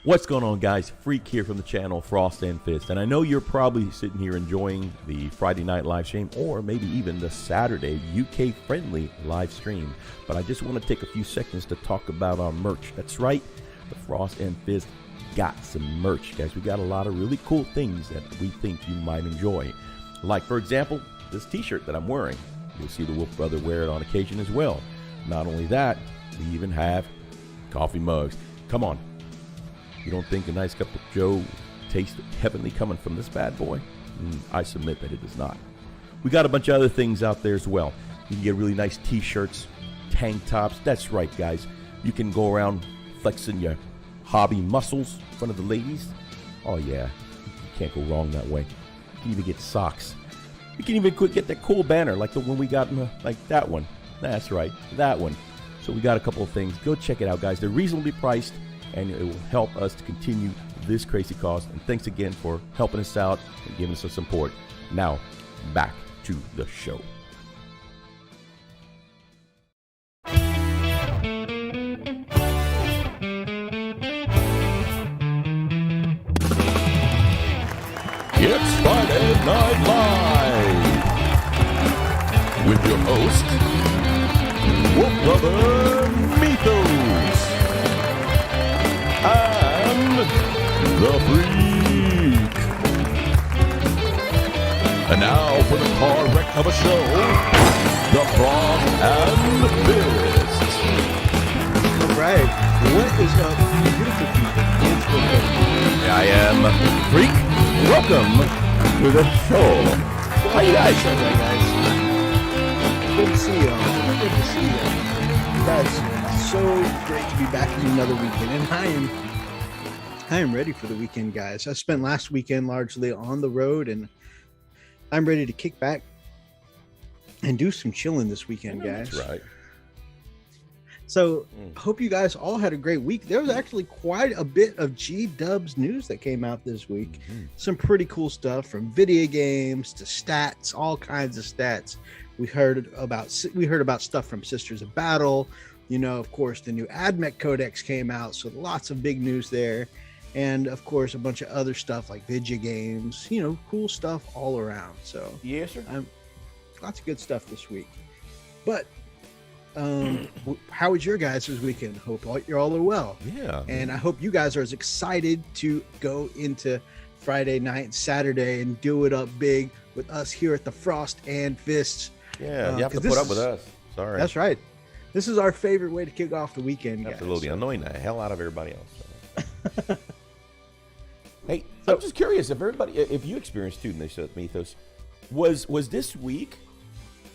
What's going on, guys? Freak here from the channel Frost and Fist, and I know you're probably sitting here enjoying the Friday night live stream or maybe even the Saturday UK friendly live stream, but I just want to take a few seconds to talk about our merch. That's right, the Frost and Fist got some merch, guys. We got a lot of really cool things that we think you might enjoy, like for example this t-shirt that I'm wearing. You'll see the Wolf Brother wear it on occasion as well. Not only that, we even have coffee mugs. Come on, you don't think a nice cup of Joe tastes heavenly coming from this bad boy? I submit that it does not. We got a bunch of other things out there as well. You can get really nice t-shirts, tank tops. That's right, guys. You can go around flexing your hobby muscles in front of the ladies. Oh yeah, you can't go wrong that way. You can even get socks. You can even get that cool banner like the one we got, like that one. That's right, that one. So we got a couple of things. Go check it out, guys. They're reasonably priced, and it will help us to continue this crazy cause. And thanks again for helping us out and giving us some support. Now, back to the show. It's Friday Night Live with your host, Wolf Brother Mythos. And the Freak. And now for the car wreck of a show, the Frost and Fist. All right, what is up, beautiful people? I am Freak. Welcome to the show. How you guys? Good to see you. Good to see you. Guys, so great to be back in another weekend, and I am ready for the weekend, guys. I spent last weekend largely on the road, and I'm ready to kick back and do some chilling this weekend, guys. That's right. So hope you guys all had a great week. There was actually quite a bit of G-Dubs news that came out this week. Some pretty cool stuff, from video games to stats, all kinds of stats. We heard about stuff from Sisters of Battle. You know, of course, the new AdMech Codex came out, so lots of big news there. And of course, a bunch of other stuff like video games, you know, cool stuff all around. So yes, sir. Lots of good stuff this week. But how was your guys' weekend? Hope you all are well. Yeah. And I hope you guys are as excited to go into Friday night and Saturday and do it up big with us here at the Frost and Fists. Yeah, you have to put up with us. Sorry. That's right. This is our favorite way to kick off the weekend, guys. Absolutely. Annoying the hell out of everybody else. So. Hey, I'm just curious if you experienced too, Mythos, was this week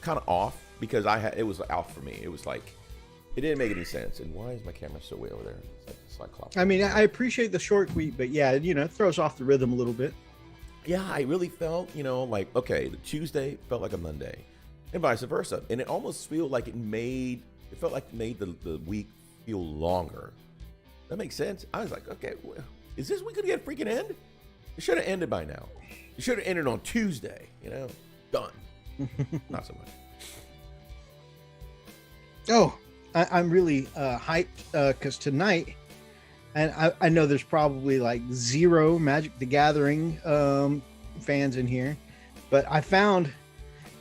kind of off? Because it was off for me. It was like, it didn't make any sense. And why is my camera so way over there? It's like clock. I mean, I appreciate the short week, but yeah, you know, it throws off the rhythm a little bit. Yeah, I really felt, you know, like, okay, the Tuesday felt like a Monday and vice versa. And it almost felt like it made the week feel longer. That makes sense. I was like, okay, well, is this week going to get a freaking end? It should have ended by now. It should have ended on Tuesday, you know? Done. Not so much. Oh, I'm really hyped because tonight, and I know there's probably like zero Magic the Gathering fans in here, but I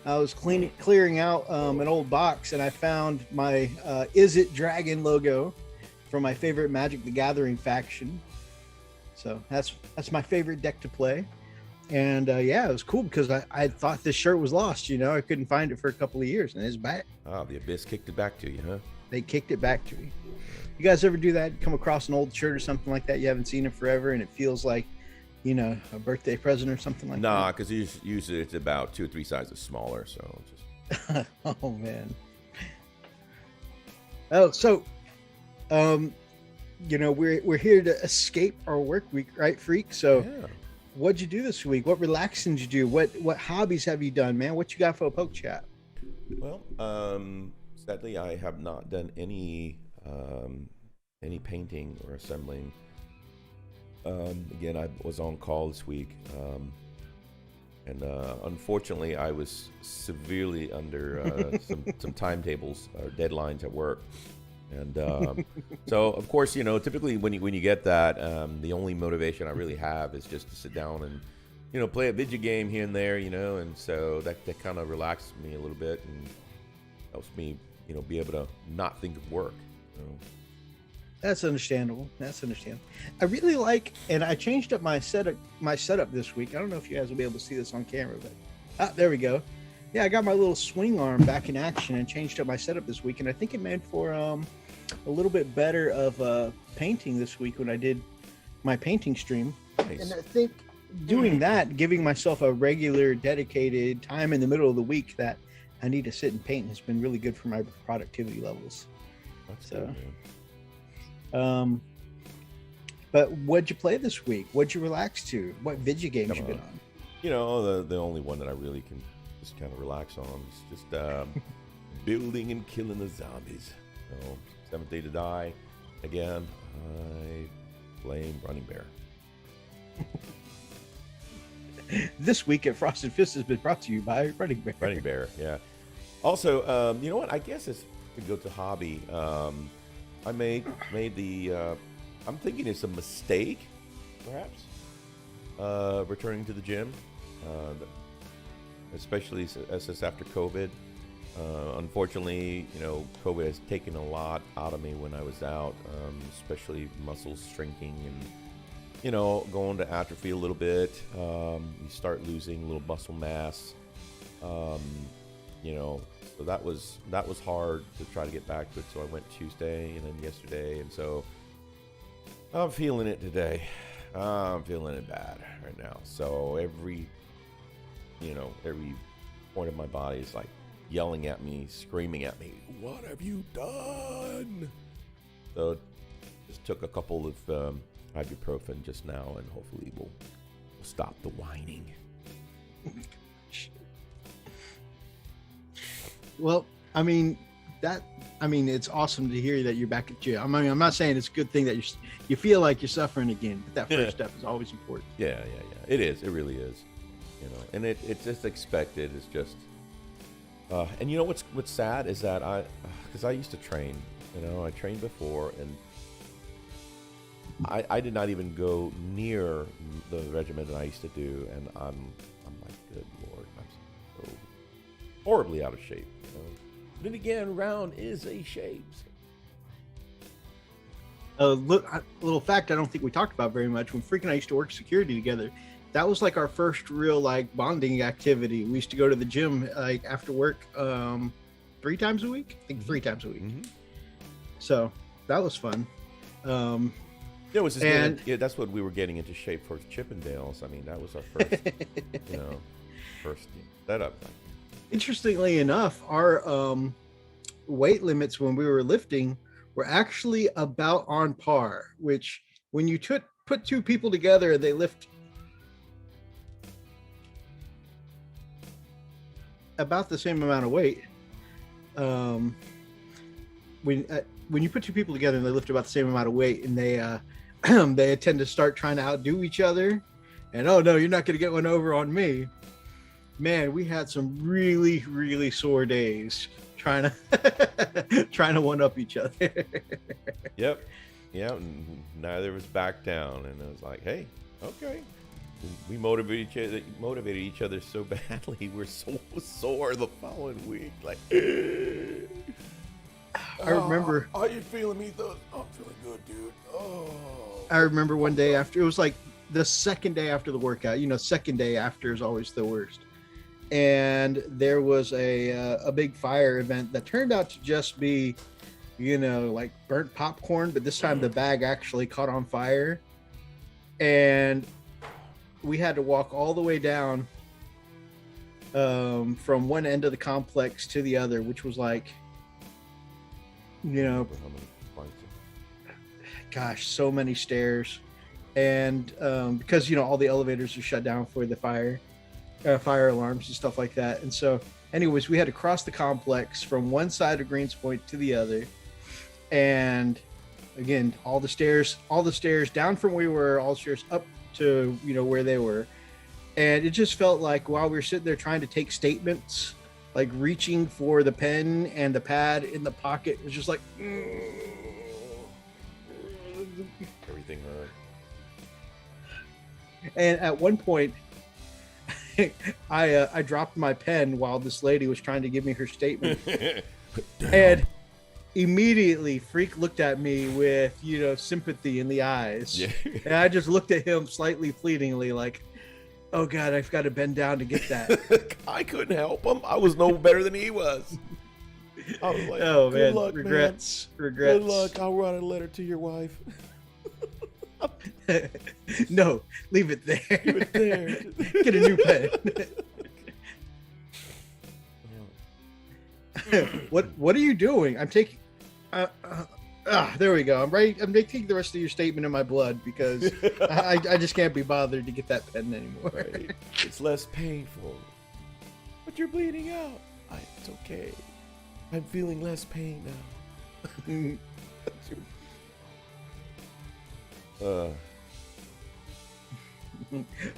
was clearing out an old box, and I found my Is It Dragon logo from my favorite Magic the Gathering faction. So that's my favorite deck to play. And yeah, it was cool because I thought this shirt was lost. You know, I couldn't find it for a couple of years, and it's back. Oh, the Abyss kicked it back to you, huh? They kicked it back to me. You guys ever do that? Come across an old shirt or something like that you haven't seen in forever, and it feels like, you know, a birthday present or something like that? Nah, because usually it's about 2 or 3 sizes smaller. So just. Oh man. Oh, so, you know, we're here to escape our work week, right, Freak? So. Yeah. What'd you do this week? What relaxing did you do? What hobbies have you done, man? What you got for a poke chat? Well, sadly, I have not done any painting or assembling. Again, I was on call this week, and unfortunately, I was severely under some timetables or deadlines at work. And so, of course, typically when you get that, the only motivation I really have is just to sit down and, play a video game here and there, and so that kind of relaxes me a little bit and helps me, be able to not think of work. That's understandable. I really like, and I changed up my setup this week. I don't know if you guys will be able to see this on camera, but there we go. Yeah, I got my little swing arm back in action and changed up my setup this week, and I think it made for a little bit better of painting this week when I did my painting stream. Nice. And I think doing that, giving myself a regular dedicated time in the middle of the week that I need to sit and paint has been really good for my productivity levels. That's so good, man. But what'd you play this week? What'd you relax to? What video games you been on? The only one that I really can just kind of relax on is just building and killing the zombies. Seventh Day to Die. Again, I blame Running Bear. This week at Frosted Fist has been brought to you by Running Bear. Running Bear, yeah. Also, you know what? I guess it's to go to hobby. I made the. I'm thinking it's a mistake, perhaps. Returning to the gym, especially as it's after COVID. Unfortunately, COVID has taken a lot out of me when I was out, especially muscles shrinking and, going to atrophy a little bit. You start losing a little muscle mass, so that was hard to try to get back to it. So I went Tuesday and then yesterday, and so I'm feeling it today. I'm feeling it bad right now. So every point of my body is like yelling at me, screaming at me, "What have you done?" So just took a couple of ibuprofen just now, and hopefully we'll stop the whining. Well, it's awesome to hear that you're back at gym. I'm not saying it's a good thing that you feel like you're suffering again, but that first step is always important. Yeah. It is. It really is. And it's just expected. It's just, and what's sad is that because I used to train, I trained before, and I did not even go near the regimen that I used to do, and I'm like, good Lord, I'm so horribly out of shape. Then again, round is a shape. Look, a little fact I don't think we talked about very much. When Freak and I used to work security together, that was like our first real bonding activity. We used to go to the gym after work 3 times a week. I think 3 times a week. Mm-hmm. So that was fun. It was just that's what we were getting into shape for Chippendales. I mean, that was our first, first setup. Interestingly enough, our weight limits when we were lifting were actually about on par, which when you put 2 people together, they lift about the same amount of weight. When you put 2 people together and they lift about the same amount of weight, and they they tend to start trying to outdo each other, and oh no, you're not going to get one over on me. Man, we had some really, really sore days trying to one up each other. Yep. And neither was back down, and it was like, hey, okay. We motivated each other so badly. We're so sore the following week. Like, I remember. How you feeling, Ethan? I'm feeling good, dude. Oh. I remember one day after, it was like the second day after the workout. Second day after is always the worst. And there was a big fire event that turned out to just be, like burnt popcorn, but this time the bag actually caught on fire, and we had to walk all the way down from one end of the complex to the other, which was like, gosh, so many stairs. And because, all the elevators are shut down for the fire alarms and stuff like that. And so anyways, we had to cross the complex from one side of Greens Point to the other. And again, all the stairs down from where we were, all the stairs up to, where they were. And it just felt like while we were sitting there trying to take statements like reaching for the pen and the pad in the pocket. It was just like Everything hurt. And at one point, I dropped my pen while this lady was trying to give me her statement. And immediately Freak looked at me with, sympathy in the eyes. Yeah. And I just looked at him slightly fleetingly like, oh God, I've got to bend down to get that. I couldn't help him. I was no better than he was. I was like, oh good man, luck, regrets. Good luck. I'll write a letter to your wife. No, leave it there. Leave it there. Get a new pen. What are you doing? I'm taking. There we go. I'm ready. I'm taking the rest of your statement in my blood because I just can't be bothered to get that pen anymore. Right. It's less painful, but you're bleeding out. It's okay. I'm feeling less pain now.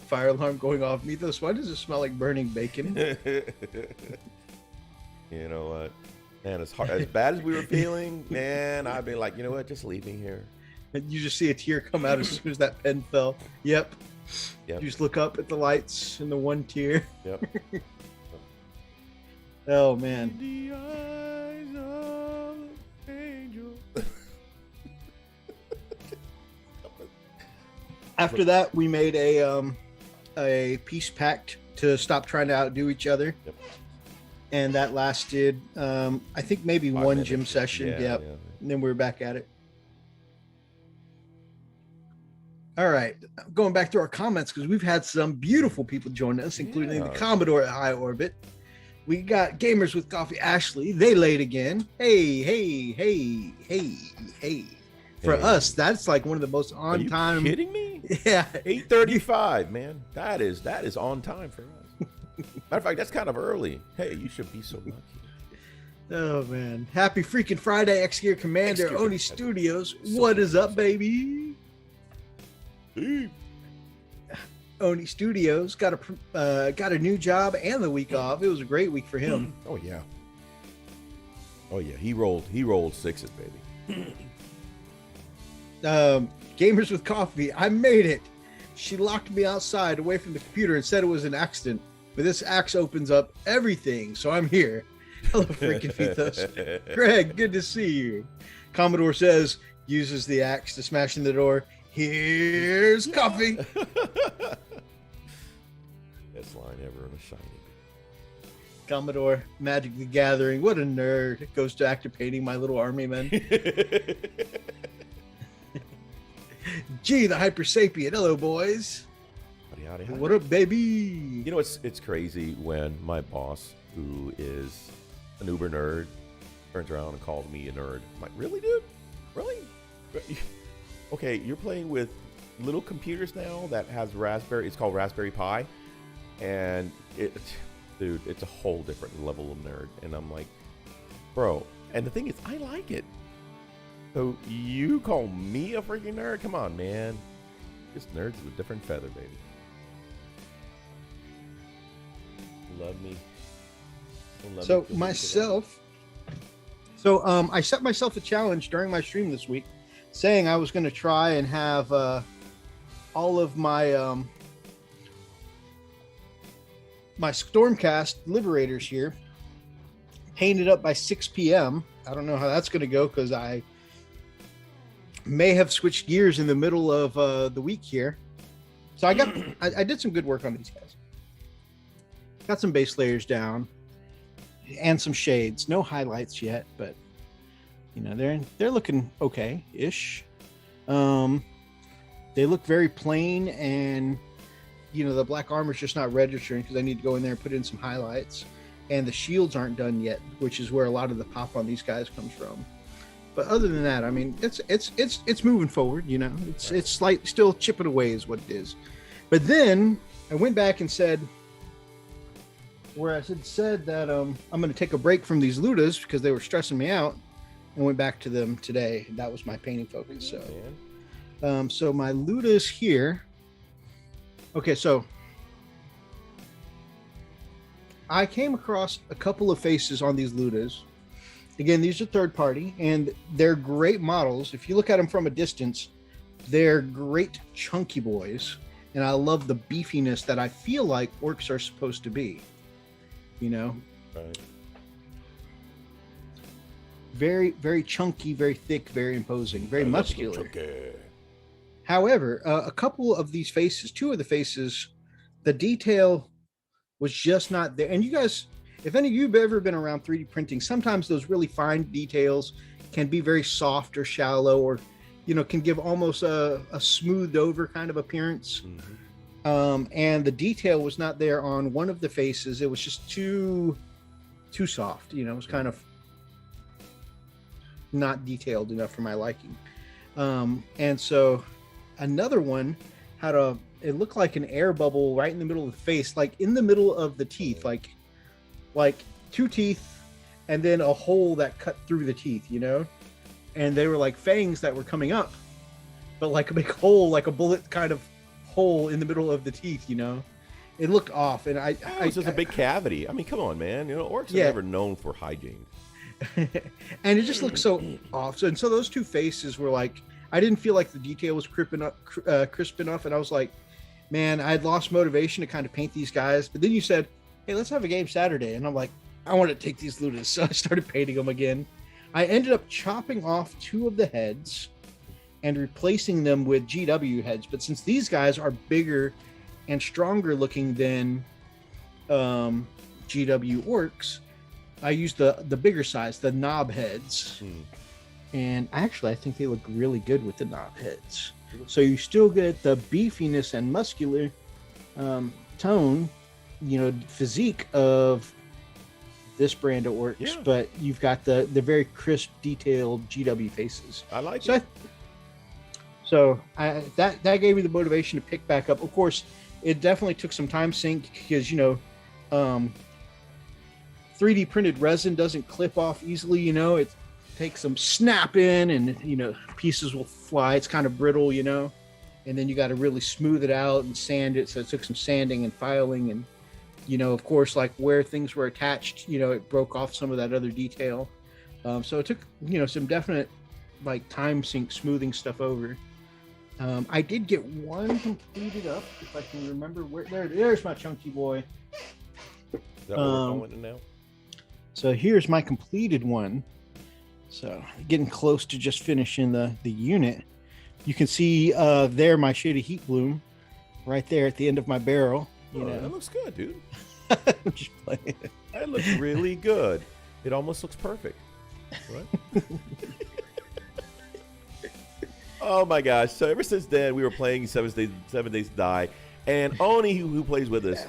Fire alarm going off. Mythos, why does it smell like burning bacon? You know what? Man, as bad as we were feeling, man, I'd be like, you know what? Just leave me here. And you just see a tear come out as soon as that pen fell. Yep. You just look up at the lights and the one tear. Yep. Oh, man. The eyes of an angel. After that, we made a peace pact to stop trying to outdo each other. Yep. And that lasted, I think maybe 5 one minutes. gym session. Yeah, Yep. yeah. And then we're back at it. All right. Going back to our comments, because we've had some beautiful people join us, including the Commodore at High Orbit. We got Gamers with Coffee Ashley. They laid again. Hey. For us, that's like one of the most on time. Are you kidding me? Yeah. 8:35, man. That is on time for us. Matter of fact, that's kind of early. Hey, you should be so lucky. Oh, man. Happy freaking Friday, X-Gear Commander, Oni Studios. What is up, baby? Hey. Oni Studios got a new job and the week off. It was a great week for him. Oh, yeah. He rolled sixes, baby. Gamers with Coffee. I made it. She locked me outside away from the computer and said it was an accident. But this axe opens up everything, so I'm here. Hello, freaking Mythos. Greg, good to see you. Commodore says, uses the axe to smash in the door. Here's coffee. Best line ever in a shiny. Commodore, Magic the Gathering. What a nerd. Goes back to painting My Little Army Men. Gee, the Hyper Sapien. Hello, boys. Howdy. What up, baby? You know, it's crazy when my boss, who is an uber nerd, turns around and calls me a nerd. I'm like, really, dude? Really? Okay, you're playing with little computers now that has Raspberry. It's called Raspberry Pi, and dude, it's a whole different level of nerd. And I'm like, bro. And the thing is, I like it. So you call me a freaking nerd? Come on, man. Just nerds with a different feather, baby. Love me. So myself, I set myself a challenge during my stream this week, saying I was going to try and have all of my my Stormcast Liberators here painted up by 6 p.m. I don't know how that's going to go because I may have switched gears in the middle of the week here. So I did some good work on these guys. Got some base layers down and some shades. No highlights yet, but you know, they're looking okay-ish. They look very plain, and you know, the black armor's just not registering because I need to go in there and put in some highlights. And the shields aren't done yet, which is where a lot of the pop on these guys comes from. But other than that, I mean, it's moving forward. You know, it's slightly still chipping away is what it is. But then I went back and said, where I said that I'm going to take a break from these Ludas because they were stressing me out, and went back to them today. That was my painting focus. So, so my Ludas here. Okay, so I came across a couple of faces on these Ludas. Again, these are third party, and they're great models. If you look at them from a distance, they're great chunky boys, and I love the beefiness that I feel like orcs are supposed to be. You know, Right. very, very chunky, very thick, very imposing, very I love the muscular. chunky. However, a couple of these faces, two of the faces, the detail was just not there. And you guys, if any of you have ever been around 3D printing, sometimes those really fine details can be very soft or shallow, or, you know, can give almost a smoothed over kind of appearance. And the detail was not there on one of the faces. It was just too soft. You know, it was kind of not detailed enough for my liking. And so another one had it looked like an air bubble right in the middle of the face, like in the middle of the teeth, like two teeth and then a hole that cut through the teeth, you know? And they were like fangs that were coming up, but like a big hole, like a bullet kind of hole in the middle of the teeth, you know? It looked off. And It's just a big cavity. I mean, come on, man. You know, orcs are never known for hygiene. And it just looked so off. So those two faces were like, I didn't feel like the detail was crisp enough. And I was like, man, I had lost motivation to kind of paint these guys. But then you said, hey, let's have a game Saturday. And I'm like, I want to take these Ludas. So I started painting them again. I ended up chopping off two of the heads and replacing them with GW heads. But since these guys are bigger and stronger looking than GW orcs, I used the bigger size, the knob heads. And actually, I think they look really good with the knob heads. So you still get the beefiness and muscular tone, you know, physique of this brand of orcs, but you've got the very crisp, detailed GW faces. I like so it. That gave me the motivation to pick back up. Of course, it definitely took some time sync because, you know, 3D printed resin doesn't clip off easily, you know. It takes some snapping and, you know, pieces will fly. It's kind of brittle, you know, and then you got to really smooth it out and sand it. So it took some sanding and filing, and, you know, of course, like where things were attached, you know, it broke off some of that other detail. So it took, you know, some definite like time sync smoothing stuff over. I did get one completed up, if I can remember where. There's my chunky boy. Is that what we're going to now? So here's my completed one. So getting close to just finishing the unit. You can see there my shady heat bloom right there at the end of my barrel. You know, that looks good, dude. I'm just playing. That looks really good. It almost looks perfect. What? Oh my gosh! So ever since then, we were playing 7 Days to Die, and Oni, who plays with us,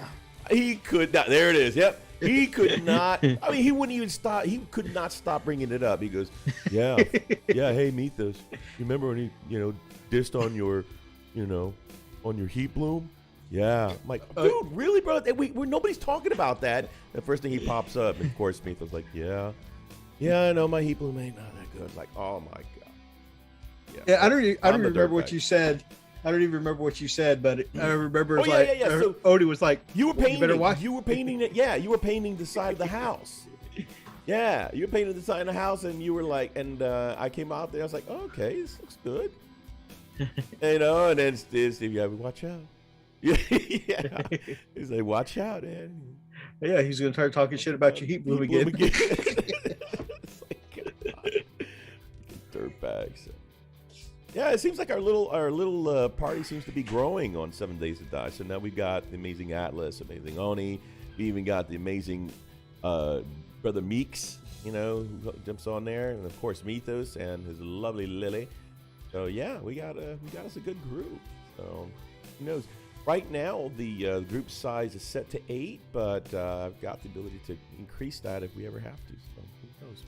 he could not. There it is. Yep. He could not. I mean, he wouldn't even stop. He could not stop bringing it up. He goes, "Yeah, hey, Mythos. You remember when he, you know, dissed on your, you know, on your heat bloom? Yeah." I'm like, dude, really, bro? We're nobody's talking about that. The first thing he pops up, and of course, Mythos like, "Yeah, I know my heat bloom ain't not that good." Like, oh my god. Yeah, I don't even remember what you said. I don't even remember what you said, but I remember it was So Odie was like, you were painting. You better watch. You were painting it. Yeah, you were painting the side of the house. Yeah, you were painting the side of the house, and you were like, and I came out there. I was like, oh, okay, this looks good. You know, and then Steve, you have to watch out. Yeah, he's like, watch out, man. Yeah, he's gonna start talking shit about your heat bloom again. It's like, God. Dirtbags. Yeah, it seems like our little party seems to be growing on 7 Days to Die. So now we've got the amazing Atlas, amazing Oni. We even got the amazing brother Meeks, you know, who jumps on there, and of course Mythos and his lovely Lily. So yeah, we got us a good group. So who knows? Right now the group size is set to 8, but I've got the ability to increase that if we ever have to. So who knows?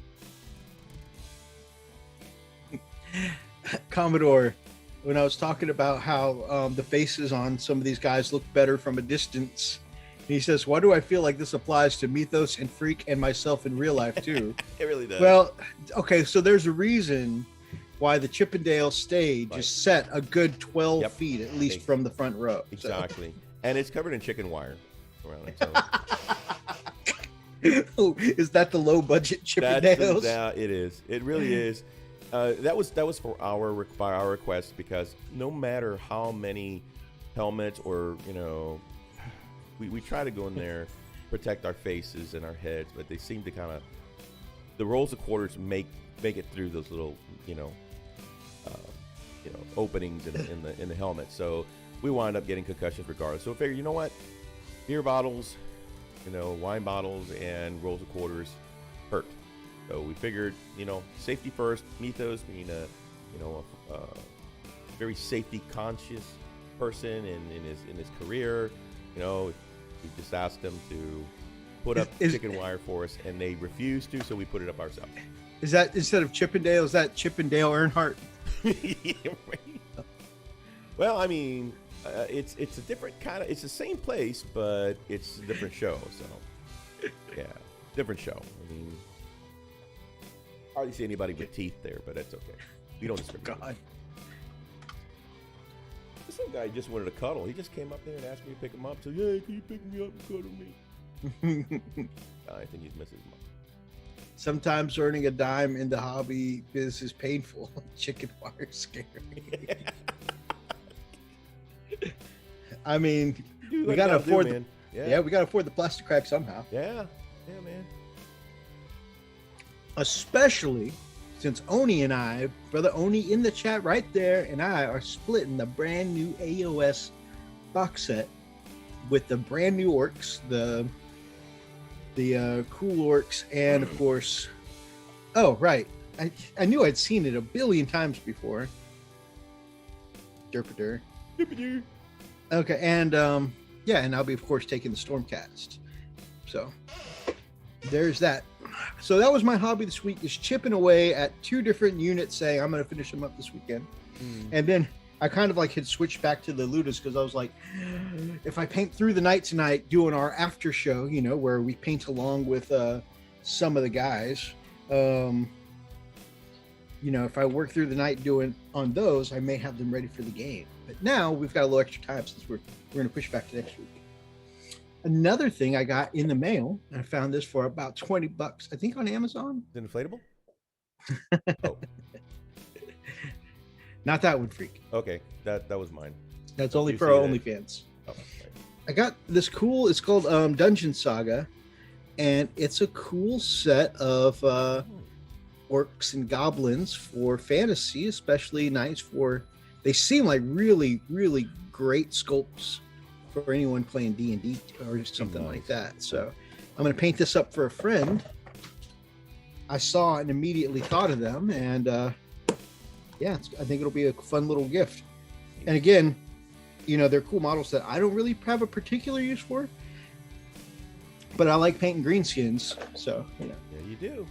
Commodore, when I was talking about how the faces on some of these guys look better from a distance, he says, why do I feel like this applies to Mythos and Freak and myself in real life too? It really does. Well, okay, so there's a reason why the Chippendale stage is set a good 12 feet, at least from the front row. Exactly. So. And it's covered in chicken wire around it. Oh, is that the low budget Chippendales? Yeah, it is. It really is. That was for our request, because no matter how many helmets or we try to go in there, protect our faces and our heads, but they seem to kind of, the rolls of quarters make it through those little openings in the helmet. So we wind up getting concussions regardless. So we figured, you know what, beer bottles, wine bottles and rolls of quarters hurt. So we figured, safety first. Mythos being a very safety conscious person in his career, we just asked them to put up chicken wire for us, and they refused to, so we put it up ourselves. Is that, instead of Chippendale, is that Chippendale Earnhardt? Yeah, right. Well, I mean, it's a different kind of, it's the same place, but it's a different show. So yeah, different show. I mean, hardly see anybody with teeth there, but that's okay. We don't discriminate. God. Some guy just wanted to cuddle. He just came up there and asked me to pick him up. So, hey, can you pick me up and cuddle me? I think he's missing his mom. Sometimes earning a dime in the hobby biz is painful. Chicken wire scary. I mean, we gotta afford man. We gotta afford the plastic crack somehow. Yeah, man. Especially since Oni and I, brother Oni in the chat right there, and I are splitting the brand new AOS box set with the brand new Orks, the cool Orks, and of course, oh right, I knew I'd seen it a billion times before. Derpader. Okay, and and I'll be of course taking the Stormcast. So there's that. So that was my hobby this week, is chipping away at 2 different units, saying I'm going to finish them up this weekend. And then I kind of like had switched back to the Ludas, because I was like, if I paint through the night tonight doing our after show, where we paint along with some of the guys, if I work through the night doing on those, I may have them ready for the game. But now we've got a little extra time, since we're going to push back to next week. Another thing I got in the mail, and I found this for about $20, I think, on Amazon. Is it inflatable? Oh. Not that one, freak. Okay, that was mine. That's only for our OnlyFans. Oh, right. I got this cool, it's called Dungeon Saga, and it's a cool set of orcs and goblins for fantasy, especially nice for, they seem like really, really great sculpts for anyone playing D&D or something like that. So I'm going to paint this up for a friend. I saw and immediately thought of them, and I think it'll be a fun little gift. And again, they're cool models that I don't really have a particular use for, but I like painting greenskins, so Yeah, you do.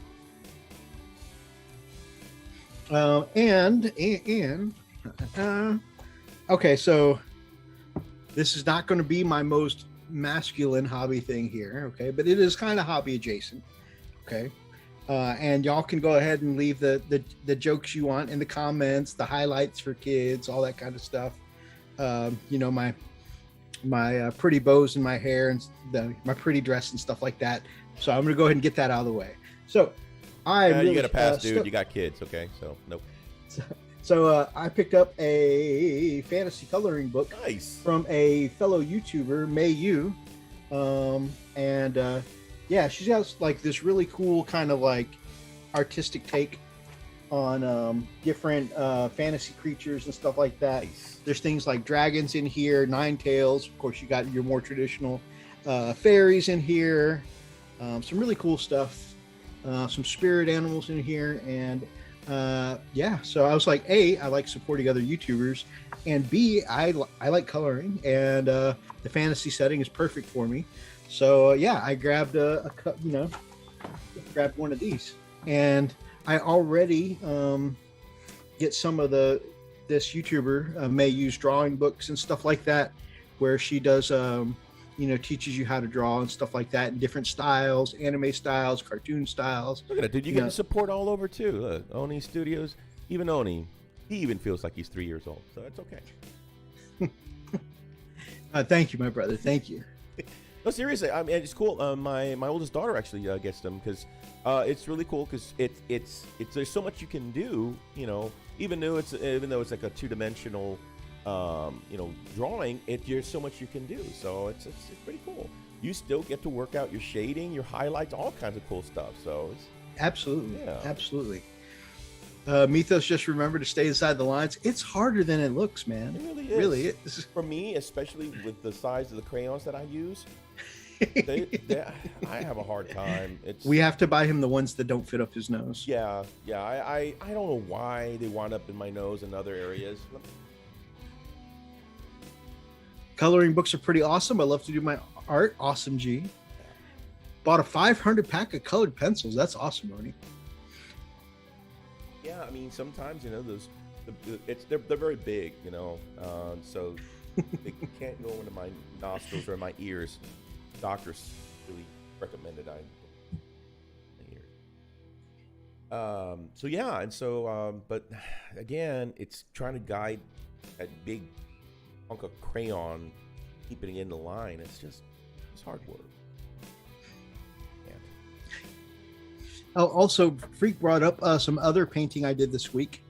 Okay, so this is not going to be my most masculine hobby thing here, okay? But it is kind of hobby adjacent, okay? And y'all can go ahead and leave the jokes you want in the comments, the highlights for kids, all that kind of stuff. My pretty bows in my hair and my pretty dress and stuff like that. So I'm going to go ahead and get that out of the way. So you got to pass, dude. You got kids, okay? So nope. So I picked up a fantasy coloring book from a fellow YouTuber, May Yu. She has like this really cool kind of like artistic take on different fantasy creatures and stuff like that. Nice. There's things like dragons in here, nine tails. Of course, you got your more traditional fairies in here. Some really cool stuff. Some spirit animals in here, and so I was like, A, I like supporting other YouTubers, and B, I like coloring, and the fantasy setting is perfect for me. So I grabbed grabbed one of these, and I already get some of this YouTuber may use drawing books and stuff like that, where she does teaches you how to draw and stuff like that in different styles, anime styles, cartoon styles. Look at it, dude. You get support all over too. Oni Studios, even Oni, he even feels like he's 3 years old, so that's okay. Thank you, my brother. Thank you. No, seriously, I mean, it's cool. My oldest daughter actually gets them because it's really cool because it's there's so much you can do, you know, even though it's like a two-dimensional drawing, there's so much you can do. So it's pretty cool. You still get to work out your shading, your highlights, all kinds of cool stuff. So it's absolutely, yeah. absolutely. Mythos, just remember to stay inside the lines. It's harder than it looks, man. It really is. Really is. For me, especially with the size of the crayons that I use, I have a hard time. We have to buy him the ones that don't fit up his nose. Yeah. I don't know why they wind up in my nose and other areas. Coloring books are pretty awesome. I love to do my art. Awesome, G. Bought a 500 pack of colored pencils. That's awesome, Rony. Yeah, I mean, sometimes, you know, they're very big, you know, so they can't go into my nostrils or my ears. Doctors really recommended my ears. So yeah, and so, but again, it's trying to guide that big hunk of crayon, keeping it in the line. It's hard work. Oh, also, Freak brought up some other painting I did this week.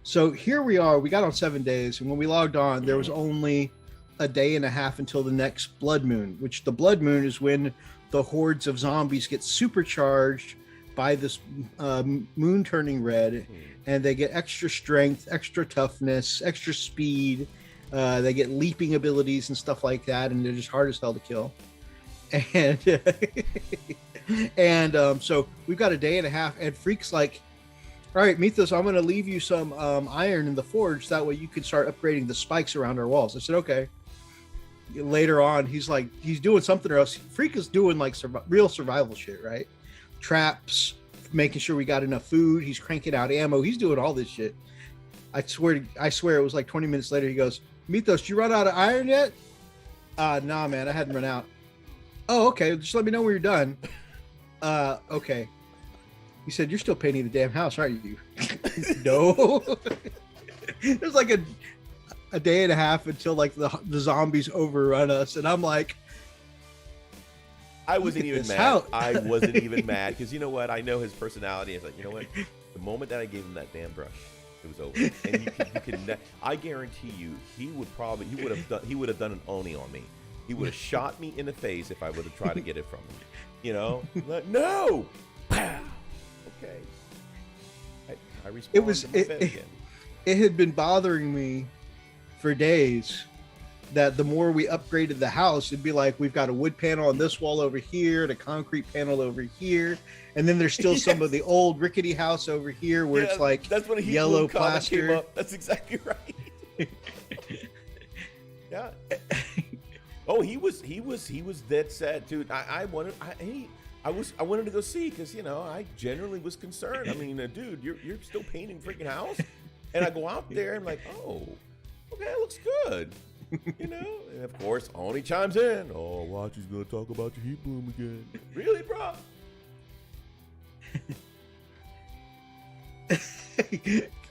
So here we are. We got on 7 days, and when we logged on, there was only a day and a half until the next blood moon, which the blood moon is when the hordes of zombies get supercharged by this moon turning red, and they get extra strength, extra toughness, extra speed. They get leaping abilities and stuff like that, and they're just hard as hell to kill. And so we've got a day and a half, and Freak's like, all right, Mythos, I'm going to leave you some iron in the forge. That way you can start upgrading the spikes around our walls. I said, okay. Later on, he's doing something else. Freak is doing like real survival shit, right? Traps, making sure we got enough food. He's cranking out ammo. He's doing all this shit. I swear it was like 20 minutes later. He goes, Mythos, did you run out of iron yet? Nah, man, I hadn't run out. Oh, okay. Just let me know when you're done. Okay. He said, you're still painting the damn house, aren't you? No. There's like a day and a half until like the zombies overrun us. And I'm like, I wasn't even mad. I wasn't even mad because you know what? I know his personality. It's like, you know what? The moment that I gave him that damn brush, it was over. And you can I guarantee you, he would have done an Oni on me. He would have shot me in the face if I would have tried to get it from him. You know? Like, no! Pow! Okay. I responded. It had been bothering me for days that the more we upgraded the house, it'd be like, we've got a wood panel on this wall over here, and a concrete panel over here, and then there's still some of the old rickety house over here where it's like that's when yellow plaster. Came up. That's exactly right. Yeah. Oh, he was dead set, dude. I wanted to go see because you know I generally was concerned. I mean, dude, you're still painting freaking house, and I go out there and I'm like, oh, okay, it looks good, you know. And of course, Oni chimes in. Oh, watch, he's gonna talk about your heat bloom again. Really, bro?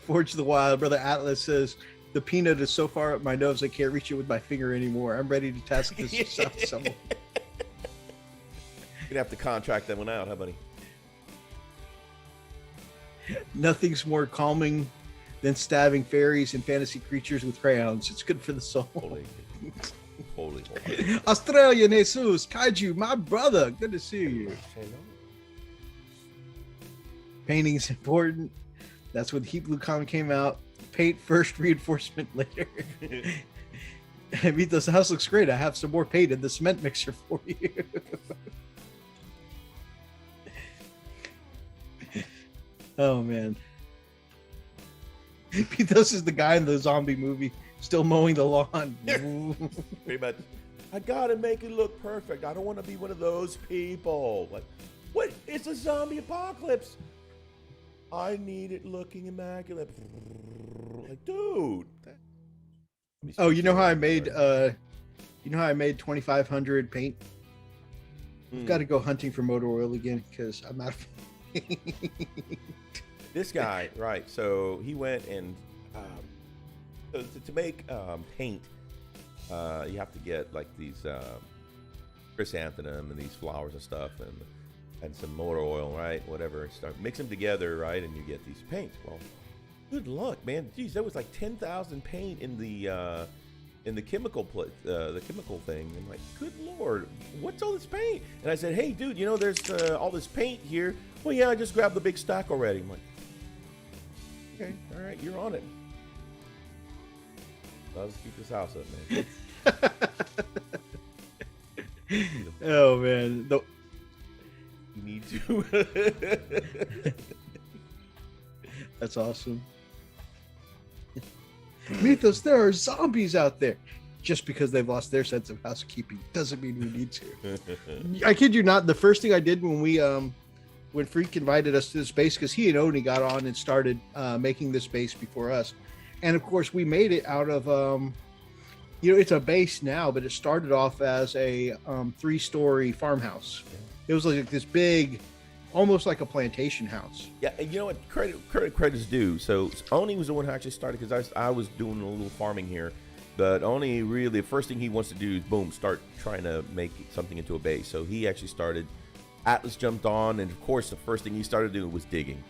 Forge the Wild, Brother Atlas says, the peanut is so far up my nose I can't reach it with my finger anymore. I'm ready to test this out someone. You're gonna have to contract that one out, huh, buddy? Nothing's more calming than stabbing fairies and fantasy creatures with crayons. It's good for the soul. Holy. Australia, Jesus, Kaiju, my brother. Good to see you. Painting is important. That's when Heat Blue Comic came out. Paint first, reinforcement later. Mythos, the house looks great. I have some more paint in the cement mixer for you. Oh man. Mythos is the guy in the zombie movie still mowing the lawn. Pretty much. I gotta make it look perfect. I don't want to be one of those people. Like, what? It's a zombie apocalypse. I need it looking immaculate. Like, dude. Oh, you know how I made 2,500 paint? I've got to go hunting for motor oil again because I'm out of This guy, right? So he went and to make paint, you have to get like these chrysanthemum and these flowers and stuff, and some motor oil, right? Whatever. Start mix them together, right? And you get these paints. Well, good luck, man. Geez, that was like 10,000 paint in the chemical thing. I'm like, good Lord, what's all this paint? And I said, hey, dude, there's all this paint here. Well, yeah, I just grabbed the big stack already. I'm like, okay, all right, you're on it. Let's keep this house up, man. Oh man, You need to. That's awesome. Mythos, there are zombies out there. Just because they've lost their sense of housekeeping doesn't mean we need to. I kid you not. The first thing I did when Freak invited us to the space, because he and Oni got on and started making this base before us, and of course we made it out of it's a base now, but it started off as a 3-story farmhouse. It was like this big, almost like a plantation house. Yeah, and you know what? Credit is due. So Oni was the one who actually started, because I was doing a little farming here. But Oni really, the first thing he wants to do is, boom, start trying to make something into a base. So he actually started. Atlas jumped on, and of course, the first thing he started doing was digging.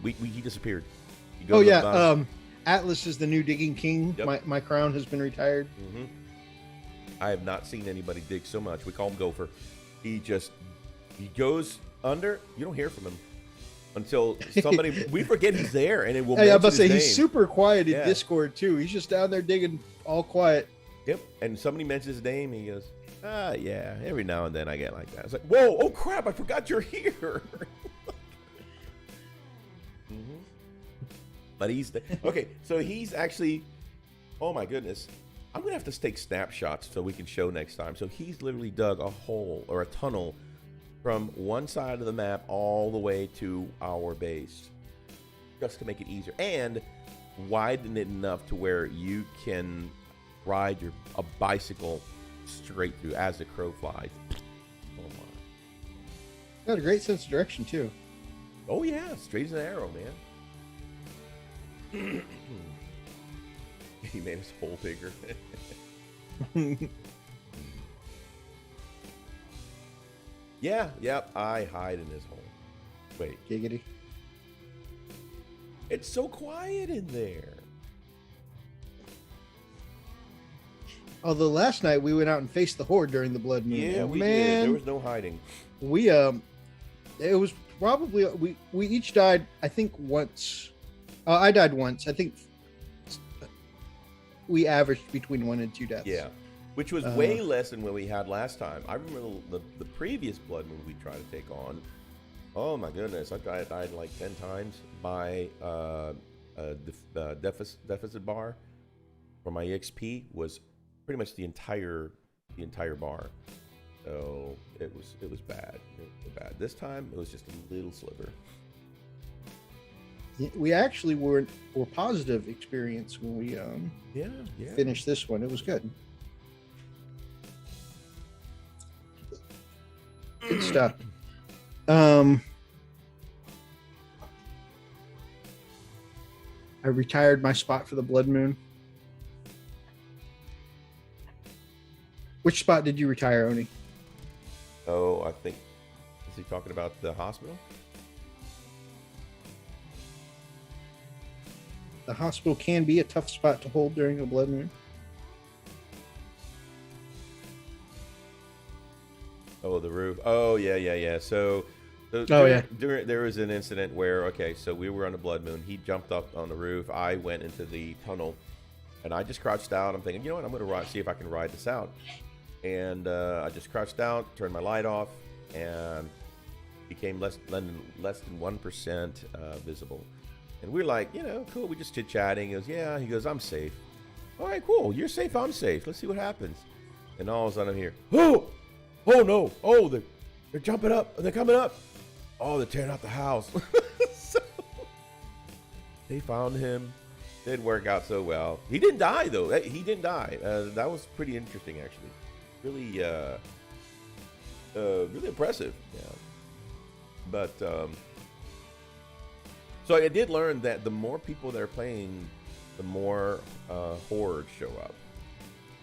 He disappeared. Oh yeah, Atlas is the new digging king. Yep. My crown has been retired. Mm-hmm. I have not seen anybody dig so much. We call him Gopher. He goes under. You don't hear from him until somebody. We forget he's there, and it will. Hey, I was about to say name. He's super quiet in Discord too. He's just down there digging, all quiet. Yep. And somebody mentions his name, and he goes, yeah. Every now and then I get like that. It's like, whoa, oh crap! I forgot you're here. Mm-hmm. But okay. So he's actually. Oh my goodness. I'm gonna have to take snapshots so we can show next time. So he's literally dug a hole or a tunnel from one side of the map all the way to our base, just to make it easier, and widen it enough to where you can ride a bicycle straight through as the crow flies. Oh my! Got a great sense of direction too. Oh yeah, straight as an arrow, man. He made his hole bigger. Yep, I hide in his hole. Wait. Giggity. It's so quiet in there. Although last night we went out and faced the horde during the blood moon. Yeah, we did. There was no hiding. It was probably we each died, I think, once. I died once. I think we averaged between 1 and 2 deaths. Yeah, which was way less than what we had last time. I remember the previous blood moon we tried to take on. Oh my goodness, I died like 10 times. My deficit bar for my EXP was pretty much the entire bar. So it was bad. It was bad. This time it was just a little sliver. We actually were positive experience when we finished this one. It was good. Good stuff. I retired my spot for the blood moon. Which spot did you retire, Oni? Oh, I think, is he talking about the hospital? The hospital can be a tough spot to hold during a blood moon. Oh, the roof. Oh, yeah. So there was an incident where, so we were on a blood moon. He jumped up on the roof. I went into the tunnel, and I just crouched out. I'm thinking, you know what? I'm going to see if I can ride this out. And I just crouched out, turned my light off, and became less than 1% visible. And we're like, cool. We're just chit-chatting. He goes, yeah. He goes, I'm safe. All right, cool. You're safe. I'm safe. Let's see what happens. And all of a sudden I'm here. Oh no. Oh, they're jumping up. They're coming up. Oh, they're tearing out the house. So they found him. Didn't work out so well. He didn't die, though. He didn't die. That was pretty interesting, actually. Really, really impressive. Yeah. But, so I did learn that the more people that are playing, the more hordes show up.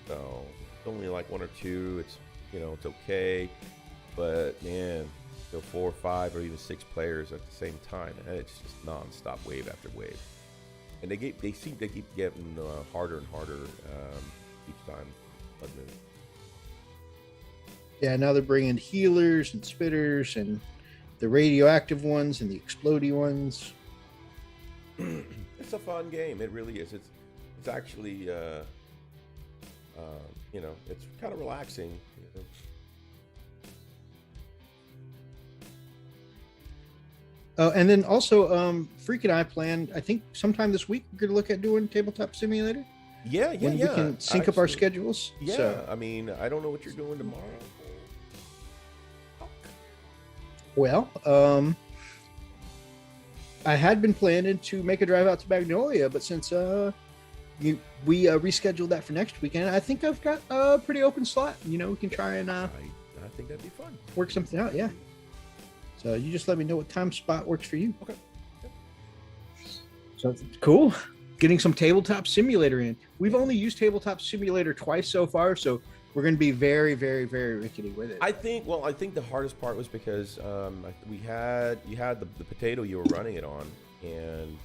So it's only like 1 or 2. it's okay. But man, go 4 or 5 or even 6 players at the same time, and it's just non-stop wave after wave. And they seem to keep getting harder and harder each time. Yeah, now they're bringing healers and spitters and the radioactive ones and the explodey ones. It's a fun game. It really is. It's actually it's kind of relaxing. And then also, Freak and I planned, I think sometime this week, we're going to look at doing Tabletop Simulator. Yeah. We can sync up our schedules. Yeah, so. I mean, I don't know what you're doing tomorrow. Well, I had been planning to make a drive out to Magnolia, but since we rescheduled that for next weekend, I think I've got a pretty open slot. We can try and I think that'd be fun. Work something out. Yeah. So you just let me know what time spot works for you. Okay. Yep. So cool. Getting some Tabletop Simulator in. We've only used Tabletop Simulator twice so far, so we're going to be very, very, very rickety with it. I think the hardest part was because you had the potato you were running it on, and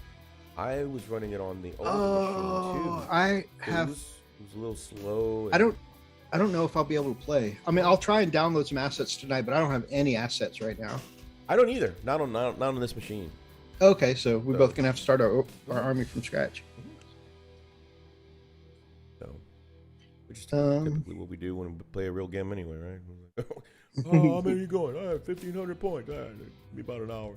I was running it on the older machine too. It was a little slow. I don't know if I'll be able to play. I mean, I'll try and download some assets tonight, but I don't have any assets right now. I don't either. Not on this machine. Okay, so we're both gonna have to start our army from scratch. So, which is typically what we do when we play a real game anyway, right? Oh, how many are you going? I have 1,500 points. All right, it'll be about an hour.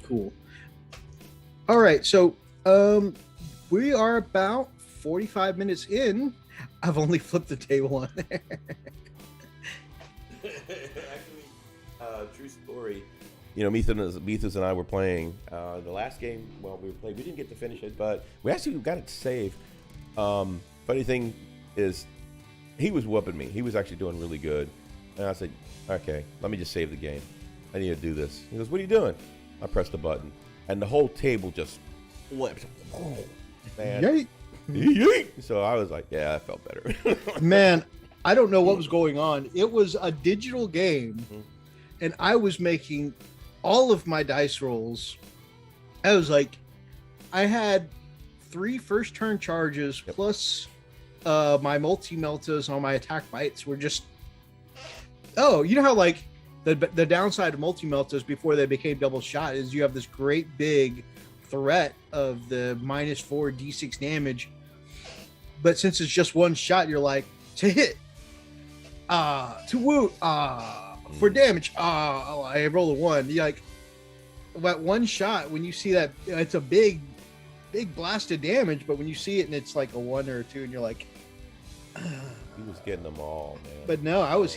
Cool. All right, so we are about 45 minutes in. I've only flipped the table on there. Actually, true story. Methus and I were playing the last game. Well, we didn't get to finish it, but we actually got it saved. Funny thing is, he was whooping me. He was actually doing really good, and I said, "Okay, let me just save the game. I need to do this." He goes, "What are you doing?" I pressed the button, and the whole table just flipped. Oh, man. Yay. So I was like, yeah, that felt better. Man, I don't know what was going on. It was a digital game, and I was making all of my dice rolls. I was like, I had 3 first turn charges plus my multi-meltas on my attack bites were just... Oh, you know how like the downside of multi-meltas before they became double shot is you have this great big threat of the -4 d6 damage, but since it's just one shot, you're like, to hit, to wound, for damage, I roll a 1. You're like, that one shot, when you see that, it's a big blast of damage, but when you see it and it's like a 1 or a 2, and you're like, he was getting them all, man. But no, I was.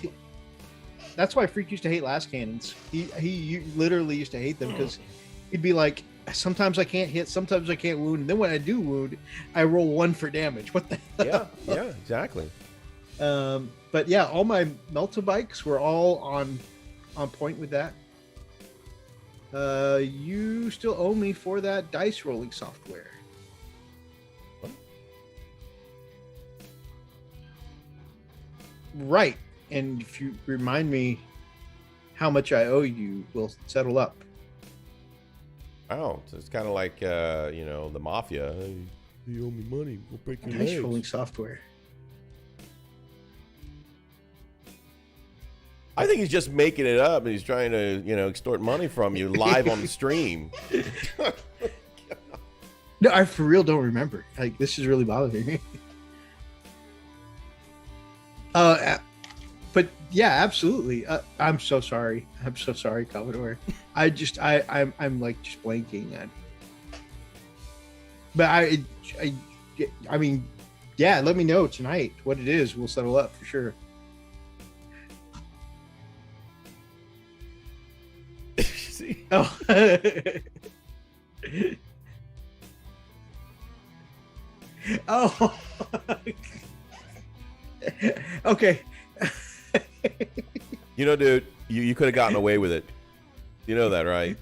That's why Freak used to hate last cannons. He literally used to hate them because he'd be like, sometimes I can't hit, sometimes I can't wound, and then when I do wound, I roll 1 for damage. What the hell? Yeah, exactly. But yeah, all my Melta bikes were all on point with that. You still owe me for that dice rolling software. What? Right. And if you remind me how much I owe you, we'll settle up. Oh, so it's kind of like, the mafia. Hey, you owe me money. We'll break your legs. Dice rolling software. I think he's just making it up and he's trying to, extort money from you live on the stream. No, I for real don't remember. Like, this is really bothering me. But yeah, absolutely. I'm so sorry. I'm so sorry, Commodore. I'm like just blanking. But I mean, yeah. Let me know tonight what it is. We'll settle up for sure. See? Oh. Oh. Okay. Dude, you could have gotten away with it. You know that, right?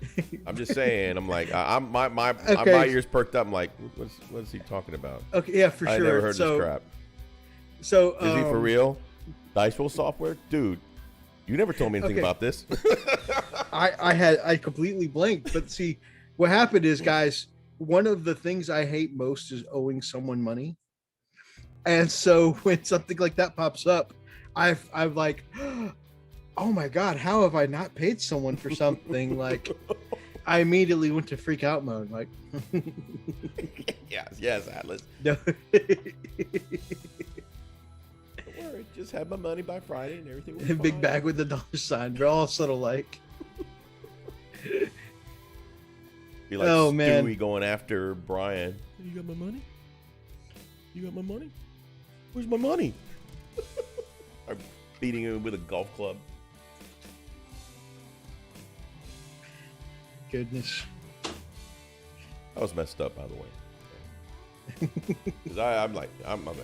I'm just saying. I'm like, my Okay. ears perked up. I'm like, what's he talking about? Okay, yeah, for I sure. never heard this crap. So Is he for real? Dice roll software, dude. You never told me anything about this. I completely blanked. But see, what happened is, guys, one of the things I hate most is owing someone money. And so when something like that pops up, I'm like, oh my God, how have I not paid someone for something? Like, I immediately went to freak out mode. Like, yes, Atlas. no. Don't worry, just have my money by Friday and everything will be Big fine. bag with the dollar sign. They're all subtle like. Be like Oh, man. Stewie going after Brian. You got my money? You got my money? Where's my money? I'm beating him with a golf club. Goodness. That was messed up, by the way. 'Cause I'm like, oh man,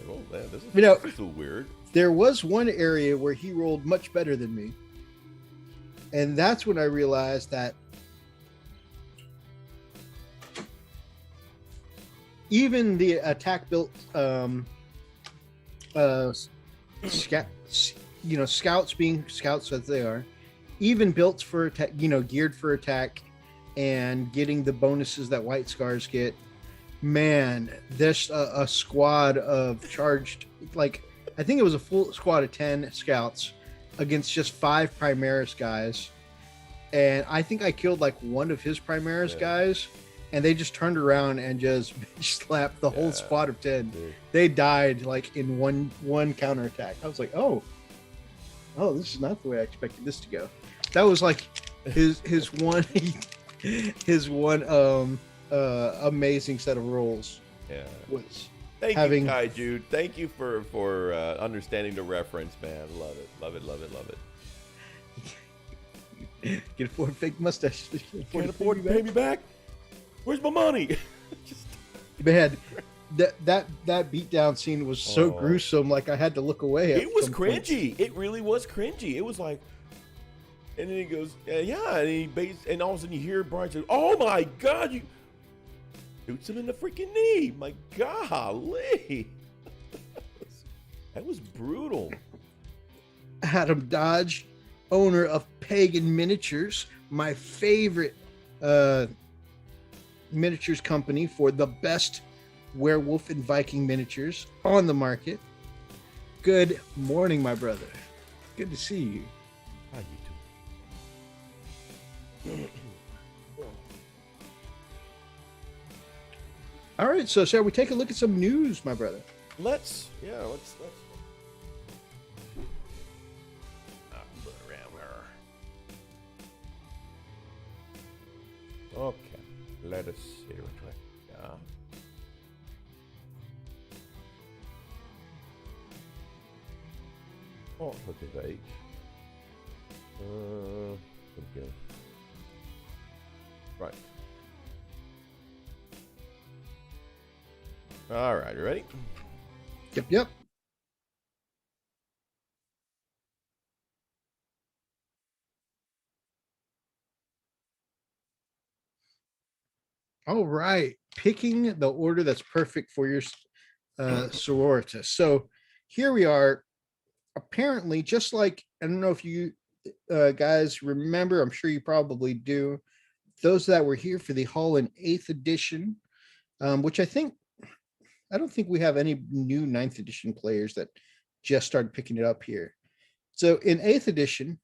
this is, You know, this is weird. there was one area where he rolled much better than me. And that's when I realized that even the attack built scouts being scouts as they are, even built for attack, geared for attack and getting the bonuses that White Scars get, man, this a squad of charged, like, I think it was a full squad of 10 scouts against just 5 Primaris guys. And I think I killed like one of his Primaris guys, and they just turned around and just slapped the whole squad of 10. Dude. They died like in one counterattack. I was like, oh, this is not the way I expected this to go. That was like his one amazing set of rolls. Yeah. Was Thank having- you, Kai Jude. Thank you for understanding the reference, man. Love it. Love it. Love it. Love it. Get a Ford fake mustache. Can't afford to pay me back. Where's my money? Just... Man, that beatdown scene was so gruesome. Like I had to look away. It was cringy. It really was cringy. It was like, and then he goes, and all of a sudden you hear Brian say, "Oh my God, you!" Shoots him in the freaking knee. My golly, that was brutal. Adam Dodge, owner of Pagan Miniatures, my favorite miniatures company for the best werewolf and Viking miniatures on the market. Good morning, my brother. Good to see you. How you doing? All right, so shall we take a look at some news, my brother? Let's. I'll put it around her. Okay, let us see real quick. Yeah. Oh, look at that. Okay. Right. All right, you ready? Yep. All right, picking the order that's perfect for your sororitas. So here we are. Apparently, just like, I don't know if you guys remember, I'm sure you probably do, those that were here for the Hall in 8th edition, which I don't think we have any new 9th edition players that just started picking it up here. So in 8th edition,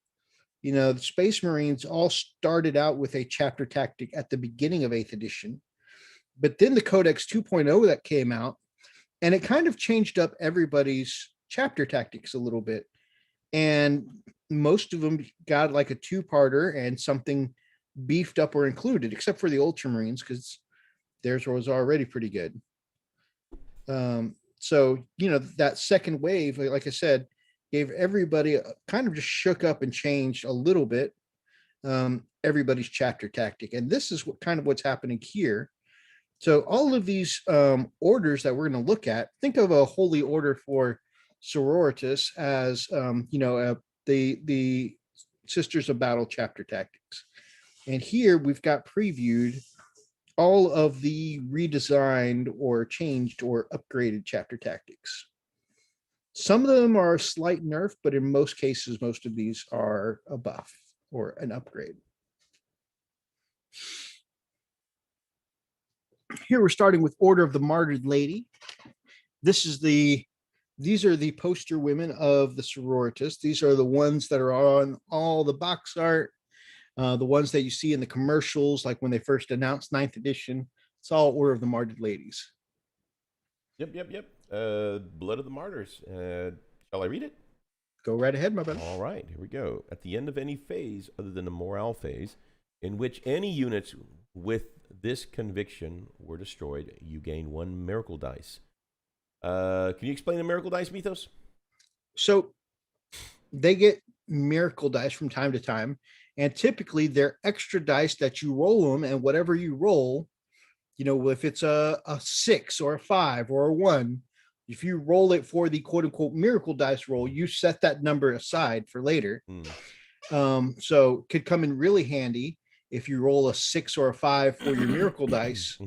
the Space Marines all started out with a chapter tactic at the beginning of 8th edition, but then the Codex 2.0 that came out, and it kind of changed up everybody's chapter tactics a little bit. And most of them got like a 2-parter and something beefed up or included, except for the Ultramarines, because theirs was already pretty good. So, that second wave, like I said, gave everybody kind of just shook up and changed a little bit everybody's chapter tactic. And this is what's happening here. So all of these orders that we're going to look at, think of a holy order for sororitas as, the Sisters of Battle chapter tactics. And here we've got previewed all of the redesigned or changed or upgraded chapter tactics. Some of them are a slight nerf, but in most cases, most of these are a buff or an upgrade. Here we're starting with Order of the Martyred Lady. These are the poster women of the sororitas. These are the ones that are on all the box art, the ones that you see in the commercials, like when they first announced 9th edition. It's all Order of the Martyred Ladies. Yep. Blood of the Martyrs. Shall I read it? Go right ahead, my brother. All right, here we go. At the end of any phase other than the morale phase, in which any units with this conviction were destroyed, you gain 1 miracle dice. Can you explain the miracle dice, Mythos? So they get miracle dice from time to time, and typically they're extra dice that you roll them, and whatever you roll, if it's a 6 or a 5 or a 1, if you roll it for the quote unquote miracle dice roll, you set that number aside for later. So it could come in really handy if you roll a 6 or a 5 for your miracle dice,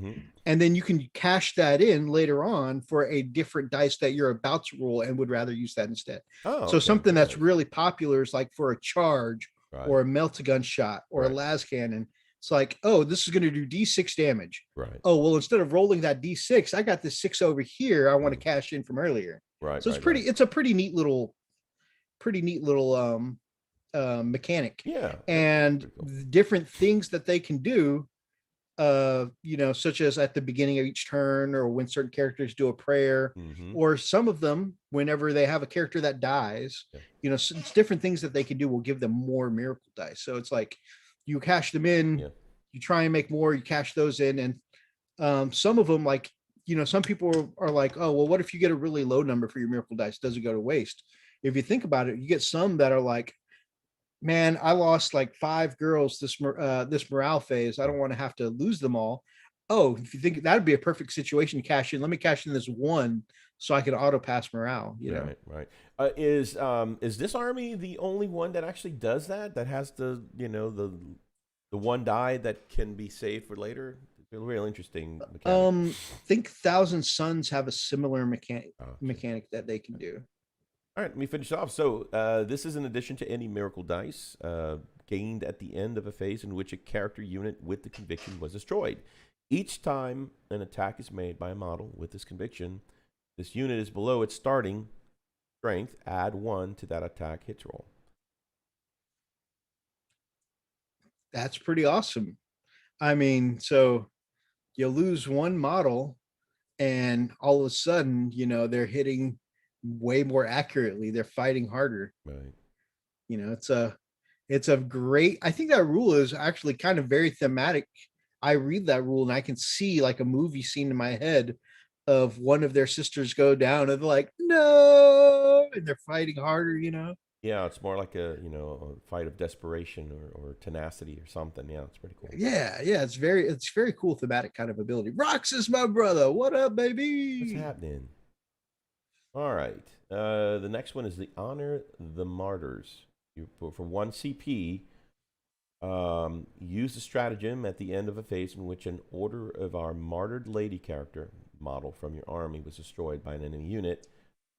and then you can cash that in later on for a different dice that you're about to roll and would rather use that instead. So something that's really popular is like for a charge or a melt-a-gun shot or a las cannon. It's like, oh, this is going to do D6 damage. Oh, well, instead of rolling that D6, I got this 6 over here I want to cash in from earlier. So it's it's a pretty neat little mechanic. And different things that they can do, such as at the beginning of each turn, or when certain characters do a prayer, or some of them, whenever they have a character that dies, it's different things that they can do will give them more miracle dice. So it's like you cash them in, you try and make more, you cash those in. And some of them, like, some people are like, oh, well, what if you get a really low number for your miracle dice? Does it go to waste? If you think about it, you get some that are like, man, I lost like 5 girls this morale phase. I don't want to have to lose them all. Oh, if you think that'd be a perfect situation to cash in, let me cash in this 1 so I can auto pass morale. Right. Is this army the only one that actually does that? That has the 1 die that can be saved for later? It's a real interesting mechanic. I think Thousand Suns have a similar mechanic that they can do. All right, let me finish off. So this is in addition to any miracle dice gained at the end of a phase in which a character unit with the conviction was destroyed. Each time an attack is made by a model with this conviction, this unit is below its starting strength. Add 1 to that attack hits roll. That's pretty awesome. I mean, so you lose 1 model, and all of a sudden, they're hitting way more accurately. They're fighting harder. Right. It's a great, I think that rule is actually kind of very thematic. I read that rule and I can see like a movie scene in my head of one of their sisters go down and they're like, no, and they're fighting harder. Yeah, it's more like a fight of desperation or tenacity or something. Yeah, it's pretty cool. Yeah, it's very cool thematic kind of ability. Roxas, my brother, what up, baby? What's happening? All right. The next one is the Honor the Martyrs. For 1 CP, use the stratagem at the end of a phase in which an Order of our Martyred Lady character model from your army was destroyed by an enemy unit,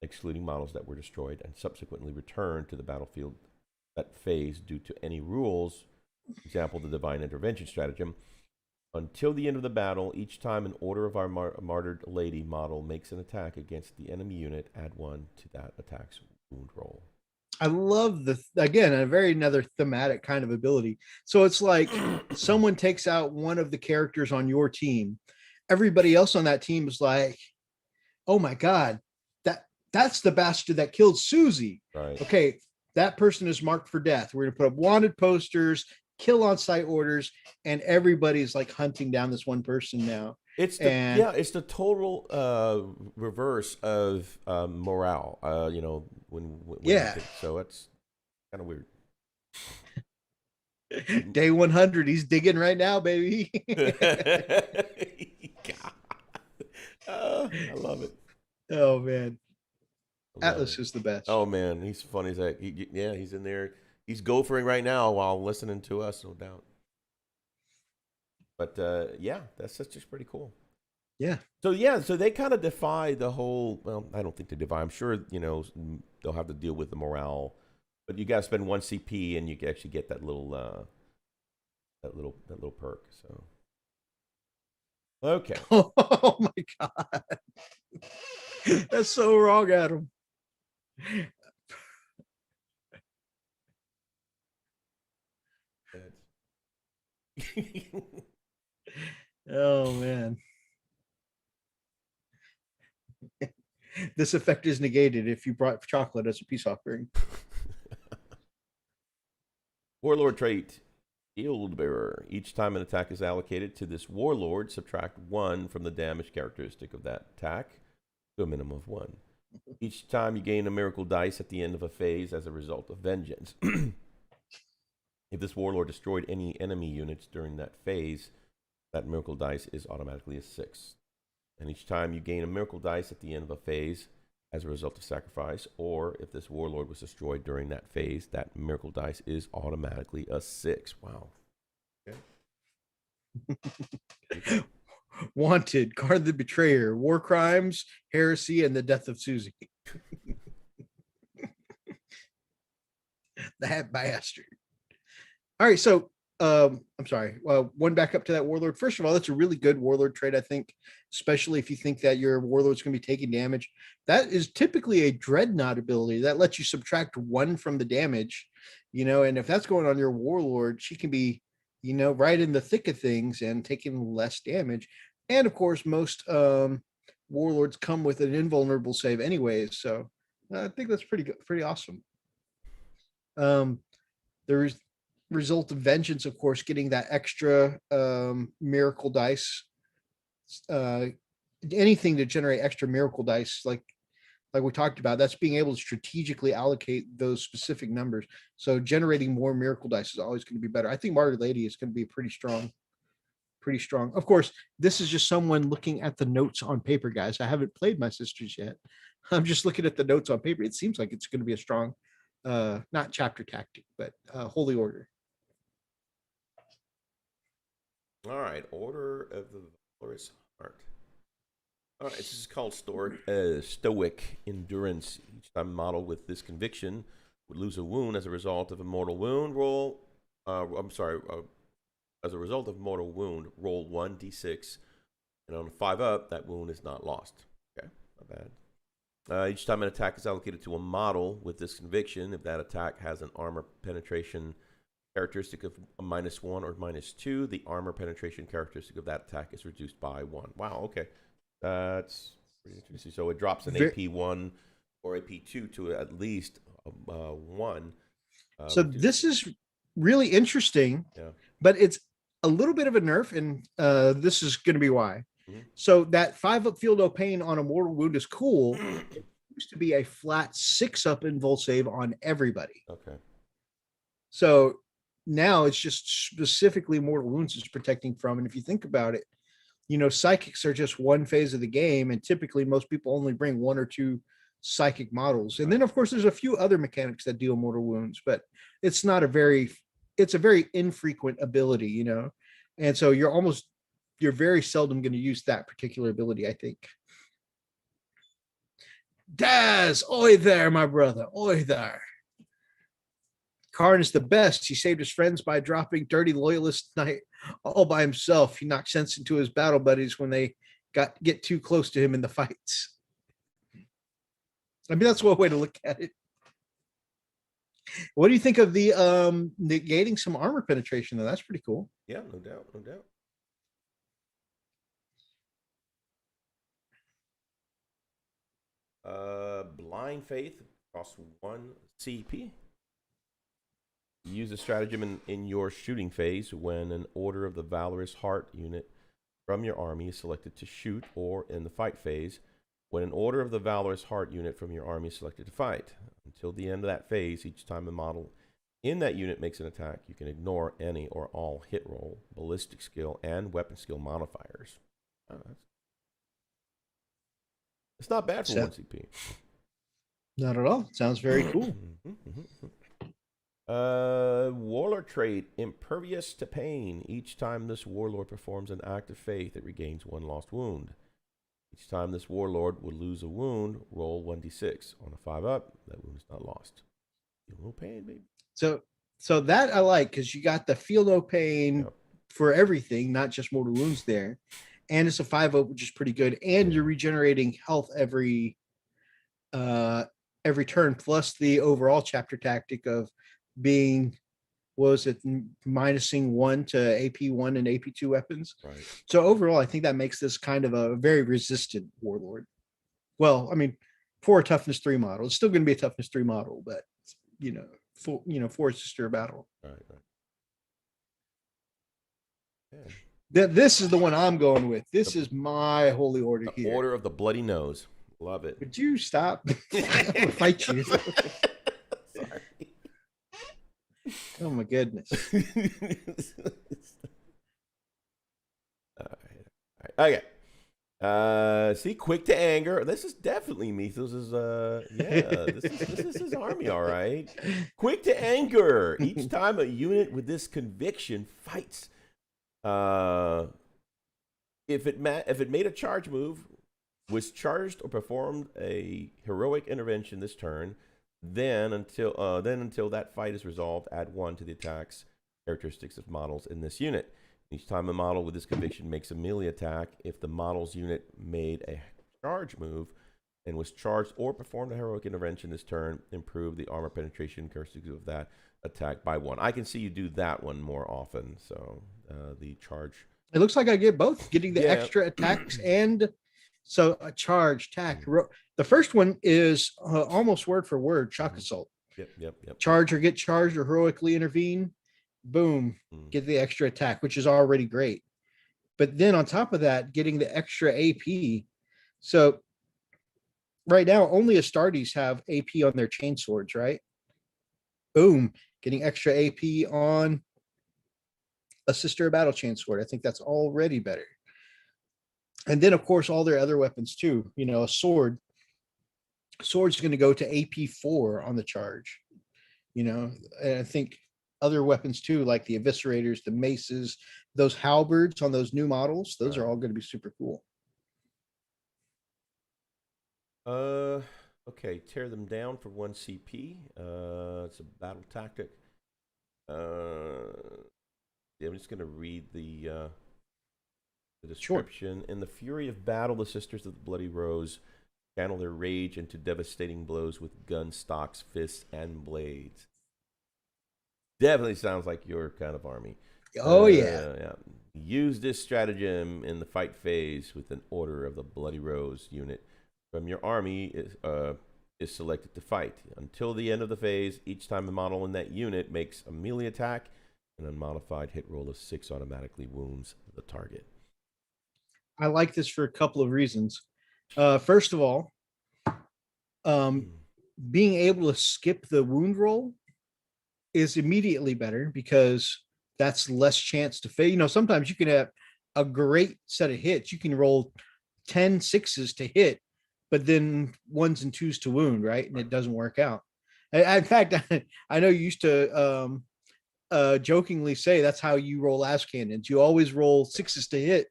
excluding models that were destroyed and subsequently returned to the battlefield that phase due to any rules, for example, the Divine Intervention stratagem. Until the end of the battle, each time an Order of our Martyred Lady model makes an attack against the enemy unit, add 1 to that attack's wound roll. I love another thematic kind of ability. So it's like someone takes out one of the characters on your team. Everybody else on that team is like, oh my God, that's the bastard that killed Susie. Right. Okay, that person is marked for death. We're going to put up wanted posters, kill on site orders, and everybody's like hunting down this one person now. It's the total reverse of morale. So it's kind of weird. Day 100, he's digging right now, baby. I love it. Oh man, Atlas is the best. Oh man, he's funny as heck. He's in there. He's gophering right now while listening to us, no doubt. But yeah, that's just pretty cool. Yeah. So yeah, so they kind of defy the whole. Well, I don't think they defy. I'm sure they'll have to deal with the morale, but you got to spend 1 CP and you can actually get that little perk. So okay. Oh my god, that's so wrong, Adam. Oh man. This effect is negated if you brought chocolate as a peace offering. Warlord trait, Shield Bearer. Each time an attack is allocated to this Warlord, subtract 1 from the damage characteristic of that attack to a minimum of 1. Each time you gain a miracle dice at the end of a phase as a result of vengeance. If this Warlord destroyed any enemy units during that phase, that miracle dice is automatically a 6. And each time you gain a miracle dice at the end of a phase as a result of sacrifice, or if this Warlord was destroyed during that phase, that miracle dice is automatically a 6. Wow. Okay. Wanted, Guard the Betrayer, War Crimes, Heresy, and the Death of Susie. That bastard. All right, so I'm sorry. One back up to that Warlord. First of all, that's a really good Warlord trait, I think, especially if you think that your Warlord's going to be taking damage. That is typically a Dreadnought ability that lets you subtract 1 from the damage, and if that's going on your Warlord, she can be, right in the thick of things and taking less damage. And of course, most Warlords come with an invulnerable save anyways, so I think that's pretty good, pretty awesome. There's result of vengeance, of course, getting that extra miracle dice, anything to generate extra miracle dice, like we talked about, that's being able to strategically allocate those specific numbers. So generating more miracle dice is always going to be better. I think Martyred Lady is going to be pretty strong. Of course, this is just someone looking at the notes on paper, guys. I haven't played my sisters yet. I'm just looking at the notes on paper. It seems like it's going to be a strong, not chapter tactic, but holy order. All right, Order of the Valorous Heart. All right, this is called Stoic Endurance. Each time model with this conviction would lose a wound as a result of a mortal wound. As a result of mortal wound, roll 1d6, and on a 5 up, that wound is not lost. Okay, not bad. Each time an attack is allocated to a model with this conviction, if that attack has an armor penetration characteristic of a -1 or -2, the armor penetration characteristic of that attack is reduced by 1. Wow, okay. That's pretty interesting. So it drops an AP1 or AP2 to at least 1. So this is really interesting, but it's a little bit of a nerf, and this is going to be why. Mm-hmm. So that 5 up field of pain on a mortal wound is cool. It used to be a flat 6 up invul save on everybody. Okay. So now it's just specifically mortal wounds it's protecting from. And if you think about it, psychics are just one phase of the game, and typically most people only bring 1 or 2 psychic models. And then of course there's a few other mechanics that deal mortal wounds, but it's a very infrequent ability, and so you're very seldom going to use that particular ability, I think. Daz, oi there, my brother, oi there. Karn is the best. He saved his friends by dropping dirty loyalist knight all by himself. He knocked sense into his battle buddies when they get too close to him in the fights. I mean, that's one way to look at it. What do you think of the negating some armor penetration, though? That's pretty cool. Yeah, no doubt, no doubt. Blind Faith costs 1 CP. Use a stratagem in your shooting phase when an Order of the Valorous Heart unit from your army is selected to shoot, or in the fight phase, when an Order of the Valorous Heart unit from your army is selected to fight. Until the end of that phase, each time the model in that unit makes an attack, you can ignore any or all hit roll, ballistic skill, and weapon skill modifiers. It's not bad for 1 CP. Not at all. Sounds very cool. Warlord trait, Impervious to pain. Each time this Warlord performs an act of faith, it regains 1 lost wound. Each time this Warlord would lose a wound, roll 1d6. On a 5 up, that wound is not lost. Feel no pain, baby. So that I like, because you got the feel no pain for everything, not just mortal wounds there. And it's a 5-0, which is pretty good. And you're regenerating health every turn, plus the overall chapter tactic of being, was it minusing 1 to AP1 and AP2 weapons. Right. So overall, I think that makes this kind of a very resistant Warlord. Well, I mean, for a toughness 3 model, it's still going to be a toughness 3 model, but for a sister battle. Right. Yeah. This is the one I'm going with. This is my holy order here. Order of the Bloody Nose. Love it. Would you stop? I'm gonna fight you. Sorry. Oh my goodness. All right. Okay. See, quick to anger. This is definitely me. This is this is his army, all right. Quick to anger. Each time a unit with this conviction fights, if it made a charge move, was charged or performed a heroic intervention this turn, then until that fight is resolved, add 1 to the attack's characteristics of models in this unit. Each time a model with this conviction makes a melee attack, if the model's unit made a charge move and was charged or performed a heroic intervention this turn, improve the armor penetration characteristics of that attack by 1. I can see you do that one more often. So the charge. It looks like I get both, getting the extra attacks and so a charge, tack. The first one is almost word for word, shock assault. Yep. Charge or get charged or heroically intervene. Boom, get the extra attack, which is already great. But then on top of that, getting the extra AP. So right now, only Astartes have AP on their chain swords, right? Boom, getting extra AP on a sister battle chain sword. I think that's already better. And then, of course, all their other weapons too. A sword's going to go to AP4 on the charge. And I think other weapons too, like the eviscerators, the maces, those halberds on those new models, those are all going to be super cool. Okay, tear them down for 1 CP. It's a battle tactic. I'm just going to read the description. Sure. In the fury of battle, the Sisters of the Bloody Rose channel their rage into devastating blows with gun stocks, fists, and blades. Definitely sounds like your kind of army. Oh, yeah. Use this stratagem in the fight phase with an Order of the Bloody Rose unit from your army is selected to fight. Until the end of the phase, each time a model in that unit makes a melee attack, an unmodified hit roll of 6 automatically wounds the target. I like this for a couple of reasons. First of all, being able to skip the wound roll is immediately better because that's less chance to fail. Sometimes you can have a great set of hits. You can roll 10 6s to hit, but then 1s and 2s to wound, right? And it doesn't work out. In fact, I know you used to jokingly say that's how you roll ass cannons. You always roll 6s to hit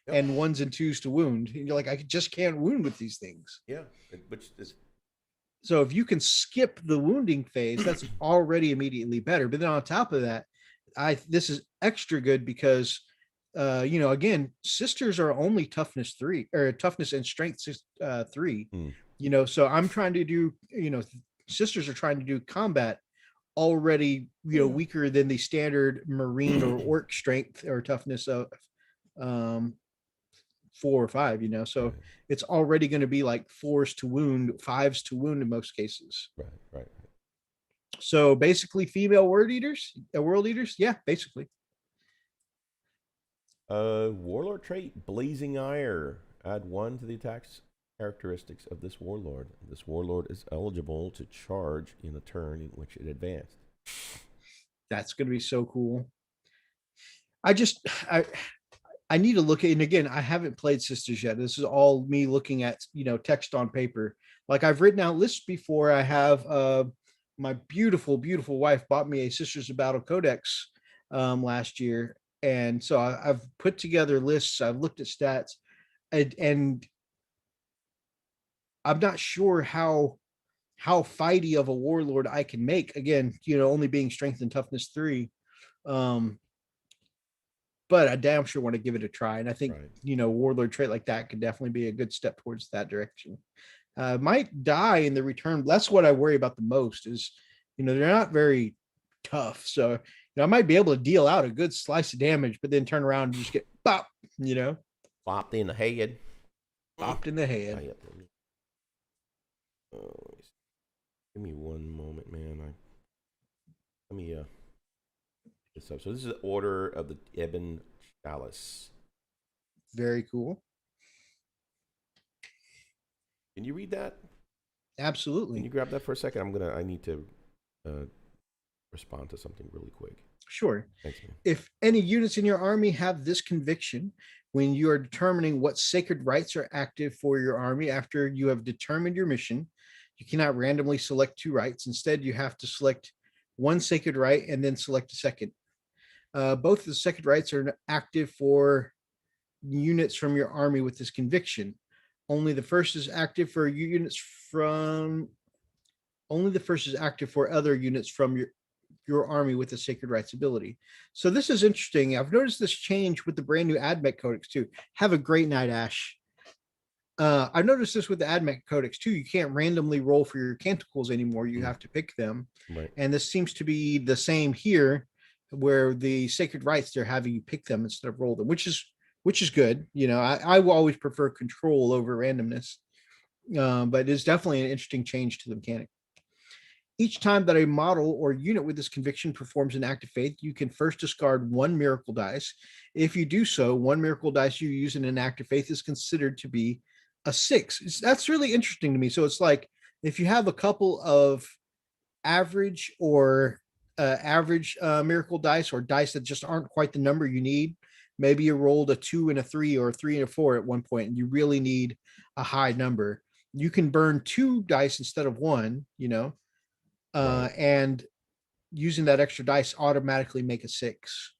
and 1s and 2s to wound. And you're like, I just can't wound with these things. Yeah, which is. So if you can skip the wounding phase, that's already immediately better. But then on top of that, this is extra good because, again, sisters are only toughness 3 or toughness and strength 3. So I'm trying to do, sisters are trying to do combat already, weaker than the standard Marine or Orc strength or toughness of 4 or 5, so it's already going to be like 4s to wound, 5s to wound in most cases. Right. So basically female world eaters, yeah, basically. Warlord trait, Blazing Ire. Add 1 to the attack's characteristics of this Warlord. This Warlord is eligible to charge in a turn in which it advanced. That's going to be so cool. I need to look at, and again, I haven't played Sisters yet. This is all me looking at, text on paper. Like I've written out lists before. I have my beautiful, beautiful wife bought me a Sisters of Battle Codex last year. And so I've put together lists. I've looked at stats, and I'm not sure how fighty of a warlord I can make. Again, only being strength and toughness 3. But I damn sure want to give it a try. And I think, warlord trait like that could definitely be a good step towards that direction. Might die in the return. That's what I worry about the most is, they're not very tough. So, I might be able to deal out a good slice of damage, but then turn around and just get bop, Bopped in the head. Bopped in the head. Give me one moment, man. Let me this up. So this is the Order of the Eben Chalice. Very cool. Can you read that? Absolutely. Can you grab that for a second? I need to respond to something really quick. Sure. Thanks, man. If any units in your army have this conviction, when you are determining what sacred rites are active for your army after you have determined your mission, you cannot randomly select 2 rites. Instead, you have to select one sacred rite and then select a second. Both of the sacred rites are active for units from your army with this conviction. Only the first is active for other units from your army with the sacred rites ability. So this is interesting. I've noticed this change with the brand new AdMech Codex too. Have a great night, Ash. I've noticed this with the AdMech Codex too. You can't randomly roll for your canticles anymore. You have to pick them. Right. And this seems to be the same here, where the sacred rites, they're having you pick them instead of roll them, which is good. I will always prefer control over randomness, but it's definitely an interesting change to the mechanic. Each time that a model or unit with this conviction performs an act of faith, you can first discard 1 miracle dice. If you do so, 1 miracle dice you use in an act of faith is considered to be a 6. That's really interesting to me. So it's like if you have a couple of average miracle dice, or dice that just aren't quite the number you need, maybe you rolled a 2 and a 3 or a 3 and a 4 at one point, and you really need a high number, you can burn 2 dice instead of 1, and using that extra dice automatically make a 6.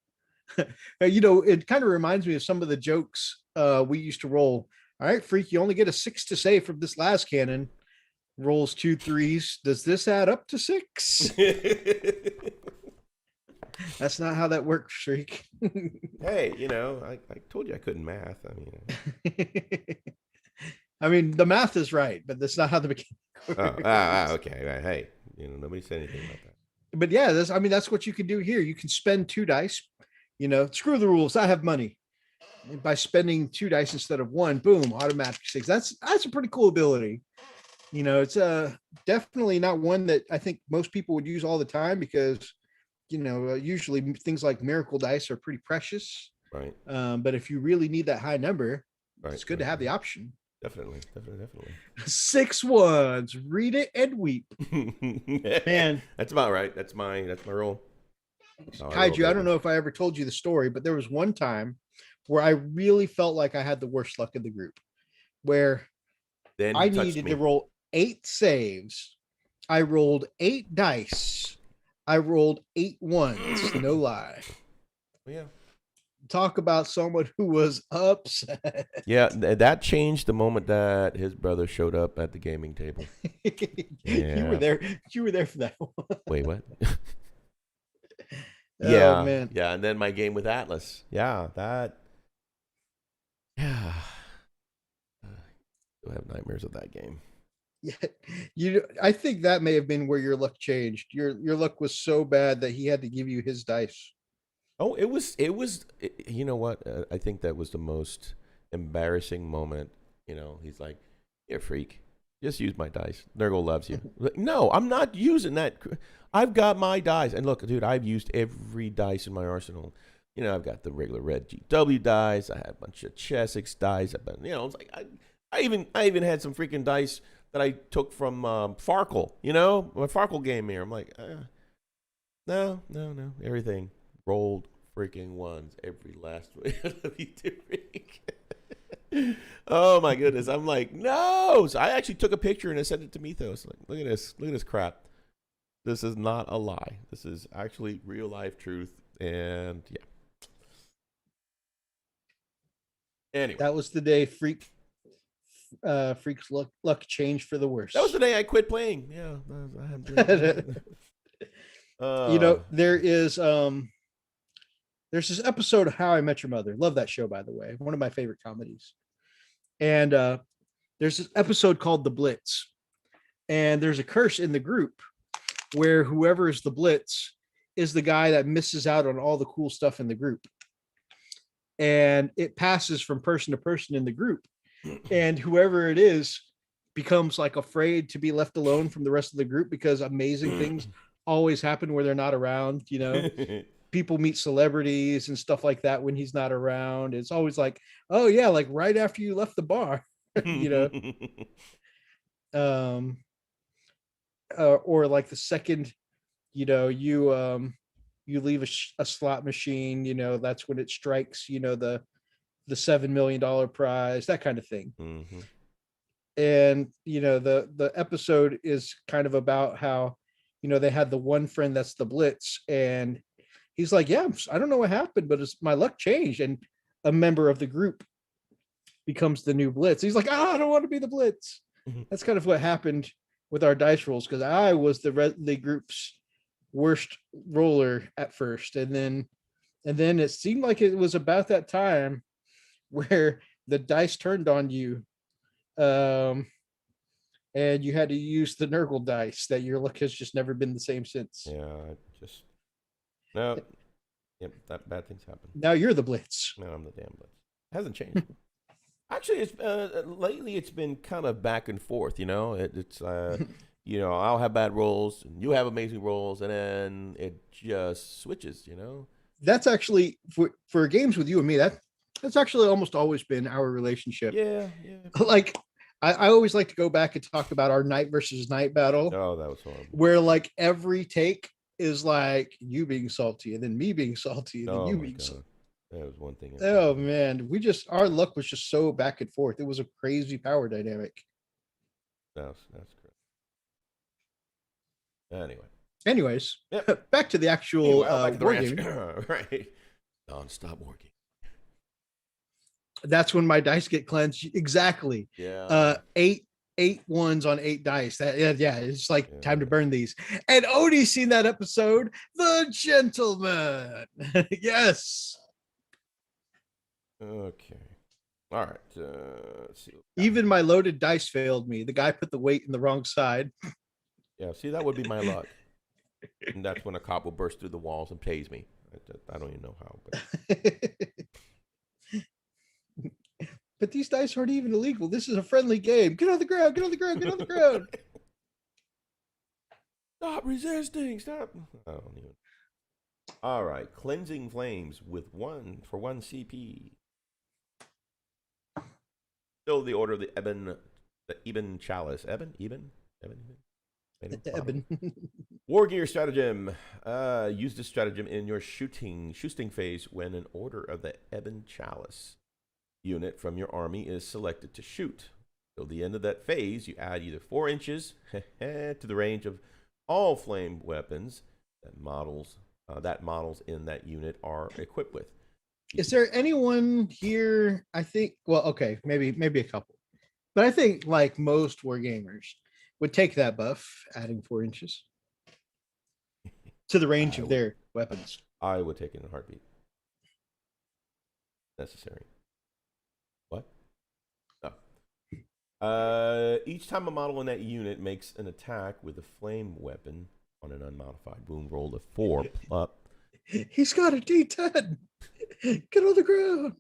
It kind of reminds me of some of the jokes we used to roll. All right, freak, you only get a 6 to save from this last cannon. Rolls 2 3s. Does this add up to 6? That's not how that works, freak. Hey, I told you I couldn't math. I mean, the math is right, but that's not how the mechanic works. Okay. Right. Hey, nobody said anything about that. But yeah, that's what you can do here. You can spend 2 dice. Screw the rules. I have money. And by spending 2 dice instead of 1, boom, automatic 6. That's a pretty cool ability. It's definitely not one that I think most people would use all the time because, usually things like miracle dice are pretty precious. Right. But if you really need that high number, it's good to have the option. Definitely. 6 ones. Read it and weep. Man, that's about right. That's my role. Kaiju, I don't know if I ever told you the story, but there was one time where I really felt like I had the worst luck of the group, where I needed to roll 8 saves. I rolled 8 dice. I rolled 8 ones. No lie. Yeah. Talk about someone who was upset. Yeah, that changed the moment that his brother showed up at the gaming table. Yeah. You were there for that one. Wait, what? Yeah, oh, man. Yeah, and then my game with Atlas. Yeah, that. Yeah. I have nightmares of that game. Yeah, I think that may have been where your luck changed. Your luck was so bad that he had to give you his dice. Oh, it was. You know what? I think that was the most embarrassing moment. He's like, "You're a freak. Just use my dice. Nurgle loves you." Like, no, I'm not using that. I've got my dice, and look, dude, I've used every dice in my arsenal. I've got the regular red GW dice. I had a bunch of Chessex dice. I've been, it's like I even had some freaking dice that I took from Farkle. My Farkle game here. I'm like, no, everything rolled freaking ones every last one. Oh my goodness. I'm like, no. So I actually took a picture and I sent it to Mythos. Like, look at this crap. This is not a lie. This is actually real life truth. And yeah. Anyway, That was the day Freak's luck changed for the worse. that was the day I quit playing. Yeah, I had you know, there's this episode of How I Met Your Mother. Love that show, by the way. One of my favorite comedies. And there's this episode called The Blitz. And there's a curse in the group where whoever is the Blitz is the guy that misses out on all the cool stuff in the group. And it passes from person to person in the group. And whoever it is becomes like afraid to be left alone from the rest of the group because amazing things always happen where they're not around. You know, people meet celebrities and stuff like that when he's not around. It's always like, oh yeah, like right after you left the bar, you know. Or like the second, you know, you leave a slot machine, you know, that's when it strikes, you know, the $7 million prize, that kind of thing. Mm-hmm. And you know, the episode is kind of about how, you know, they had the one friend that's the Blitz, and he's like, yeah, I don't know what happened, but my luck changed, and a member of the group becomes the new Blitz. He's like, I don't want to be the Blitz. Mm-hmm. That's kind of what happened with our dice rolls, because I was the group's worst roller at first, and then it seemed like it was about that time where the dice turned on you, and you had to use the Nurgle dice. That your luck has just never been the same since. Yeah, no. Yep, that bad things happen. Now you're the Blitz. No, I'm the damn Blitz. It hasn't changed. Actually, it's lately it's been kind of back and forth. You know, it's you know, I'll have bad rolls, and you have amazing rolls, and then it just switches. You know, that's actually for games with you and me. That's actually almost always been our relationship. Yeah. Like I always like to go back and talk about our night versus night battle. Oh, that was horrible. Where like every take is like you being salty, and then me being salty, and then you being salty. That was one thing. Oh man, our luck was just so back and forth. It was a crazy power dynamic. That's correct. Anyways, yep. Back to the actual wargame. Right. Non-stop wargame. That's when my dice get cleansed. Exactly. Yeah. 8 ones on 8 dice. It's like time to burn these. And Odie's seen that episode, The Gentleman. Yes. Okay. All right. Let's see. Even my loaded dice failed me. The guy put the weight in the wrong side. Yeah, see, that would be my luck. And that's when a cop will burst through the walls and tase me. I don't even know how. But these dice aren't even illegal. This is a friendly game. Get on the ground. Get on the ground. Get on the ground. Stop resisting. Stop. I don't even. All right. Cleansing Flames with 1 CP. Still the order of the Eben Chalice. Eben. War Gear Stratagem. Use this stratagem in your shooting phase when an order of the Eben Chalice unit from your army is selected to shoot. Till the end of that phase, you add either 4 inches to the range of all flame weapons that models in that unit are equipped with. Is there anyone here? I think, well, okay, maybe a couple, but I think like most wargamers would take that buff, adding 4 inches to the range of their weapons. I would take it in a heartbeat. Necessary. What? No. Each time a model in that unit makes an attack with a flame weapon on an unmodified wound roll of 4 up. He's got a D10. Get on the ground.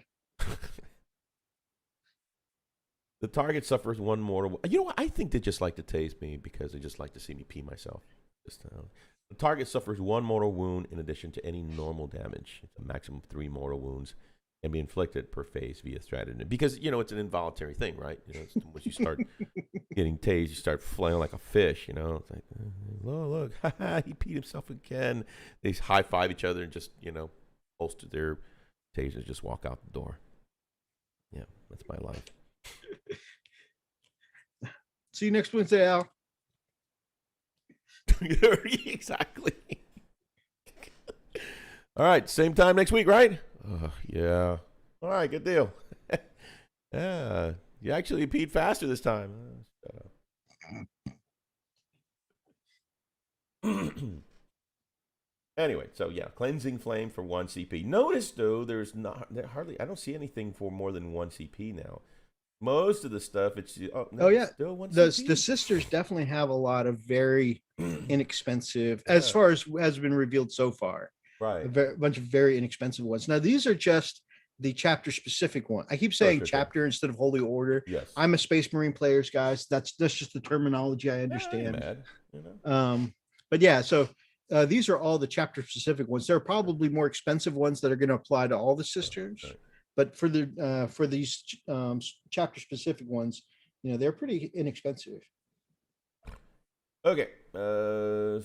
The target suffers 1 mortal. You know what? I think they just like to tase me because they just like to see me pee myself. The target suffers 1 mortal wound in addition to any normal damage. It's a maximum of 3 mortal wounds and be inflicted per phase via stratagem. Because, you know, it's an involuntary thing, right? You know, once you start getting tased, you start flailing like a fish, you know. It's like, oh, look, he peed himself again. They high-five each other and just, you know, holster their tasers, just walk out the door. Yeah, that's my life. See you next Wednesday, Al. Exactly. All right, same time next week, right? Yeah. All right, good deal. Yeah, you actually peed faster this time. Anyway, so yeah, cleansing flame for 1 CP. Notice though, I don't see anything for more than 1 CP now. Most of the stuff, it's still 1 the CP. sisters definitely have a lot of very inexpensive, as far as has been revealed so far. Right. A bunch of very inexpensive ones. Now these are just the chapter specific one. I keep saying chapter instead of holy order. Yes. I'm a Space Marine players, guys. That's just the terminology I understand. Mad, you know? But yeah, so these are all the chapter specific ones. There are probably more expensive ones that are going to apply to all the sisters. Right. But for these chapter specific ones, they're pretty inexpensive. Okay. I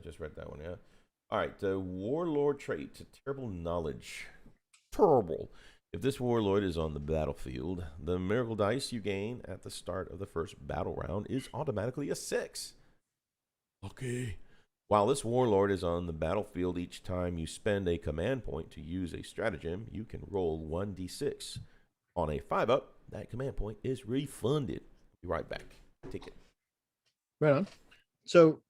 just read that one, yeah. All right, the Warlord trait, terrible knowledge. Terrible. If this Warlord is on the battlefield, the miracle dice you gain at the start of the first battle round is automatically a 6. Okay. While this Warlord is on the battlefield, each time you spend a command point to use a stratagem, you can roll 1d6. On a 5-up, that command point is refunded. Be right back. Take it. Right on. So,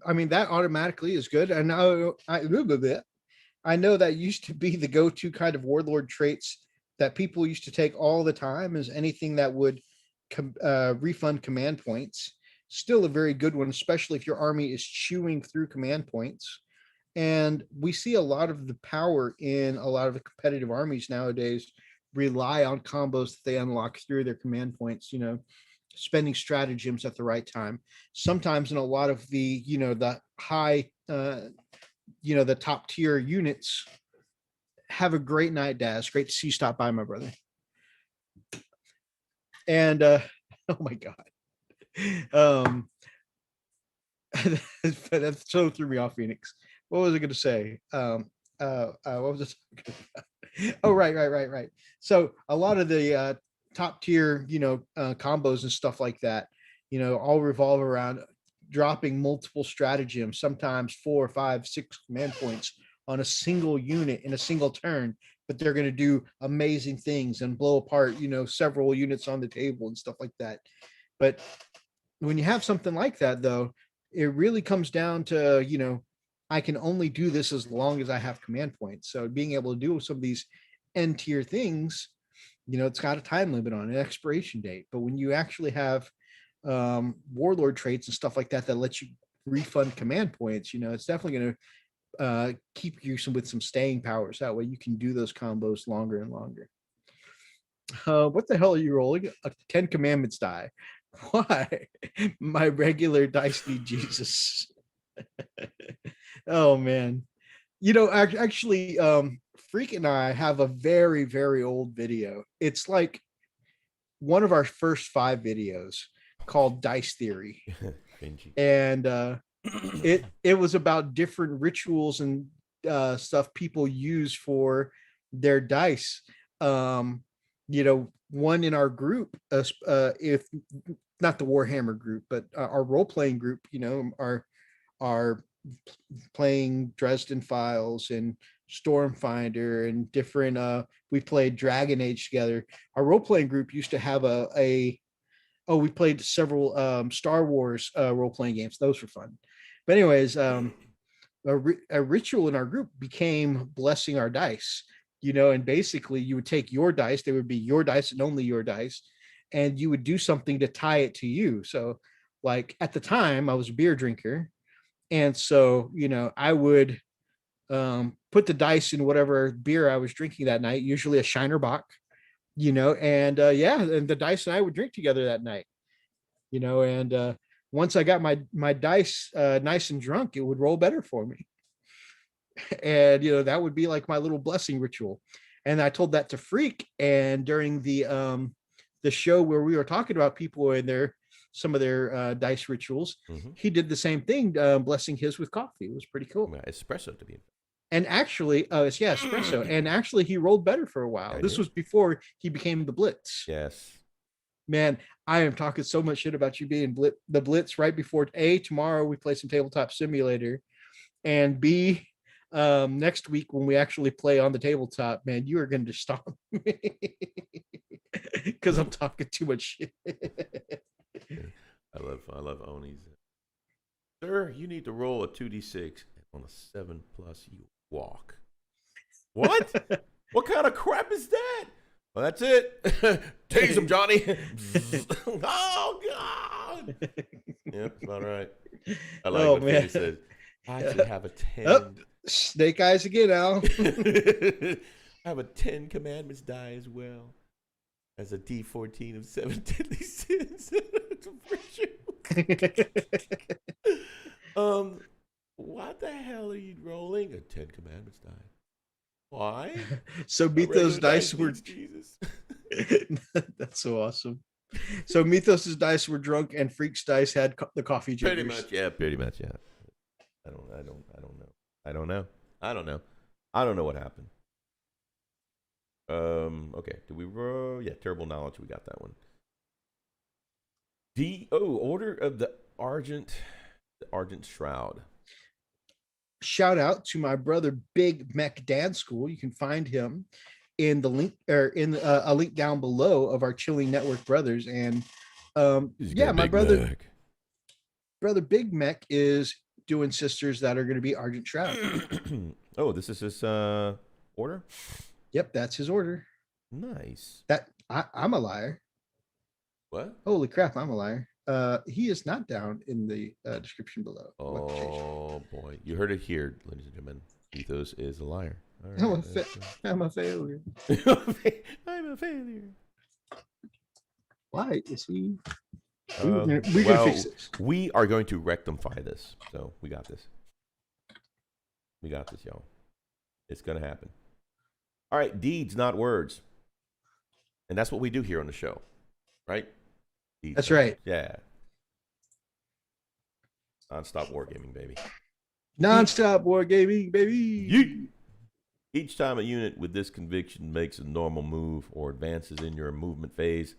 I mean, that automatically is good. And now I know that used to be the go-to kind of Warlord traits that people used to take all the time, as anything that would refund command points. Still a very good one, especially if your army is chewing through command points. And we see a lot of the power in a lot of the competitive armies nowadays rely on combos that they unlock through their command points, spending stratagems at the right time. Sometimes in a lot of the, the high, the top tier units, have a great night, Daz. Great to see you stop by, my brother. And oh my God. That so threw me off, Phoenix. What was I going to say? What was it? Oh, right. So a lot of the top tier, combos and stuff like that, all revolve around dropping multiple stratagems, sometimes 4, 5, 6 command points on a single unit in a single turn, but they're going to do amazing things and blow apart, several units on the table and stuff like that. But when you have something like that, though, it really comes down to, I can only do this as long as I have command points. So being able to do some of these end tier things, it's got a time limit on an expiration date. But when you actually have Warlord traits and stuff like that lets you refund command points, it's definitely going to keep you with some staying powers. That way you can do those combos longer and longer. What the hell are you rolling? A 10 Commandments die. Why? My regular dice need Jesus. Oh man. Actually, Freak and I have a very, very old video. It's like one of our first 5 videos called Dice Theory. And it was about different rituals and stuff people use for their dice. One in our group, if not the Warhammer group, but our role-playing group, are playing Dresden Files and Stormfinder and different, we played Dragon Age together. Our role-playing group used to have we played several Star Wars role-playing games. Those were fun. But anyways, a ritual in our group became blessing our dice. And basically you would take your dice, they would be your dice and only your dice, and you would do something to tie it to you. So like at the time I was a beer drinker. And so, I would put the dice in whatever beer I was drinking that night, usually a Shiner Bock, and and the dice and I would drink together that night, and once I got my dice nice and drunk, it would roll better for me. And that would be like my little blessing ritual. And I told that to Freak, and during the show where we were talking about people and some of their dice rituals, he did the same thing, blessing his with coffee. It was pretty cool. Espresso to be. And actually, espresso. And actually, he rolled better for a while. This was before he became the Blitz. Yes. Man, I am talking so much shit about you being the Blitz right before tomorrow we play some tabletop simulator, and B, next week when we actually play on the tabletop, man, you are going to stomp me because I'm talking too much shit. I love Oni's. Sir, you need to roll a 2d6 on a 7+. You walk. What? What kind of crap is that? Well, that's it. Tase him, Johnny. Oh God. Yep, that's about right. I like what Kenny says. I actually have a 10. Oh, snake eyes again, Al. I have a 10 commandments die as well as a D14 of 7 deadly sins. What the hell are you rolling? A 10 commandments die. Why? So Mythos dice were Jesus. That's so awesome. So Mythos's dice were drunk and Freak's dice had the coffee jiggers. Pretty much, yeah. I don't know. I don't know what happened. Okay. Do we roll? Yeah, terrible knowledge. We got that one. Order of the Argent Shroud. Shout out to my brother Big Mech Dance School. You can find him in the link or in a link down below of our Chilling Network brothers. And my brother Big Mech is doing sisters that are going to be Argent Shroud. Oh, this is his order? Yep, that's his order. Nice. I'm a liar. What? Holy crap, I'm a liar. He is not down in the description below. Oh boy, you heard it here, ladies and gentlemen. Ethos is a liar. Right, I'm a failure. I'm a failure. Why is he? We're gonna fix this. We are going to rectify this. So we got this. We got this, y'all. It's gonna happen. All right, deeds, not words, and that's what we do here on the show, right? That's right. Yeah. Non-stop wargaming, baby. Non-stop wargaming, baby. Yeet. Each time a unit with this conviction makes a normal move or advances in your movement phase,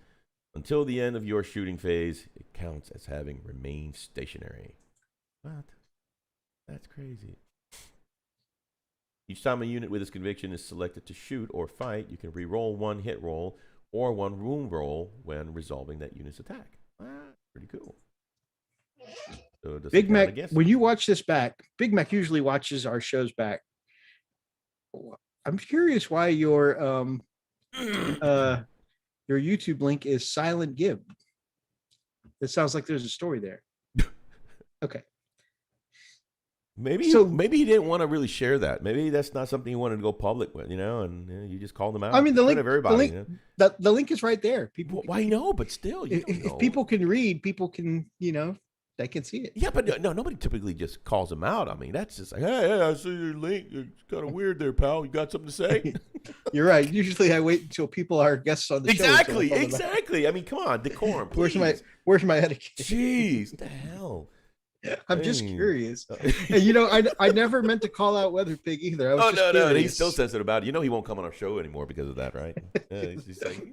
until the end of your shooting phase, it counts as having remained stationary. What? That's crazy. Each time a unit with this conviction is selected to shoot or fight, you can re-roll one hit roll or one wound roll when resolving that unit's attack. Pretty cool. So Big Mac, when you watch this back, Big Mac usually watches our shows back. I'm curious why your YouTube link is Silent Gib. It sounds like there's a story there. Okay. Maybe he didn't want to really share that. Maybe that's not something he wanted to go public with, and you just called him out. I mean, the link, everybody, the link is right there. People, why no? But still, if people can read, people can, they can see it. Yeah, but no, nobody typically just calls him out. I mean, that's just like, hey, I see your link. It's kind of weird there, pal. You got something to say? You're right. Usually, I wait until people are guests on the show. Exactly. I mean, come on, decorum. Please. Where's my etiquette? Jeez, what the hell. I'm just curious. And I never meant to call out Weather Pig either. I was no, and he's still sensitive about it. He won't come on our show anymore because of that, right? He's just like,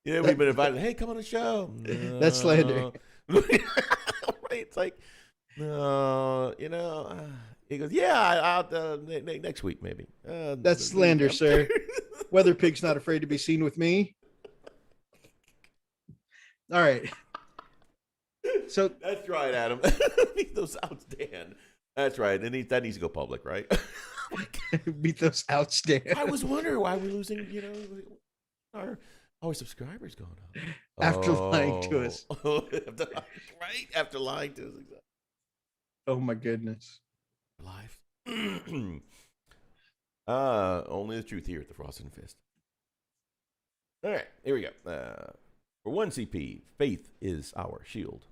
we've been invited. Hey, come on the show. No. That's slander. Right? It's like, no, he goes, yeah, I'll next week maybe. That's slander, sir. Weather Pig's not afraid to be seen with me. All right. So that's right, Adam. Those outstand. That's right. That needs to go public, right? Beat those outstand. I was wondering why we're losing, our subscribers going up. After lying to us. Right? After lying to us. Exactly. Oh my goodness. Life. Only the truth here at the Frost and Fist. All right, here we go. For 1 CP, faith is our shield.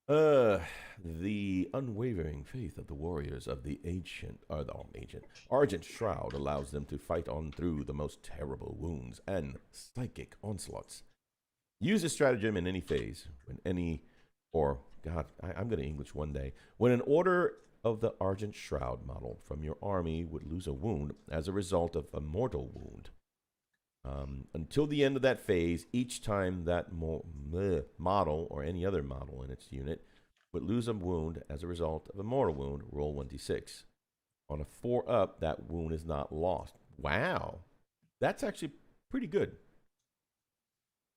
The unwavering faith of the warriors of the Argent Shroud allows them to fight on through the most terrible wounds and psychic onslaughts. Use this stratagem in any phase, I'm going to English one day. When an order of the Argent Shroud model from your army would lose a wound as a result of a mortal wound, Until the end of that phase, each time that model or any other model in its unit would lose a wound as a result of a mortal wound, roll 1d6. On a 4 up, that wound is not lost. Wow. That's actually pretty good.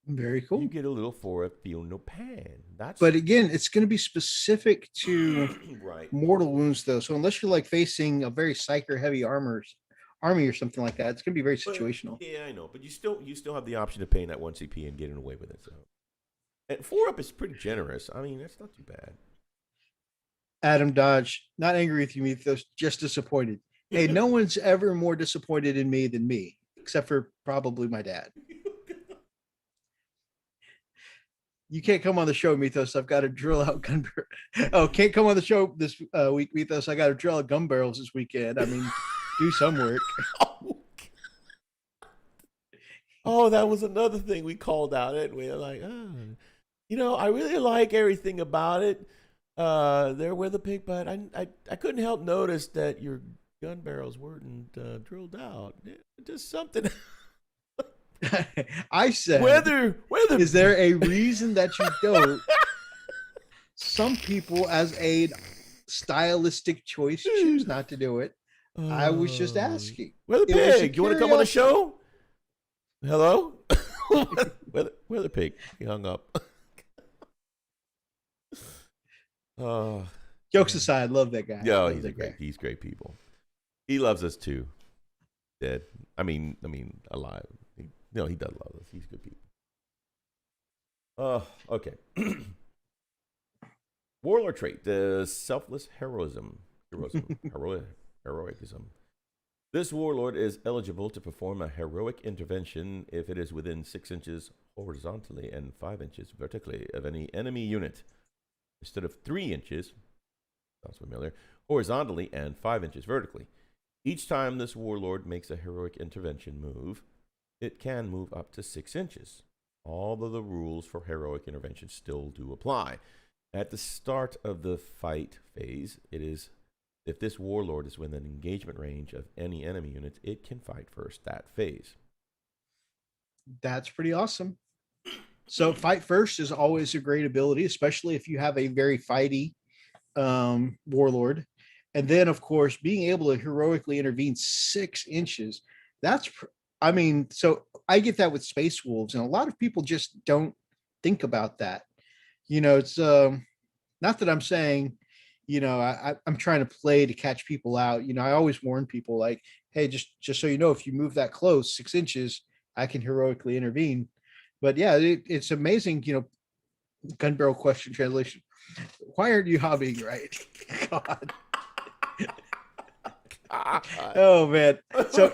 Very cool. You get a little 4 up, feel no pain. But again, it's going to be specific to right. mortal wounds, though. So unless you're like facing a very psyker heavy army or something like that, it's going to be very situational. Yeah, I know. But you still have the option of paying that 1 CP and getting away with it. So, and 4 up is pretty generous. I mean, that's not too bad. Adam Dodge, not angry with you, Mythos, just disappointed. Hey, no one's ever more disappointed in me than me, except for probably my dad. You can't come on the show, Mythos. I've got to drill out gun barrels. Oh, can't come on the show this week, Mythos. I got to drill out gun barrels this weekend. I mean, do some work. Oh, that was another thing we called out, and we were like, I really like everything about it. There with the pig, but I couldn't help notice that your gun barrels weren't drilled out. Just something. I said, whether is there a reason that you don't? Some people, as a stylistic choice, choose not to do it. I was just asking. Weather Pig, you want to come on the show? Hello, Weather Pig. He hung up. Jokes aside, love that guy. Yeah, he's great people. He loves us too. Dead. I mean, alive. He does love us. He's good people. Okay. Warlord trait, the selfless heroism. Heroicism. This warlord is eligible to perform a heroic intervention if it is within 6 inches horizontally and 5 inches vertically of any enemy unit, instead of 3 inches, sounds familiar, horizontally and 5 inches vertically. Each time this warlord makes a heroic intervention move, it can move up to 6 inches. All of the rules for heroic intervention still do apply. At the start of the fight phase, it is if this warlord is within engagement range of any enemy unit, it can fight first that phase. That's pretty awesome. So fight first is always a great ability, especially if you have a very fighty warlord. And then, of course, being able to heroically intervene 6 inches, so I get that with Space Wolves, and a lot of people just don't think about that. It's not that I'm saying, I'm trying to play to catch people out. I always warn people like, hey, just so you know, if you move that close, 6 inches, I can heroically intervene. But yeah, it's amazing, gun barrel question translation. Why aren't you hobbying right? God. Oh man. So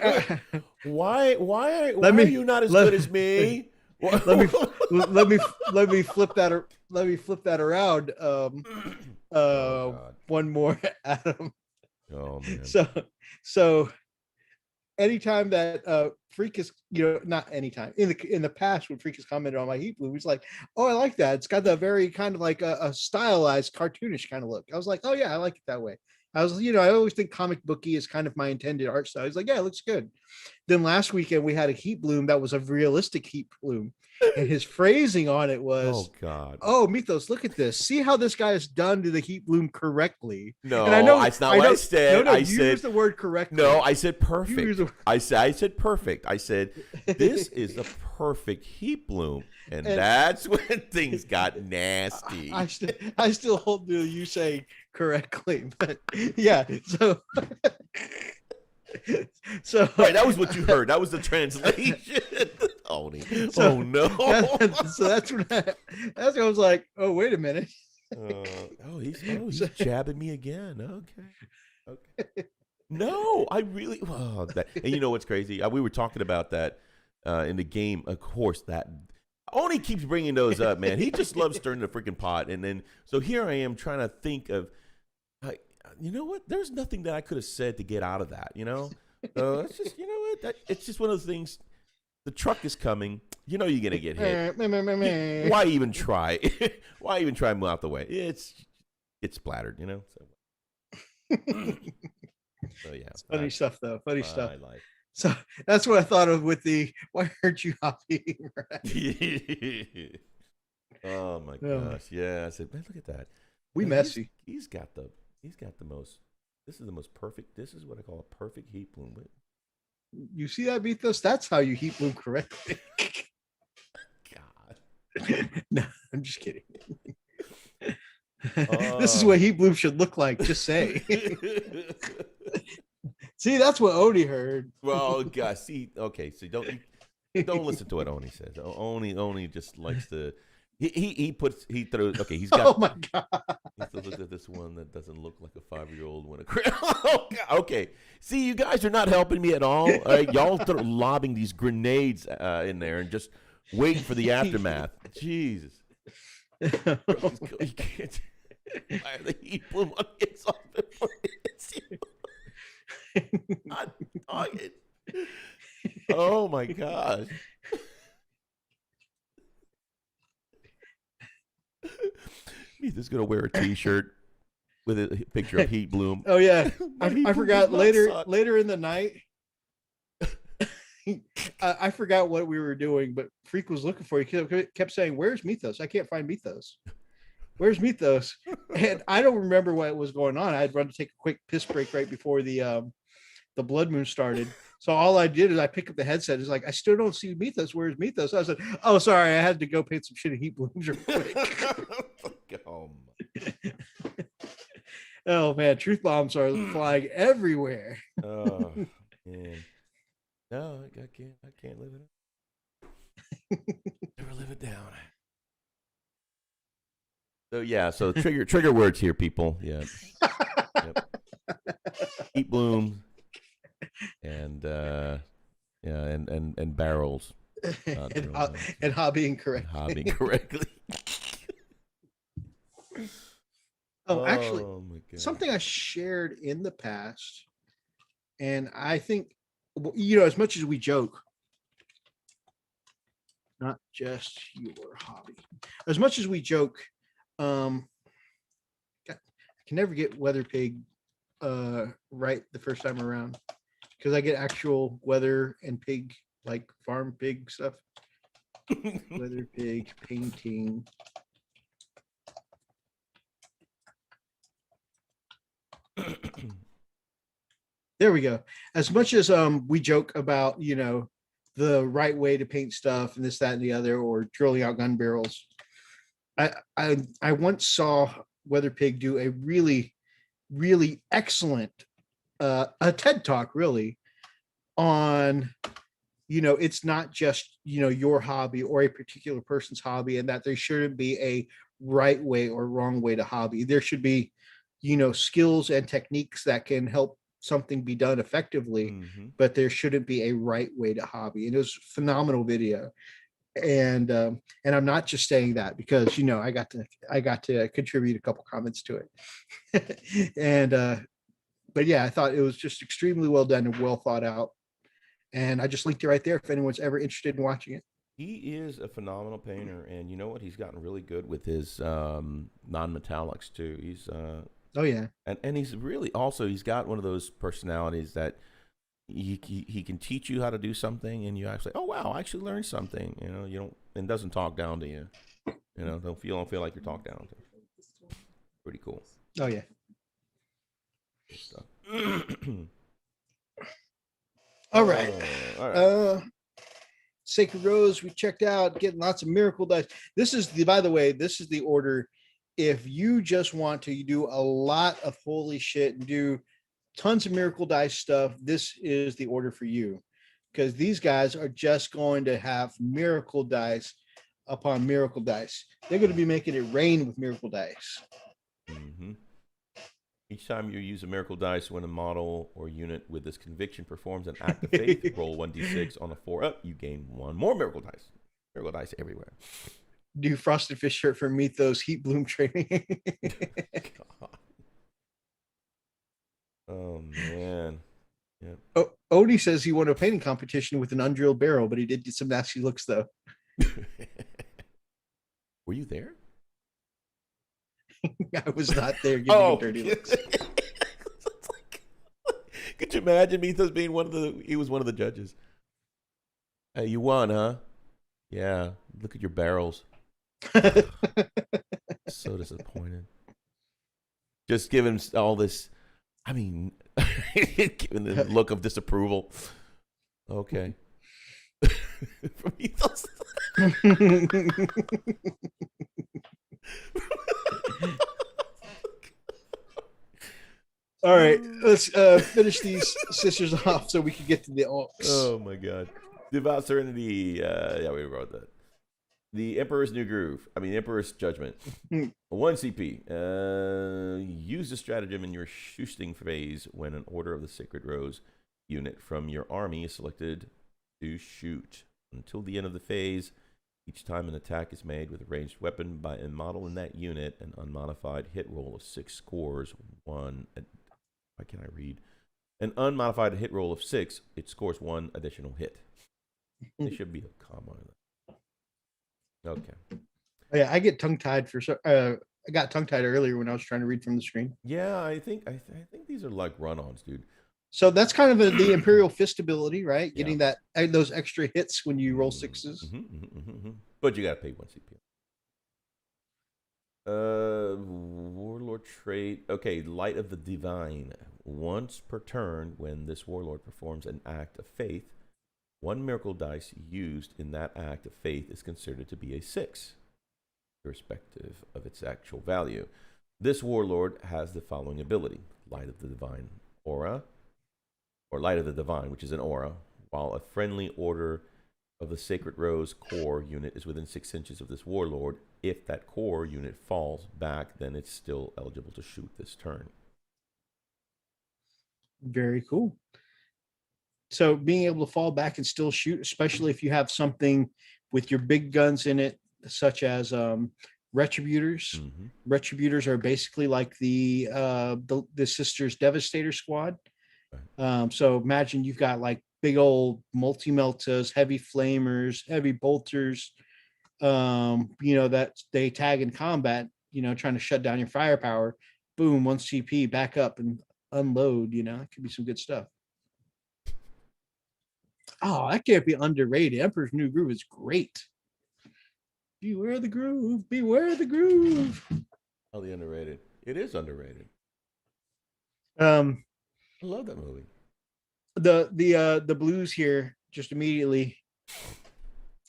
why are you not as good as me? let me flip that around. One more, Adam. Oh man. So anytime that Freak is, not anytime in the past when Freak has commented on my heat blue, he's like, oh, I like that. It's got that very kind of like a stylized, cartoonish kind of look. I was like, oh yeah, I like it that way. I was, I always think comic booky is kind of my intended art style. He's like, yeah, it looks good. Then last weekend we had a heat bloom that was a realistic heat bloom, and his phrasing on it was, "Oh God, oh Mythos, look at this. See how this guy has done to the heat bloom correctly." No, and I know that's not what I said. No, you used the word correctly. No, I said perfect. I said perfect. I said this is the perfect heat bloom, and that's when things got nasty. I still hold to you saying correctly, but yeah. So right, that was what you heard. That was the translation. Oh no! So that's when I was like, oh wait a minute. He's jabbing me again. Okay. No, I really. And you know what's crazy? We were talking about that in the game. Of course, that Oni keeps bringing those up, man. He just loves stirring the freaking pot. And then, so here I am trying to think of, you know what? There's nothing that I could have said to get out of that. So it's just, it's just one of those things. The truck is coming. You're gonna get hit. Why even try? Why even try and move out the way? It's splattered. So yeah, it's funny stuff though. Funny stuff. So that's what I thought of with the why aren't you hobbying? Right? Oh my gosh. Yeah. I said, man, look at that. We messy. He's got the most. This is the most perfect. This is what I call a perfect heat bloom. You see that, Mythos? That's how you heat bloom correctly. God. No, I'm just kidding. This is what heat bloom should look like. Just say. See, that's what Oni heard. Well, gosh, see, okay, so don't listen to what Oni says. Oni just likes to. He throws. Okay, he's got. Oh my god! He look at this one that doesn't look like a 5-year-old when oh, okay, see, you guys are not helping me at all. All right, y'all lobbing these grenades in there and just waiting for the aftermath. Jesus. You can't. The heat bloom on his off before it hits you. Not talking. Oh my gosh. He's gonna wear a t-shirt with a picture of heat bloom. Oh yeah. I forgot later in the night. I forgot what we were doing, but Freak was looking for you. He kept saying, "Where's Mythos? I can't find Mythos. Where's Mythos?" And I don't remember what was going on. I had run to take a quick piss break right before the blood moon started. So all I did is I picked up the headset. It's like, I still don't see Mythos. Where's Mythos? I said, "Oh, sorry, I had to go paint some shit of heat blooms real quick." Oh man, truth bombs are flying everywhere. Oh man. No, I can't live it up. Never live it down. So yeah, so trigger words here, people. Yeah. Yep. Heat bloom and and barrels. And hobbying correctly. Hobbying correctly. Actually, something I shared in the past, and I think, as much as we joke, not just your hobby, as much as we joke, I can never get Weather Pig right the first time around, because I get actual weather and pig, like farm pig stuff. Weather Pig painting. There we go. As much as we joke about, the right way to paint stuff and this, that, and the other, or drilling out gun barrels, I once saw Weather Pig do a really, really excellent a TED talk, really, on, it's not just, your hobby or a particular person's hobby, and that there shouldn't be a right way or wrong way to hobby. There should be, skills and techniques that can help something be done effectively, but there shouldn't be a right way to hobby. And it was a phenomenal video. And I'm not just saying that because, I got to contribute a couple comments to it. And but yeah, I thought it was just extremely well done and well thought out. And I just linked it right there if anyone's ever interested in watching it. He is a phenomenal painter, and you know what? He's gotten really good with his non-metallics too. He's oh yeah, and he's really also, he's got one of those personalities that he can teach you how to do something, and you actually, oh wow, I actually learned something. You don't, and doesn't talk down to you. Don't feel like you're talked down to. Pretty cool. Oh yeah. All right. Sacred Rose, we checked out, getting lots of miracle dice. By the way, this is the order. If you just want to do a lot of holy shit and do tons of miracle dice stuff, this is the order for you, because these guys are just going to have miracle dice upon miracle dice. They're going to be making it rain with miracle dice. Mm-hmm. Each time you use a miracle dice when a model or unit with this conviction performs an act of faith, roll 1d6 on a 4 up, you gain 1 more miracle dice. Miracle dice everywhere. Do Frosted Fish shirt for Mythos heat bloom training. Oh man. Yeah. Oh, Odie says he won a painting competition with an undrilled barrel, but he did get some nasty looks though. Were you there? I was not there giving him dirty looks. Could you imagine Mythos being he was one of the judges? Hey, you won, huh? Yeah. Look at your barrels. So disappointed. Just give him all this. I mean, giving the look of disapproval. Okay. From Mythos. All right, let's finish these sisters off so we can get to the Orks. Oh my god. Devout Serenity. Yeah, we wrote that. The Emperor's Judgment. 1 CP. Use the stratagem in your shooting phase when an Order of the Sacred Rose unit from your army is selected to shoot. Until the end of the phase, each time an attack is made with a ranged weapon by a model in that unit, an unmodified hit roll of 6 scores 1. Why can't I read? An unmodified hit roll of 6, it scores 1 additional hit. There should be a comma in that. Okay. Yeah, I get tongue-tied I got tongue-tied earlier when I was trying to read from the screen. Yeah, I think these are like run-ons, dude. So that's kind of the Imperial Fist ability, right? Getting those extra hits when you roll 6s. But you got to pay 1 CP. Warlord trait. Okay, Light of the Divine. Once per turn, when this Warlord performs an act of faith, 1 miracle dice used in that act of faith is considered to be a 6, irrespective of its actual value. This Warlord has the following ability: Light of the Divine Aura, or Light of the Divine, which is an aura, while a friendly Order of the Sacred Rose core unit is within 6 inches of this Warlord. If that core unit falls back, then it's still eligible to shoot this turn. Very cool. So being able to fall back and still shoot, especially if you have something with your big guns in it, such as Retributors. Retributors are basically like the Sisters Devastator squad. So imagine you've got like big old multi-meltas, heavy flamers, heavy bolters, that they tag in combat, trying to shut down your firepower. Boom, 1 CP, back up and unload. It could be some good stuff. Oh, that can't be underrated. Emperor's New Groove is great. Beware the groove. Beware the groove. Highly underrated. It is underrated. I love that movie. The blues here just immediately.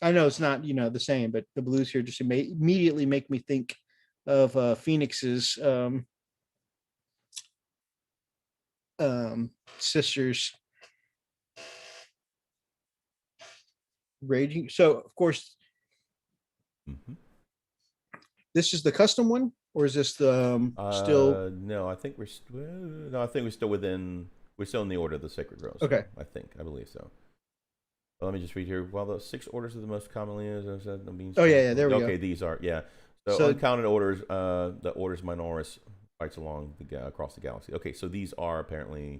I know it's not the same, but the blues here just immediately make me think of Phoenix's sisters. Raging. So of course, this is the custom one, or is this the still? No, I think we're still within. We're still in the Order of the Sacred Rose. Okay, I believe so. Well, let me just read here. While the 6 orders are the most commonly used, oh yeah, there we go. Okay, these are So uncounted orders. The Orders Minoris fights along across the galaxy. Okay, so these are apparently.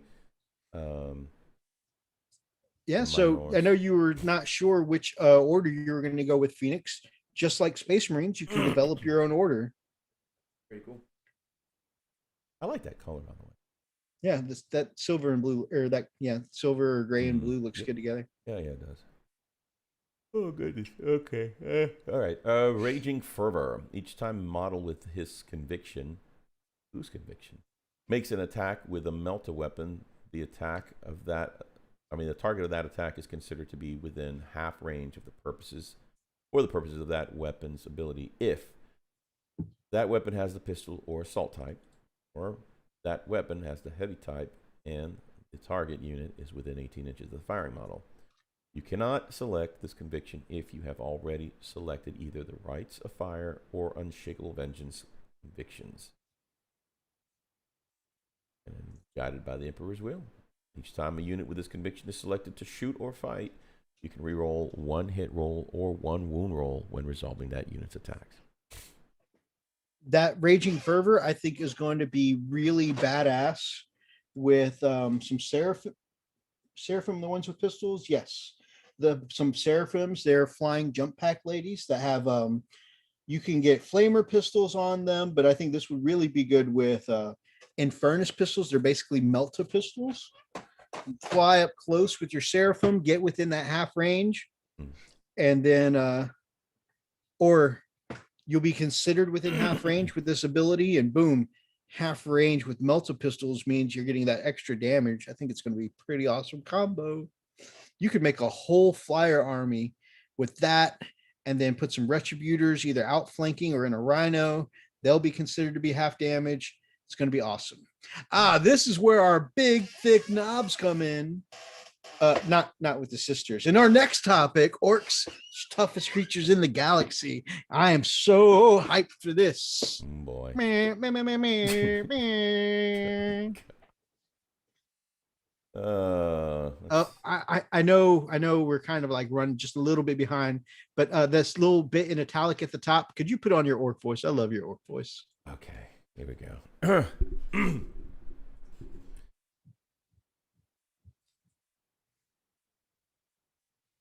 So I know you were not sure which order you were going to go with Phoenix. Just like Space Marines, you can develop your own order. Very cool. I like that color, by the way. Yeah, that silver and blue, or silver or gray and blue looks good together. Yeah, it does. Oh goodness. Okay. All right. Raging Fervor. Each time a model with his conviction, whose conviction, makes an attack with a melta weapon, the target of that attack is considered to be within half range of the purposes of that weapon's ability. If that weapon has the pistol or assault type, or that weapon has the heavy type, and the target unit is within 18 inches of the firing model. You cannot select this conviction if you have already selected either the Rites of Fire or Unshakable Vengeance convictions. And guided by the Emperor's Will. Each time a unit with this conviction is selected to shoot or fight, you can reroll 1 hit roll or 1 wound roll when resolving that unit's attacks. That Raging Fervor, I think, is going to be really badass with some Seraphim, the ones with pistols. Yes, some Seraphims. They're flying jump pack ladies that have you can get flamer pistols on them, but I think this would really be good with Infernus pistols. They're basically melta pistols. fly up close with your Seraphim, get within that half range, and then or you'll be considered within half range with this ability, and boom, half range with melta pistols means you're getting that extra damage. I think it's going to be a pretty awesome combo. You could make a whole flyer army with that, and then put some retributors either outflanking or in a rhino. They'll be considered to be half damage. It's going to be awesome. This is where our big thick knobs come in. Not with the sisters. In our next topic, orcs, toughest creatures in the galaxy. I am so hyped for this. Boy. I know we're kind of like running just a little bit behind, but this little bit in italic at the top, could you put on your orc voice? I love your orc voice. Okay, here we go.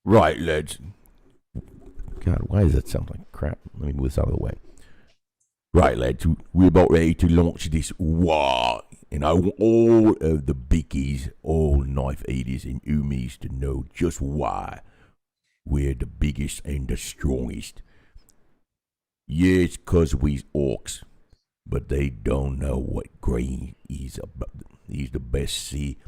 Right, lads. God, why does that sound like crap? Let me move this out of the way. Right, lads, we're about ready to launch this war, and I want all of the bickies, all knife eaters and umis to know just why we're the biggest and the strongest. Yeah, it's 'cause we orcs, but they don't know what green is about. He's the best. See,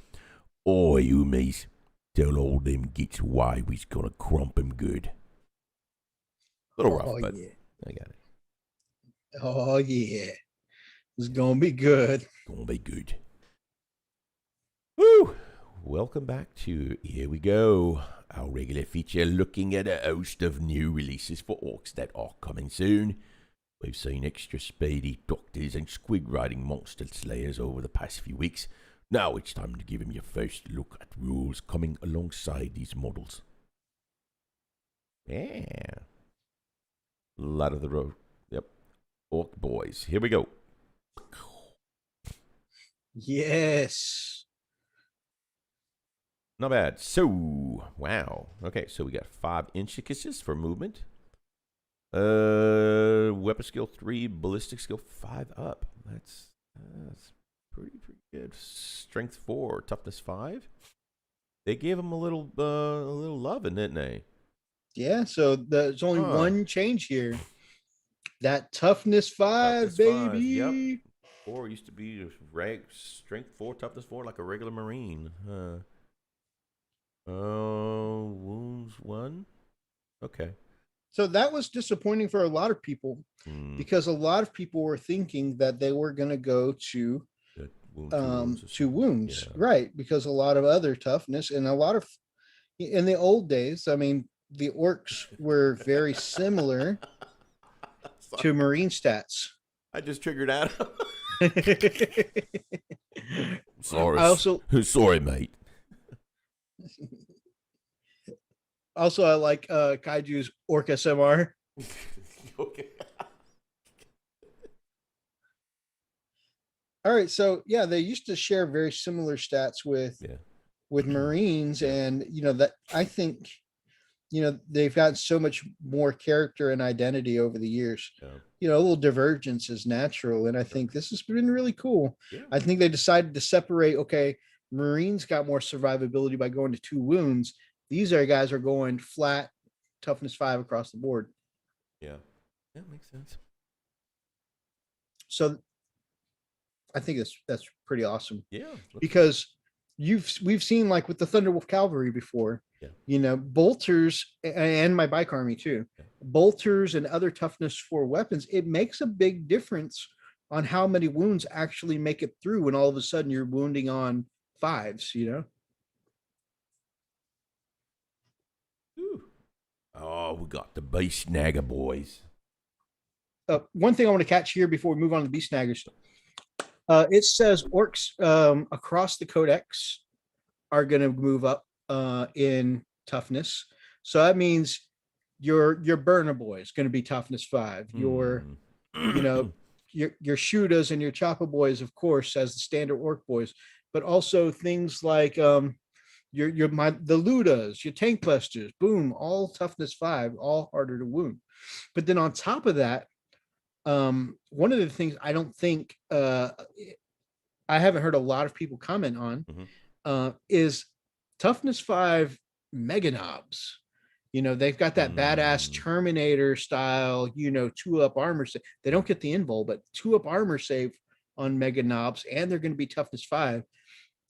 oi, umis. Tell all them geeks why we's gonna crump him good. Little rough, but yeah. I got it. Oh yeah, it's gonna be good. Gonna be good. Woo! Welcome back to Here We Go, our regular feature looking at a host of new releases for orcs that are coming soon. We've seen extra speedy doctors and squid riding monster slayers over the past few weeks. Now it's time to give him your first look at rules coming alongside these models. Yeah. A lot of the road. Yep. Orc boys. Here we go. Yes. Not bad. So, wow. Okay, so we got 5 intricacies for movement. Weapon skill 3, ballistic skill 5 up. That's pretty good. Strength 4, toughness 5. They gave him a little loving, didn't they? Yeah, so there's only one change here. That toughness 5, baby. 5, yep. 4 used to be strength 4, toughness 4, like a regular Marine. Wounds 1. Okay. So that was disappointing for a lot of people because a lot of people were thinking that they were going to go to wounds, yeah. Right? Because a lot of other toughness and a lot of in the old days, I mean, the orcs were very similar to Marine stats. I just triggered Adam. Sorry, mate. Also, I like Kaiju's Orc SMR. Okay. All right, so yeah, they used to share very similar stats with Marines, and that I think they've got so much more character and identity over the years. A little divergence is natural, and I think this has been really cool. I think they decided to separate. Okay, Marines got more survivability by going to 2 wounds. These guys are going flat toughness 5 across the board. Yeah, that makes sense. So I think that's pretty awesome. Yeah, because we've seen, like with the Thunderwolf Cavalry before, bolters, and my bike army too, bolters and other toughness 4 weapons. It makes a big difference on how many wounds actually make it through when all of a sudden you're wounding on 5s. Oh, we got the Beast Snagger boys. One thing I want to catch here before we move on to the Beast Snaggers. It says orcs across the codex are going to move up in toughness. So that means your burner boy is going to be toughness 5. Your Shootas and your Choppa boys, of course, as the standard orc boys, but also things like the Ludas, your tank busters, boom, all toughness 5, all harder to wound. But then on top of that, one of the things I don't think I haven't heard a lot of people comment on is toughness 5 mega knobs. They've got that badass Terminator style, 2-up armor save. They don't get the invul, but 2-up armor save on mega knobs, and they're going to be toughness 5.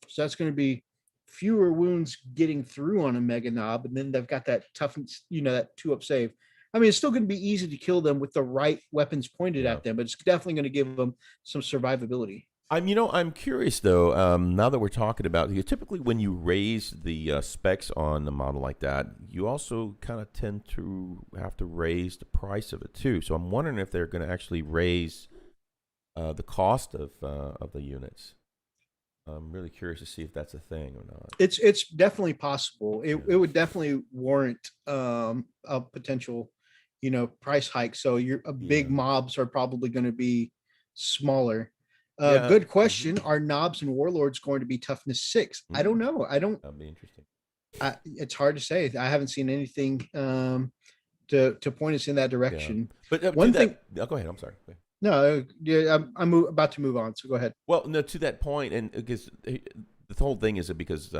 So that's going to be fewer wounds getting through on a mega knob, and then they've got that toughness, that 2-up save. I mean, it's still going to be easy to kill them with the right weapons pointed at them, but it's definitely going to give them some survivability. I'm curious though. Now that we're talking about, typically when you raise the specs on the model like that, you also kind of tend to have to raise the price of it too. So I'm wondering if they're going to actually raise the cost of the units. I'm really curious to see if that's a thing or not. It's definitely possible. It would definitely warrant a potential, price hike. So big mobs are probably going to be smaller. Good question. Are knobs and warlords going to be toughness 6? I don't know. That'd be interesting. It's hard to say. I haven't seen anything to point us in that direction. Yeah. But one thing. Go ahead. I'm sorry. No, I'm about to move on. So go ahead. Well, no, to that point, and because the whole thing is because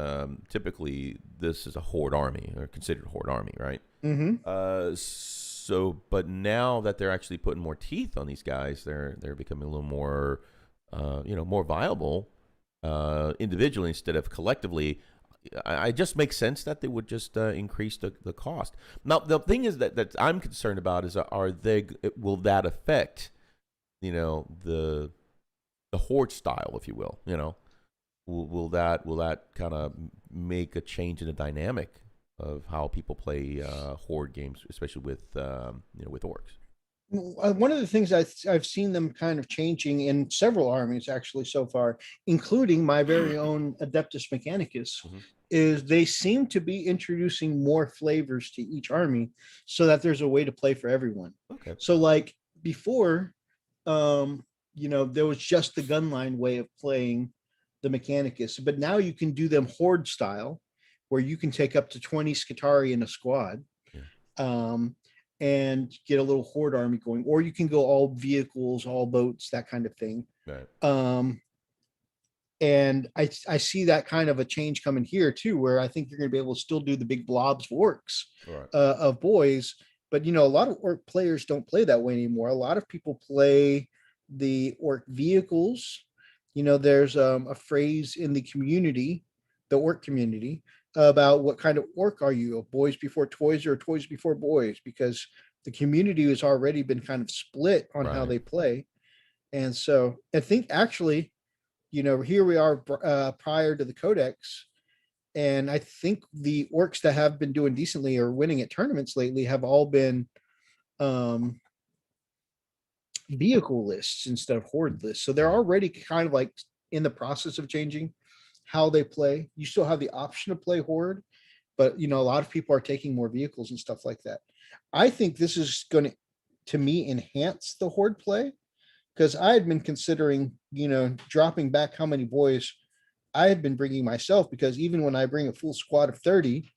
typically this is a horde army or considered a horde army, right? Mm-hmm. So, but now that they're actually putting more teeth on these guys, they're becoming a little more, more viable individually instead of collectively. I just makes sense that they would just increase the cost. Now, the thing is that I'm concerned about is will that affect, the horde style, if you will, will that kind of make a change in the dynamic of how people play horde games, especially with orcs? One of the things I've seen them kind of changing in several armies actually so far, including my very own Adeptus Mechanicus, is they seem to be introducing more flavors to each army so that there's a way to play for everyone. Okay. So like before, there was just the gunline way of playing the Mechanicus, but now you can do them horde style, where you can take up to 20 Scutari in a squad. Yeah. And get a little horde army going, or you can go all vehicles, all boats, that kind of thing. Right. And I see that kind of a change coming here too, where I think you're going to be able to still do the big blobs of orcs, right, of boys, but a lot of orc players don't play that way anymore. A lot of people play the orc vehicles. There's a phrase in the community, the orc community, about what kind of orc are you, a boys before toys or toys before boys, because the community has already been kind of split on how they play. And so I think actually, here we are prior to the codex, and I think the orcs that have been doing decently or winning at tournaments lately have all been vehicle lists instead of horde lists. So they're already kind of like in the process of changing how they play. You still have the option to play horde, but a lot of people are taking more vehicles and stuff like that. I think this is going to me enhance the horde play, because I had been considering dropping back how many boys I had been bringing myself, because even when I bring a full squad of 30,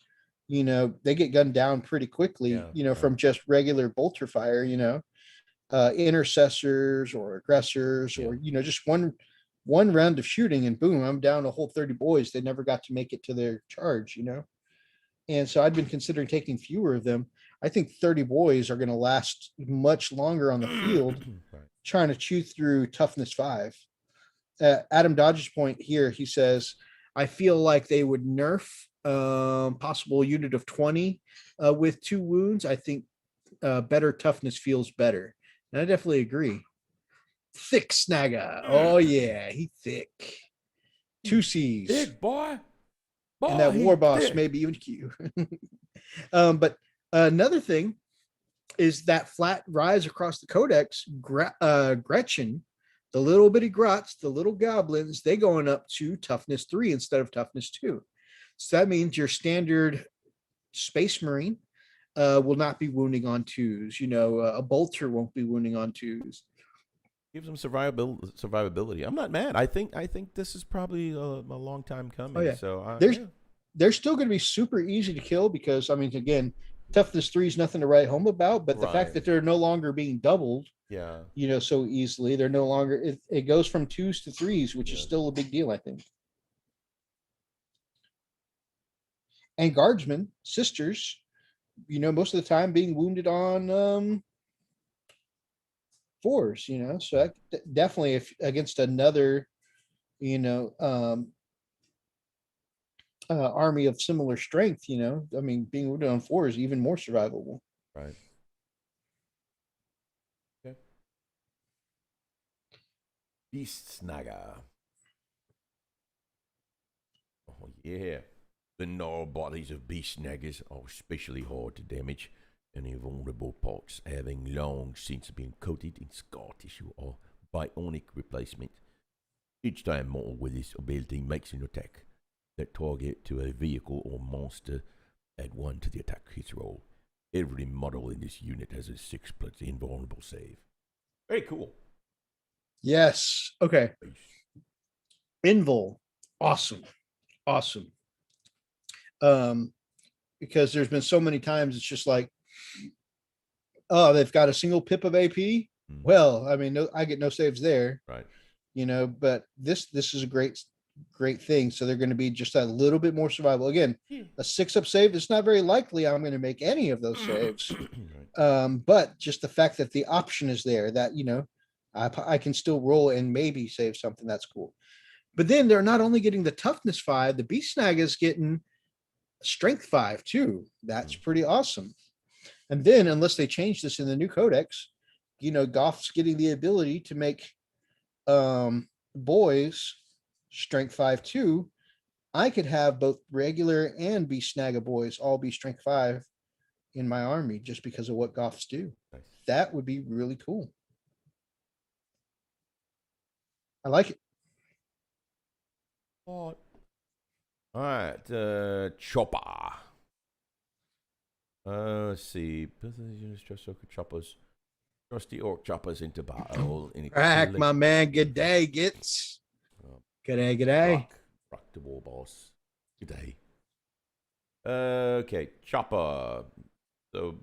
they get gunned down pretty quickly, from just regular bolter fire, intercessors or aggressors, or just one round of shooting and boom, I'm down a whole 30 boys. They never got to make it to their charge, And so I'd been considering taking fewer of them. I think 30 boys are going to last much longer on the field, trying to chew through toughness 5. Adam Dodge's point here, he says, I feel like they would nerf possible unit of 20 with 2 wounds. I think better toughness feels better. And I definitely agree. THICC Snagga. Oh yeah, he thick. 2 C's. Big boy. And that war boss thick. Maybe even Q. But another thing is that flat rise across the codex. Gretchen, the little bitty grots, the little goblins, they going up to toughness 3 instead of toughness 2. So that means your standard space marine will not be wounding on 2s. A bolter won't be wounding on 2s. Gives them survivability. I'm not mad. I think this is probably a long time coming. Oh, yeah. So they're still going to be super easy to kill, because again, toughness 3 is nothing to write home about, but the fact that they're no longer being doubled, so easily, they're no longer. It goes from 2s to 3s, which is still a big deal, I think. and guardsmen, sisters, most of the time being wounded on fours, so definitely if against another, you know, army of similar strength, I mean, being wounded on four is even more survivable. Right. Okay. Beast Snagger. Oh, yeah. The gnarled bodies of beast snaggers are especially hard to damage, and their vulnerable parts, having long since been coated in scar tissue or bionic replacement. Each time mortal with this ability makes an attack that target to a vehicle or monster, add 1 to the attack hit roll. Every model in this unit has a 6+ invulnerable save. Very cool. Yes. Okay. Invul. Awesome. Because there's been so many times it's just like, oh, they've got a single pip of AP. Well, I mean, I get no saves there. Right. But this is a great thing. So they're going to be just a little bit more survival. Again, a 6-up save, it's not very likely I'm going to make any of those saves. Right. But just the fact that the option is there, that, I can still roll and maybe save something, that's cool. But then they're not only getting the toughness 5, the beast snag is getting strength 5 too. That's pretty awesome. And then, unless they change this in the new codex, Goth's getting the ability to make boys strength 5 too. I could have both regular and beast snagger boys all be strength 5 in my army just because of what Goths do. Nice. That would be really cool. I like it. All right, Chopper. Let's see. Choppers. Trusty Ork choppers into battle. Crack, my man. Good day, Gits. Good day. Rock the war boss. Good day. Okay, Chopper. So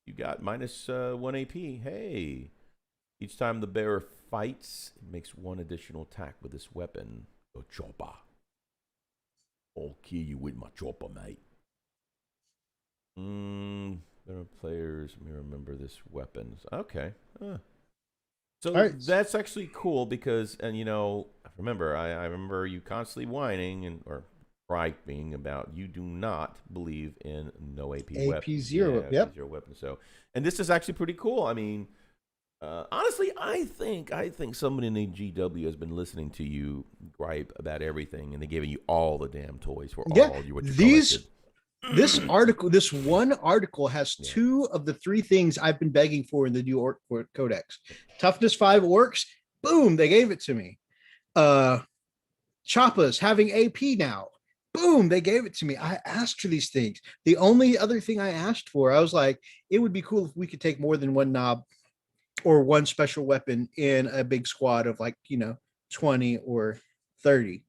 you got -1 AP. Hey. Each time the bearer fights, it makes 1 additional attack with this weapon. Go Chopper. I'll kill you with my chopper, mate. There are players may remember this weapon. Okay. So right. That's actually cool because, and remember, I remember you constantly whining or griping about you do not believe in no AP weapons. AP 0, yep. AP 0 weapons. So, and this is actually pretty cool. I mean, honestly, I think somebody in the GW has been listening to you gripe about everything, and they're giving you all the damn toys for all you what you collected. This one article has 2 of the 3 things I've been begging for in the new Orc Codex. Toughness 5 Orks, boom, they gave it to me. Choppas having AP now, boom, they gave it to me. I asked for these things. The only other thing I asked for, I was like, it would be cool if we could take more than 1 knob or 1 special weapon in a big squad of 20 or 30.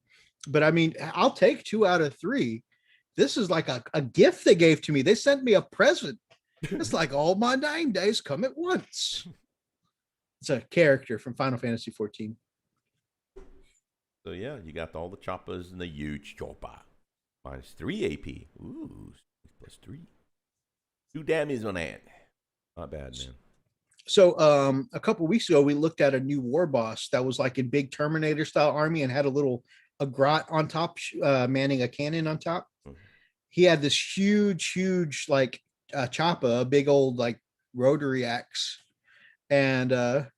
But I mean, I'll take 2 out of 3. This is like a gift they gave to me. They sent me a present. It's like all my 9 days come at once. It's a character from Final Fantasy 14. So yeah, you got all the choppers and the huge chopper. -3 AP. Ooh, +3. 2 damage on that. Not bad, man. So a couple of weeks ago, we looked at a new war boss that was like in big Terminator style army and had a grot on top, manning a cannon on top. He had this huge chopper, a big old rotary axe, and that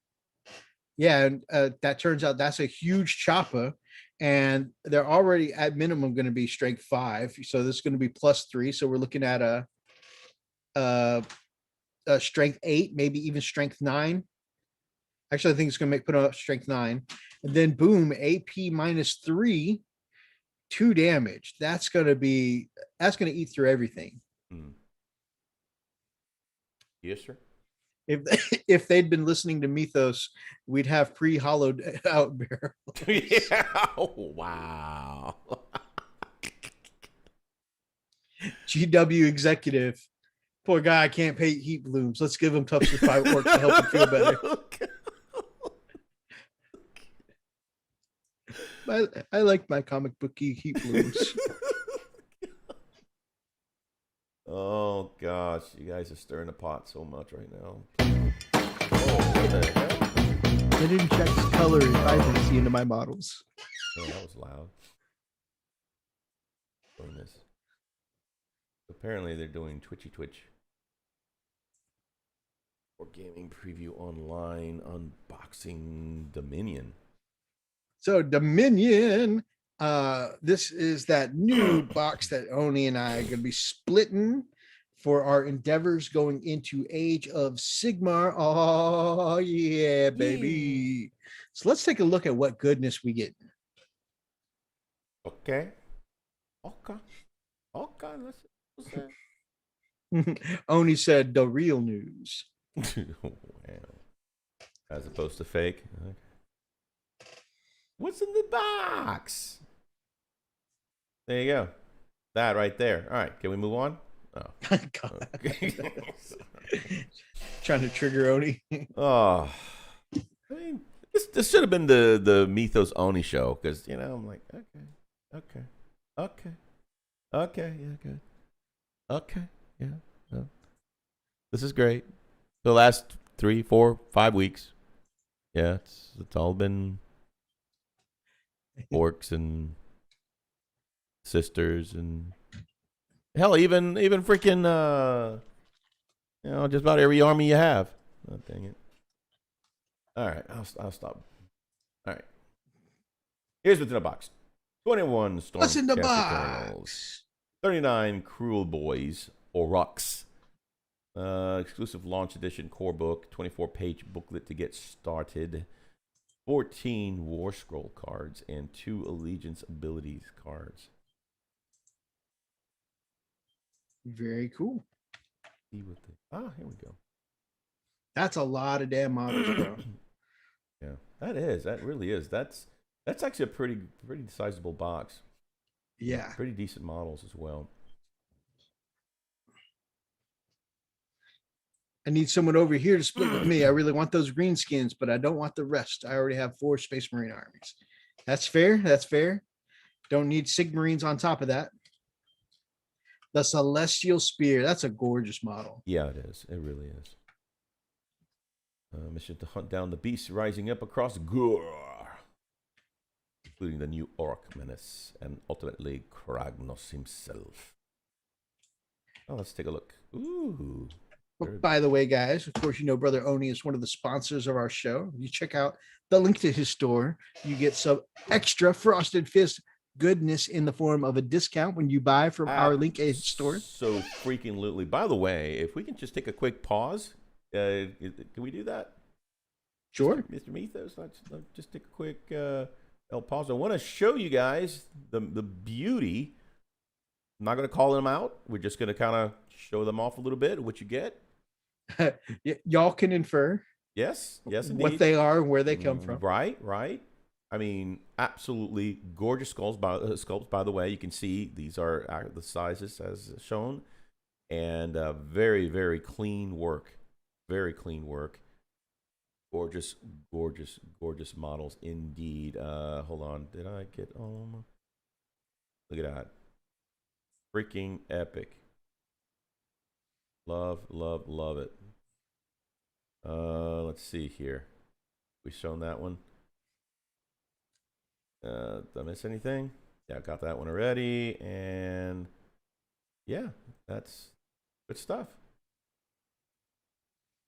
turns out that's a huge chopper, and they're already at minimum going to be strength 5, so this is going to be +3. So we're looking at a strength 8, maybe even strength 9. Actually, I think it's going to put up strength 9, and then boom, AP -3. 2 damage. That's going to eat through everything. Yes, sir. If they'd been listening to Mythos, we'd have pre-hollowed out barrels. Yeah. Oh, wow. GW executive. Poor guy can't pay heat blooms. Let's give him toughness 5 Orcs to help him feel better. I like my comic booky heat blooms. Oh gosh, you guys are stirring the pot so much right now. Oh, what the hell? I didn't check color and vibrancy into my models. Yeah, that was loud. Doing this. Apparently they're doing Twitchy Twitch. Or gaming preview online unboxing Dominion. So Dominion, this is that new box that Oni and I are going to be splitting for our endeavors going into Age of Sigmar. Oh yeah, baby. So let's take a look at what goodness we get. Okay. Let's Oni said the real news. wow. As opposed to fake. Okay. What's in the box? There you go. That right there. All right. Can we move on? Oh. Okay. Trying to trigger Oni. Oh. I mean, this should have been the Mythos Oni show because, you know, I'm like, okay. Yeah, good. Okay. Yeah. No. This is great. The last 3, 4, 5 weeks. Yeah, it's all been orcs and sisters and hell, even freaking you know, just about every army you have. Oh, dang it. All right, I'll stop. All right. Here's what's in the box. 21 Storm What's in the box? 39 Cruel Boys Orks. Exclusive launch edition core book, 24-page booklet to get started, 14 War Scroll cards, and 2 Allegiance Abilities cards. Very cool. Here we go. That's a lot of damn models, bro. Yeah, that really is. That's actually a pretty sizable box. Yeah. Pretty decent models as well. I need someone over here to split with me. I really want those green skins, but I don't want the rest. I already have 4 Space Marine armies. That's fair. That's fair. Don't need Sigmarines on top of that. The Celestial Spear. That's a gorgeous model. Yeah, it is. It really is. Mission to hunt down the beasts rising up across Gore, including the new Orc menace and ultimately Kragnos himself. Oh, let's take a look. Ooh. But by the way, guys, of course, you know Brother Oni is one of the sponsors of our show. You check out the link to his store. You get some extra Frosted Fist goodness in the form of a discount when you buy from our link at his store. So freaking lootly. By the way, if we can just take a quick pause, can we do that? Sure. Mr. Mythos, let's just take a quick pause. I want to show you guys the beauty. I'm not going to call them out. We're just going to kind of show them off a little bit, what you get. Y'all can infer. Yes, indeed. What they are and where they come from. Right. I mean, absolutely gorgeous sculpts, by the way. You can see these are the sizes as shown. And very, very clean work. Very clean work. Gorgeous models indeed. Hold on. Did I get Look at that. Freaking epic. Love it. Let's see here. We shown that one. Did I miss anything? Yeah, I got that one already. And yeah, that's good stuff.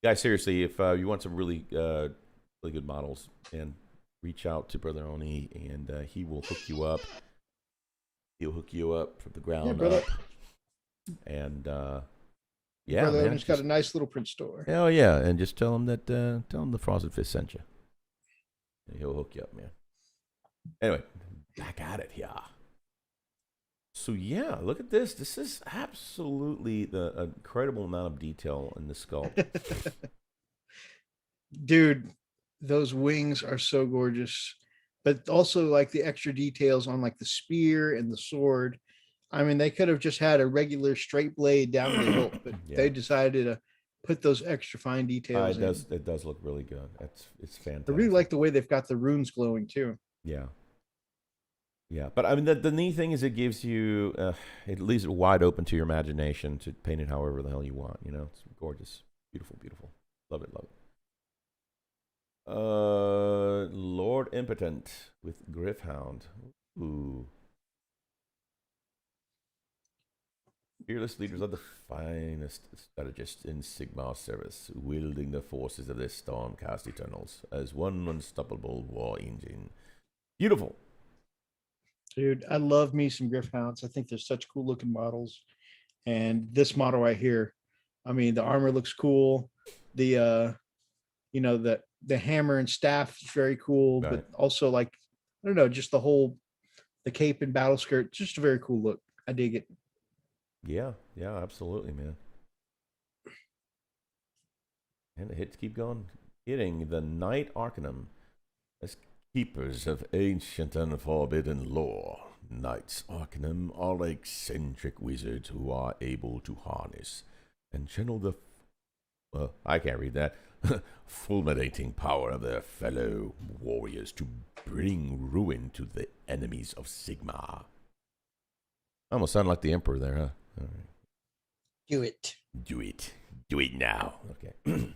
Guys, seriously, if you want some really good models, and reach out to Brother Oni, and he will hook you up. He'll hook you up from the ground up. And yeah, Brother man, Oni's got a nice little print store. Hell yeah, and just tell him that the Frosted Fist sent you. And he'll hook you up, man. Anyway, back at it here. So yeah, look at this. This is absolutely the incredible amount of detail in the sculpt. Dude, those wings are so gorgeous. But also like the extra details on like the spear and the sword. I mean, they could have just had a regular straight blade down the hilt, but they decided to put those extra fine details in. It does look really good. It's fantastic. I really like the way they've got the runes glowing too. Yeah. Yeah, but I mean, the neat thing is it gives you, it leaves it wide open to your imagination to paint it however the hell you want. You know, it's gorgeous, beautiful, beautiful. Love it, love it. Lord Impotent with Griffhound. Ooh. Fearless leaders are the finest strategists in Sigmar's service, wielding the forces of their Stormcast Eternals as one unstoppable war engine. Beautiful. Dude, I love me some Griffhounds. I think they're such cool looking models. And this model right here, I mean, the armor looks cool. The you know, the hammer and staff is very cool, Right. but also like, I don't know, just the cape and battle skirt, just a very cool look. I dig it. Yeah, yeah, absolutely, man. And the hits keep going. Hitting the Knight Arcanum. As keepers of ancient and forbidden lore, Knights Arcanum are eccentric wizards who are able to harness and channel the I can't read that. Fulminating power of their fellow warriors to bring ruin to the enemies of Sigmar. Almost sound like the Emperor there, huh? All right. Do it. Do it. Do it now. Okay.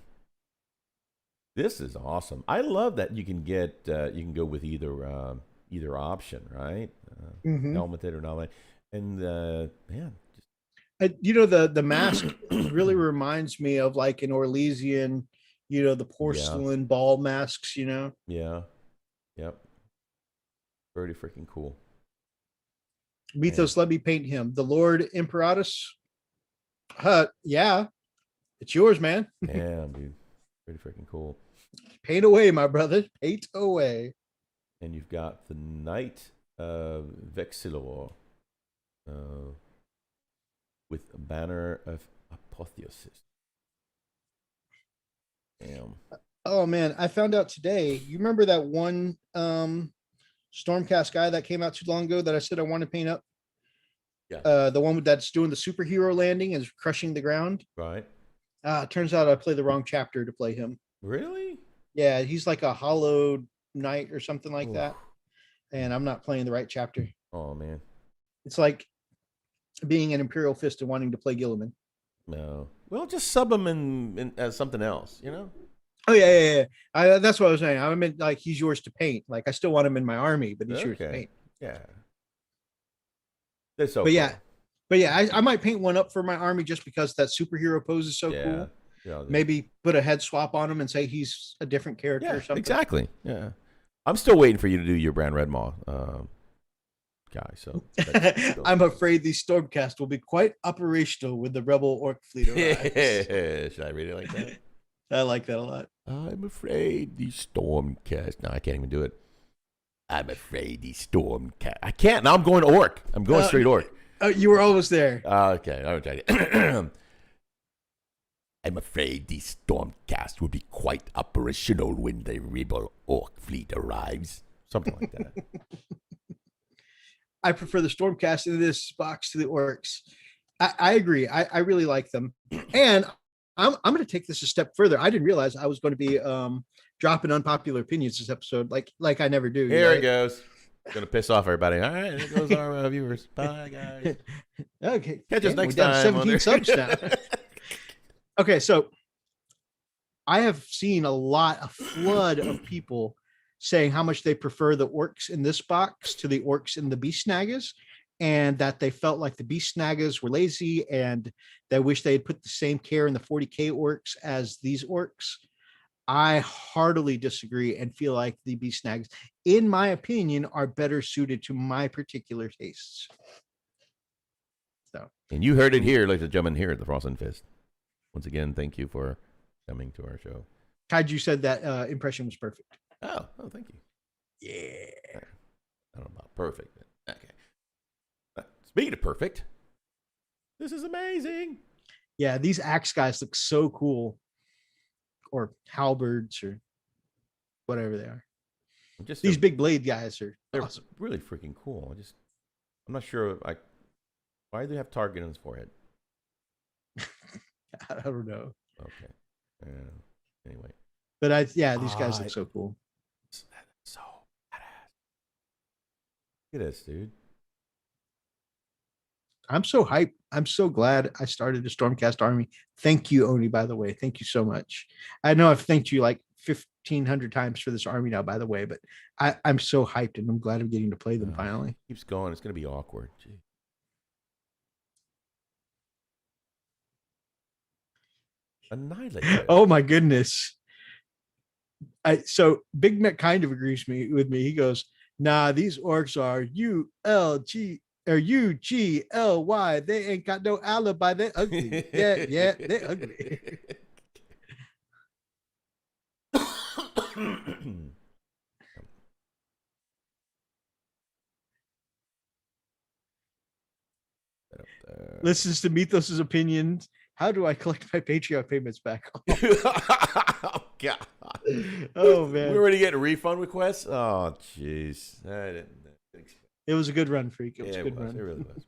This is awesome. I love that you can get you can go with either option, right? Helmeted or not. And man, You know, the mask really reminds me of like an Orlesian, you know, the porcelain ball masks, you know. Yeah. Yep. Pretty freaking cool. Mythos, let me paint him. The Lord Imperatus. Yeah, it's yours, man. Damn, dude. Pretty freaking cool. Paint away, my brother. Paint away. And you've got the Knight of Vexillor with a banner of apotheosis. Damn. Oh man, I found out today. You remember that one Stormcast guy that came out too long ago that I said I want to paint up? Yeah. The one that's doing the superhero landing and is crushing the ground. Right. Turns out I played the wrong chapter to play him. Really? Yeah, he's like a hollowed knight or something like Oof. that. And I'm not playing the right chapter. Oh man. It's like being an Imperial Fist and wanting to play Gilliman. No. Well, just sub him in as something else, you know? Oh yeah. That's what I was saying. I meant like he's yours to paint. Like I still want him in my army, but he's yours to paint. Yeah. They're so But cool. yeah, I might paint one up for my army just because that superhero pose is so cool. Yeah, maybe put a head swap on him and say he's a different character or something. Exactly. Yeah. I'm still waiting for you to do your Brand Red Maw guy. So I'm afraid the Stormcast will be quite operational when the Rebel Orc fleet arrives. Should I read it like that? I like that a lot. I'm afraid the Stormcast. No, I can't even do it. I'm afraid the Stormcast. I can't. Now I'm going Orc. I'm going straight Orc. You were almost there. Okay. I'll try it. I'm afraid the Stormcast will be quite operational when the Rebel Orc fleet arrives. Something like that. I prefer the Stormcast in this box to the Orcs. I agree. I really like them. And I'm going to take this a step further. I didn't realize I was going to be dropping unpopular opinions this episode, like I never do. Here it goes. Gonna piss off everybody. All right, there goes our viewers. Bye, guys. Okay. Catch us next down time. 17 subs now. Okay, so I have seen a flood of people saying how much they prefer the Orcs in this box to the Orcs in the Beast Snaggers, and that they felt like the Beast Snaggers were lazy and they wish they had put the same care in the 40k Orcs as these Orcs. I heartily disagree and feel like the Beast Snags, in my opinion, are better suited to my particular tastes. So, and you heard it here, ladies and gentlemen, here at the Frost and Fist. Once again, thank you for coming to our show. Kaiju said that impression was perfect. Oh, thank you. Yeah. I don't know about perfect, but okay. Speaking of perfect, this is amazing. Yeah, these axe guys look so cool. Or halberds or whatever they are. These big blade guys they're awesome. Really freaking cool. I'm not sure why do they have target on his forehead? I don't know. Okay. Anyway. But these guys look so cool. So badass. Look at this, dude. I'm so hyped. I'm so glad I started the Stormcast Army. Thank you, Oni, by the way. Thank you so much. I know I've thanked you like 1,500 times for this army now, by the way, but I'm so hyped and I'm glad I'm getting to play them finally. Keeps going. It's going to be awkward. Gee. Annihilate. Oh my goodness. So Big Mac kind of agrees with me. He goes, nah, these orcs are ULG or UGLY. They ain't got no alibi. They're ugly. Yeah, they're ugly. Listens to Mythos's opinions. How do I collect my Patreon payments back? Oh God! Oh man, we already getting refund requests. Oh jeez, it was a good run, Freak. It was a good run. It really was.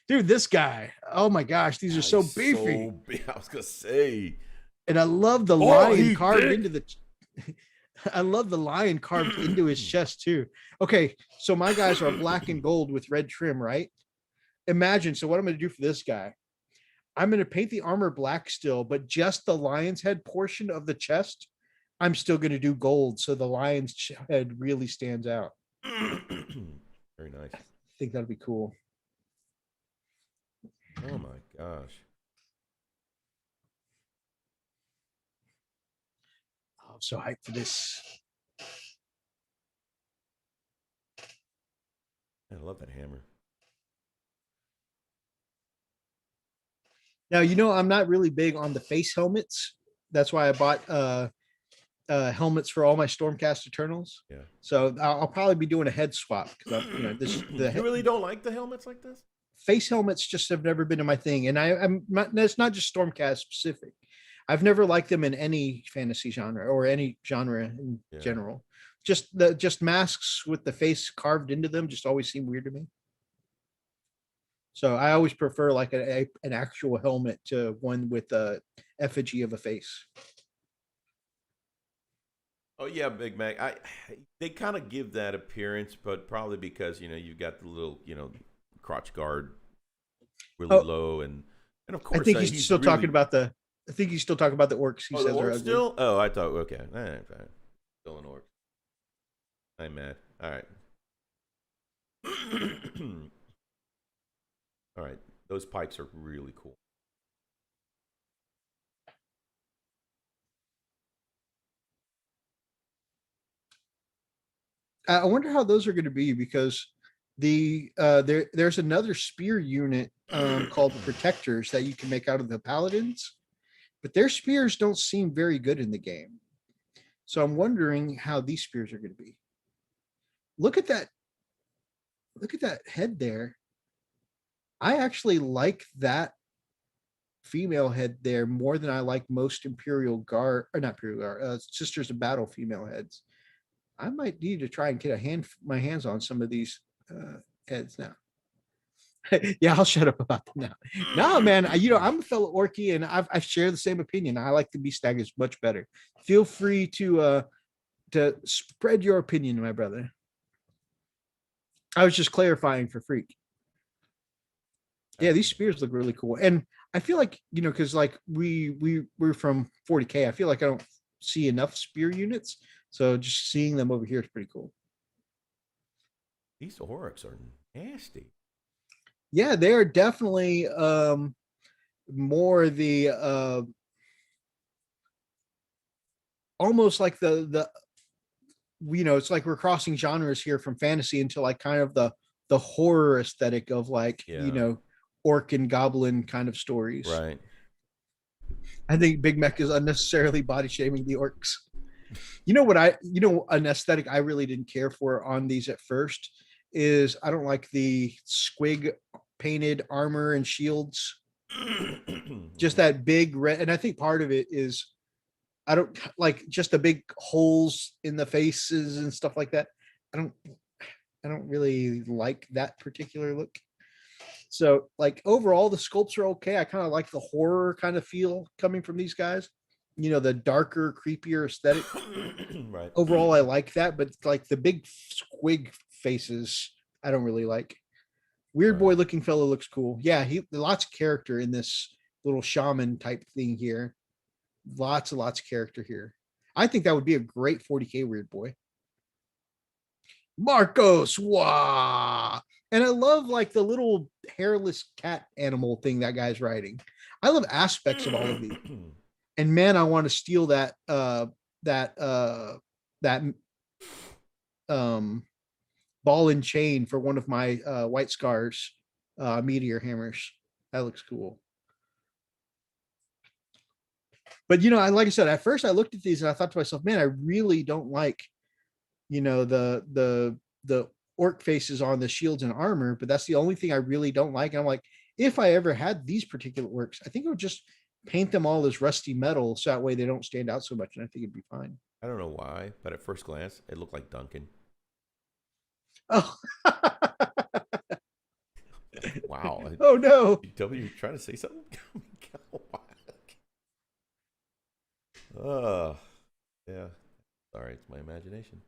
Dude, this guy. Oh my gosh, these are so beefy. I was gonna say, and I love the lion carved into the. I love the lion carved into his chest too. Okay, so my guys are black and gold with red trim, right? Imagine. So what I'm going to do for this guy, I'm going to paint the armor black still, but just the lion's head portion of the chest, I'm still going to do gold, so the lion's head really stands out. Very nice. I think that'd be cool. Oh my gosh. Oh, I'm so hyped for this. I love that hammer. Now, I'm not really big on the face helmets. That's why I bought helmets for all my Stormcast Eternals. Yeah. So I'll probably be doing a head swap because you really don't like the helmets like this? Face helmets just have never been my thing, and I'm not. It's not just Stormcast specific. I've never liked them in any fantasy genre or any genre in general. Just masks with the face carved into them just always seem weird to me. So I always prefer like an actual helmet to one with a effigy of a face. Oh yeah, Big Mac. They kind of give that appearance, but probably because you've got the little crotch guard really low, and of course I think he's still really... talking about the. I think he's still talking about the orcs. He says the orcs still. Oh, I thought okay, still an orc. I'm mad. All right. All right, those pikes are really cool. I wonder how those are going to be because there's another spear unit called the Protectors that you can make out of the Paladins, but their spears don't seem very good in the game. So I'm wondering how these spears are going to be. Look at that head there. I actually like that female head there more than I like most Imperial Guard, or not Imperial Guard, Sisters of Battle female heads. I might need to try and get my hands on some of these heads now. Yeah, I'll shut up about them now. No, man, I'm a fellow Orky, and I share the same opinion. I like the Beast Daggers much better. Feel free to spread your opinion, my brother. I was just clarifying for Freak. Yeah, these spears look really cool, and I feel like because like we're from 40K. I feel like I don't see enough spear units, so just seeing them over here is pretty cool. These orcs are nasty. Yeah, they are definitely more the almost like the it's like we're crossing genres here from fantasy into like kind of the horror aesthetic of like orc and goblin kind of stories. Right. I think Big Mech is unnecessarily body shaming the orcs. An aesthetic I really didn't care for on these at first is I don't like the squig painted armor and shields. Just that big red, and I think part of it is I don't like just the big holes in the faces and stuff like that. I don't really like that particular look. So like overall the sculpts are okay. I kind of like the horror kind of feel coming from these guys. The darker, creepier aesthetic. Right. Overall, I like that, but like the big squig faces I don't really like. Weird boy looking fellow looks cool. Yeah, lots of character in this little shaman type thing here. Lots of character here. I think that would be a great 40K weird boy. Marcos, wah! And I love like the little hairless cat animal thing that guy's riding. I love aspects of all of these. And man, I want to steal that ball and chain for one of my White Scars meteor hammers. That looks cool. But like I said, at first I looked at these and I thought to myself, man, I really don't like, the orc faces on the shields and armor, but that's the only thing I really don't like. And I'm like, if I ever had these particular orcs, I think I would just paint them all as rusty metal so that way they don't stand out so much, and I think it'd be fine. I don't know why, but at first glance, it looked like Duncan. Oh. Wow. Oh no. W, you trying to say something? Yeah. Sorry, it's my imagination.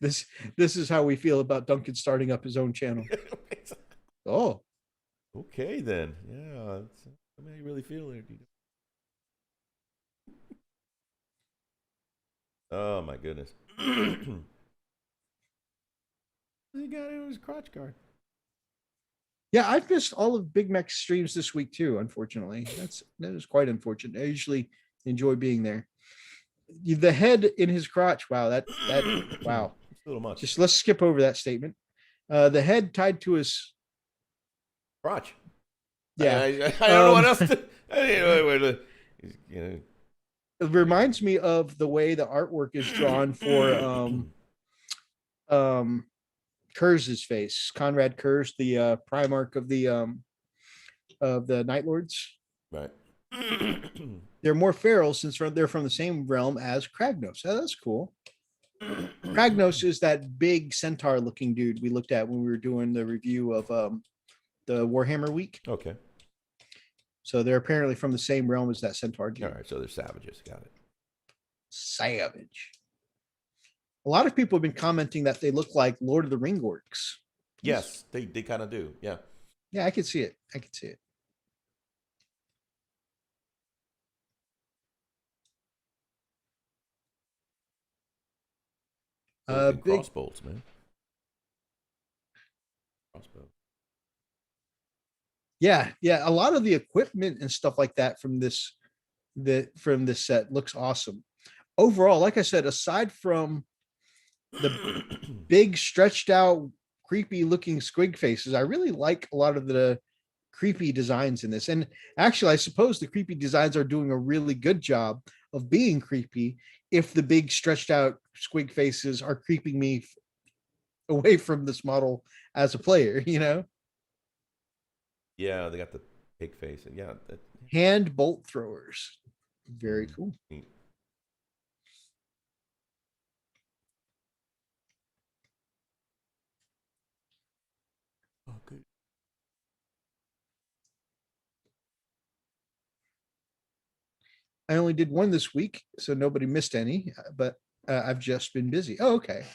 This is how we feel about Duncan starting up his own channel. Oh. Okay then. Yeah. I mean, you really feel it. Oh my goodness. He got in his crotch guard. Yeah, I've missed all of Big Mac's streams this week too, unfortunately. That is quite unfortunate. I usually enjoy being there. The head in his crotch, wow, that wow. It's a little much. Just let's skip over that statement. The head tied to his crotch. Yeah. I don't know what else to It reminds me of the way the artwork is drawn for Kurz's face, Conrad Kurz, the Primarch of the Night Lords. Right. They're more feral since they're from the same realm as Kragnos. Oh, that's cool. Kragnos is that big centaur looking dude we looked at when we were doing the review of the Warhammer week. Okay. So they're apparently from the same realm as that centaur dude. All right, so they're savages. Got it. Savage. A lot of people have been commenting that they look like Lord of the Ring orcs. Yes, they kind of do. Yeah. Yeah, I could see it. Big crossbows, man. Crossbow. Yeah. A lot of the equipment and stuff like that from this set looks awesome. Overall, like I said, aside from the big stretched out creepy looking squig faces, I really like a lot of the creepy designs in this. And actually, I suppose the creepy designs are doing a really good job of being creepy if the big stretched out squig faces are creeping me away from this model as a player, Yeah, they got the pig face. Yeah. Hand bolt throwers. Very cool. Neat. Oh, good. I only did one this week, so nobody missed any, but I've just been busy. Oh, okay.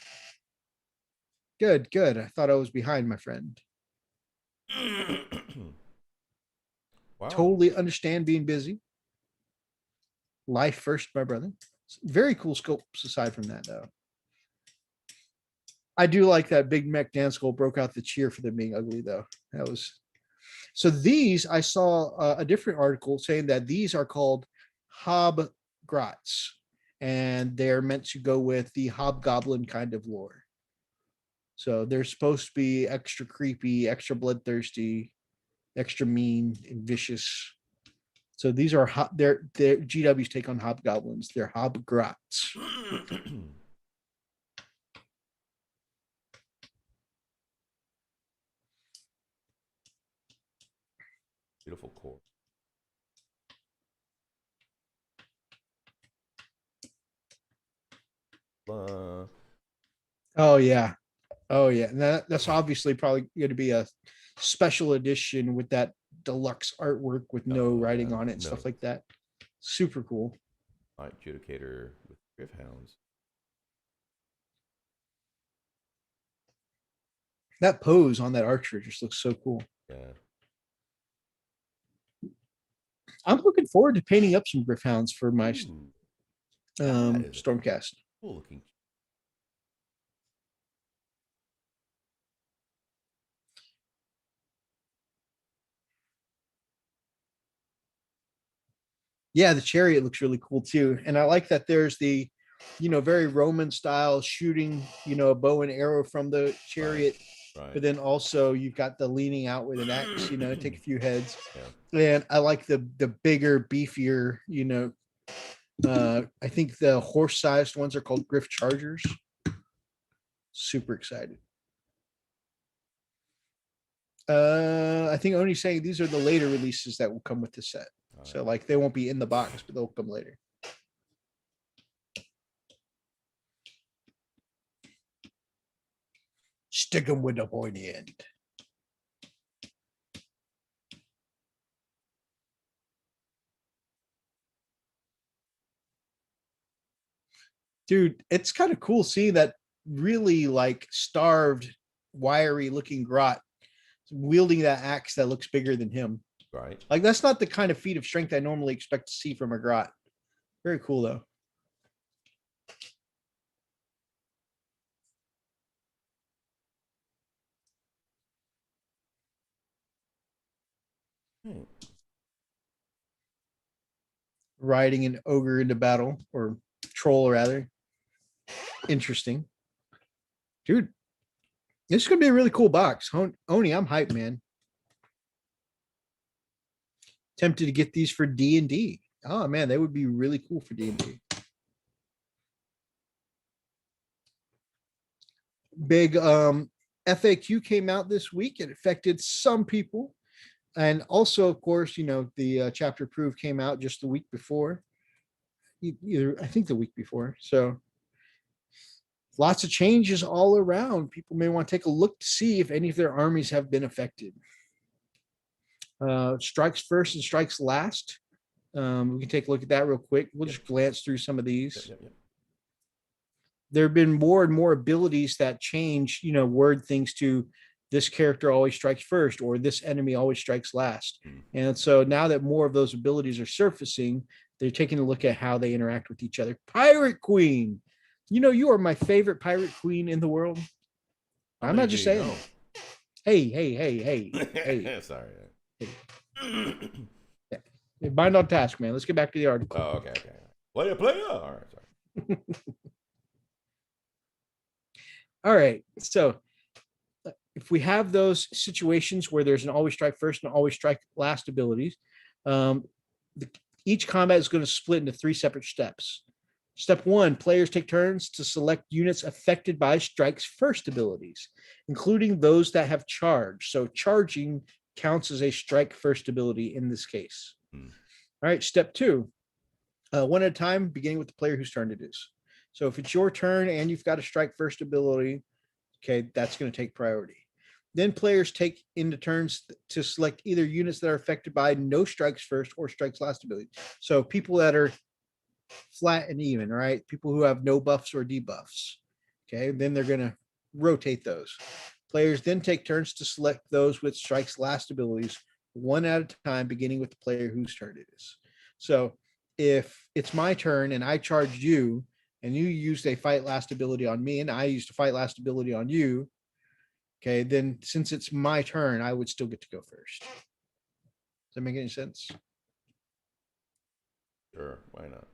Good. I thought I was behind, my friend. Wow. Totally understand being busy. Life first, my brother. Very cool scopes aside from that, though. I do like that Big Mech Dan Skull broke out the cheer for them being ugly, though. That was so. These I saw a different article saying that these are called Hobgrots, and they're meant to go with the hobgoblin kind of lore. So they're supposed to be extra creepy, extra bloodthirsty, extra mean and vicious. So these are they're GW's take on hobgoblins. They're Hobgrots. Beautiful core. Oh yeah. And that's obviously probably going to be a special edition with that deluxe artwork with no writing on it and stuff like that. Super cool. Night Judicator with Griffhounds. That pose on that archer just looks so cool. Yeah. I'm looking forward to painting up some Griffhounds for my That is a Stormcast. cool looking. Yeah, the chariot looks really cool too. And I like that there's the, very Roman style shooting, a bow and arrow from the chariot. Right. But then also you've got the leaning out with an axe, take a few heads. Yeah. And I like the bigger, beefier, I think the horse-sized ones are called Griff Chargers. Super excited. I think Oni's saying these are the later releases that will come with the set. So like they won't be in the box, but they'll come later. Stick them with the pointy end. Dude, it's kind of cool seeing that really like starved, wiry looking grot wielding that axe that looks bigger than him. Right. Like that's not the kind of feat of strength I normally expect to see from a grot. Very cool though. Riding an ogre into battle, or troll rather. Interesting. Dude, this is gonna be a really cool box. Oni, I'm hyped, man. Tempted to get these for D&D. Oh man, they would be really cool for D&D. Big FAQ came out this week. It affected some people. And also, of course, the chapter approved came out just the week before. Either I think the week before. So lots of changes all around. People may want to take a look to see if any of their armies have been affected. Strikes first and strikes last. We can take a look at that real quick. We'll just glance through some of these. There have been more and more abilities that change, word things to this character always strikes first, or this enemy always strikes last. And so now that more of those abilities are surfacing, they're taking a look at how they interact with each other. Pirate Queen. You are my favorite pirate queen in the world. I'm not just saying. Hey. Sorry. Hey. Bind on task, man. Let's get back to the article. Oh, okay. Player. All right, sorry. All right. So if we have those situations where there's an always strike first and always strike last abilities, each combat is going to split into 3 separate steps. Step 1, players take turns to select units affected by strikes first abilities, including those that have charge. So charging counts as a strike first ability in this case. All right, step 2, one at a time, beginning with the player whose turn it is. So if it's your turn and you've got a strike first ability, okay, that's going to take priority. Then players take into turns to select either units that are affected by no strikes first or strikes last ability. So people that are flat and even, right? People who have no buffs or debuffs. Okay, then they're going to rotate those. Players then take turns to select those with strikes last abilities, one at a time, beginning with the player whose turn it is. So if it's my turn and I charged you and you used a fight last ability on me and I used a fight last ability on you, okay, then since it's my turn, I would still get to go first. Does that make any sense? Sure, why not?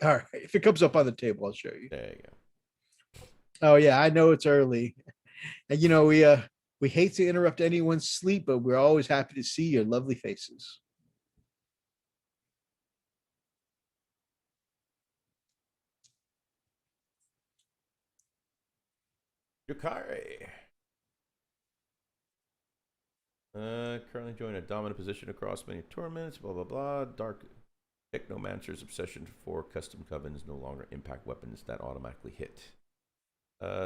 All right, if it comes up on the table, I'll show you. There you go. Oh yeah, I know it's early. And we hate to interrupt anyone's sleep, but we're always happy to see your lovely faces. Yukari. Currently enjoying a dominant position across many tournaments, blah, blah, blah. Dark Technomancer's obsession for custom covens no longer impact weapons that automatically hit.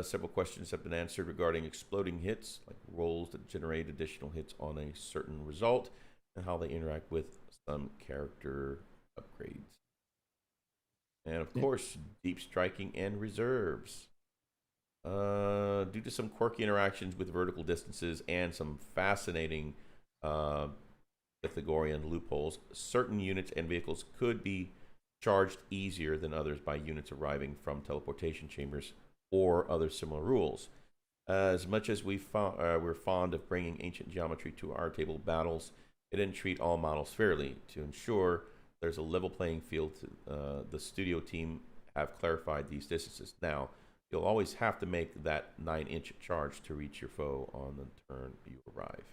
Several questions have been answered regarding exploding hits, like rolls that generate additional hits on a certain result, and how they interact with some character upgrades. And of course, deep striking and reserves. Due to some quirky interactions with vertical distances and some fascinating Pythagorean loopholes, certain units and vehicles could be charged easier than others by units arriving from teleportation chambers or other similar rules. As much as we're fond of bringing ancient geometry to our table battles, it didn't treat all models fairly. To ensure there's a level playing field, the studio team have clarified these distances. Now, you'll always have to make that 9-inch charge to reach your foe on the turn you arrive.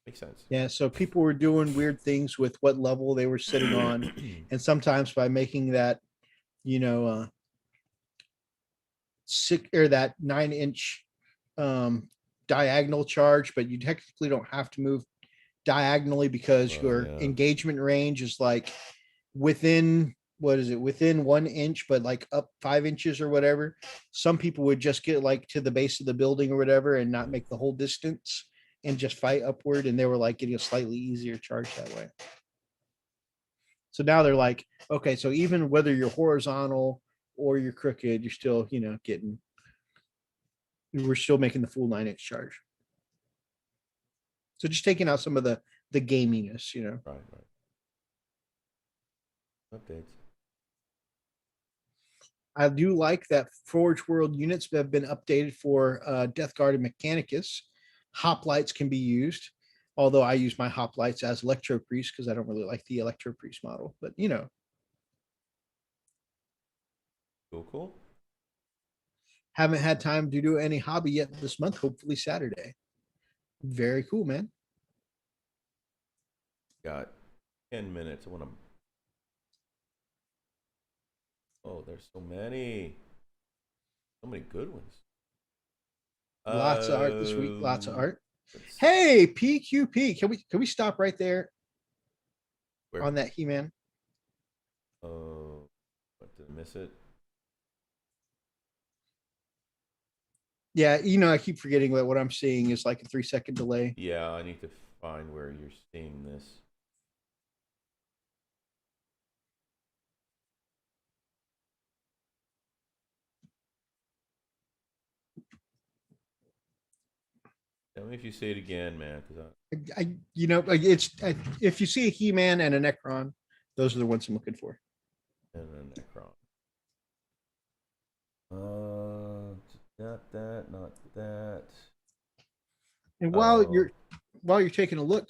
Makes sense. Yeah, so people were doing weird things with what level they were sitting on, and sometimes by making that, you know, that 9-inch diagonal charge, but you technically don't have to move diagonally because your engagement range is like within within 1 inch, but like up 5 inches or whatever. Some people would just get like to the base of the building or whatever and not make the whole distance and just fight upward, and they were like getting a slightly easier charge that way. So now they're like, okay, so even whether you're horizontal or you're crooked, you're still, we're still making the full 9-inch charge. So just taking out some of the gaminess, Right. Updates. I do like that Forge World units have been updated for Death Guard and Mechanicus. Hoplites can be used, although I use my hoplites as Electro Priest because I don't really like the Electro Priest model, but Cool. Haven't had time to do any hobby yet this month. Hopefully Saturday. Very cool, man. Got 10 minutes. I want to. Oh, there's so many good ones. Lots of art this week. Lots of art. Hey, PQP. Can we stop right there? Where? On that He-Man? Oh, did I miss it? Yeah, I keep forgetting that what I'm seeing is like a 3-second delay. Yeah, I need to find where you're seeing this. Tell me if you say it again, man. Because if you see a He-Man and a Necron, those are the ones I'm looking for. And a Necron. Not that. And while you're taking a look,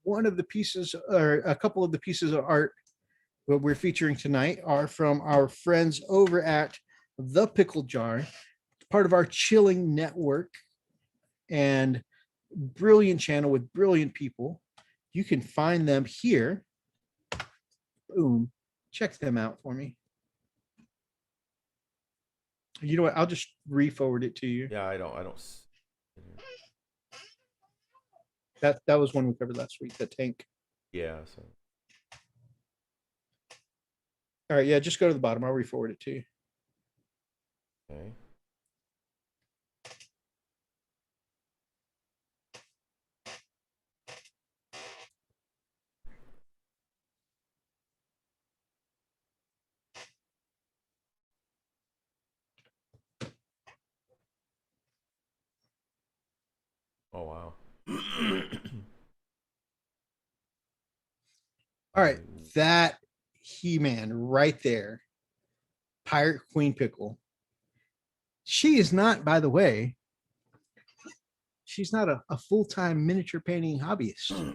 one of the pieces or a couple of the pieces of art that we're featuring tonight are from our friends over at The Pickle Jar, part of our chilling network and brilliant channel with brilliant people. You can find them here. Boom. Check them out for me. You know what? I'll just re-forward it to you. Yeah, I don't. That was one we covered last week, the tank. Yeah. So. All right. Yeah, just go to the bottom. I'll re-forward it to you. Okay. Oh, wow. All right. That He-Man right there. Pirate Queen Pickle. She is not, by the way, she's not a full-time miniature painting hobbyist.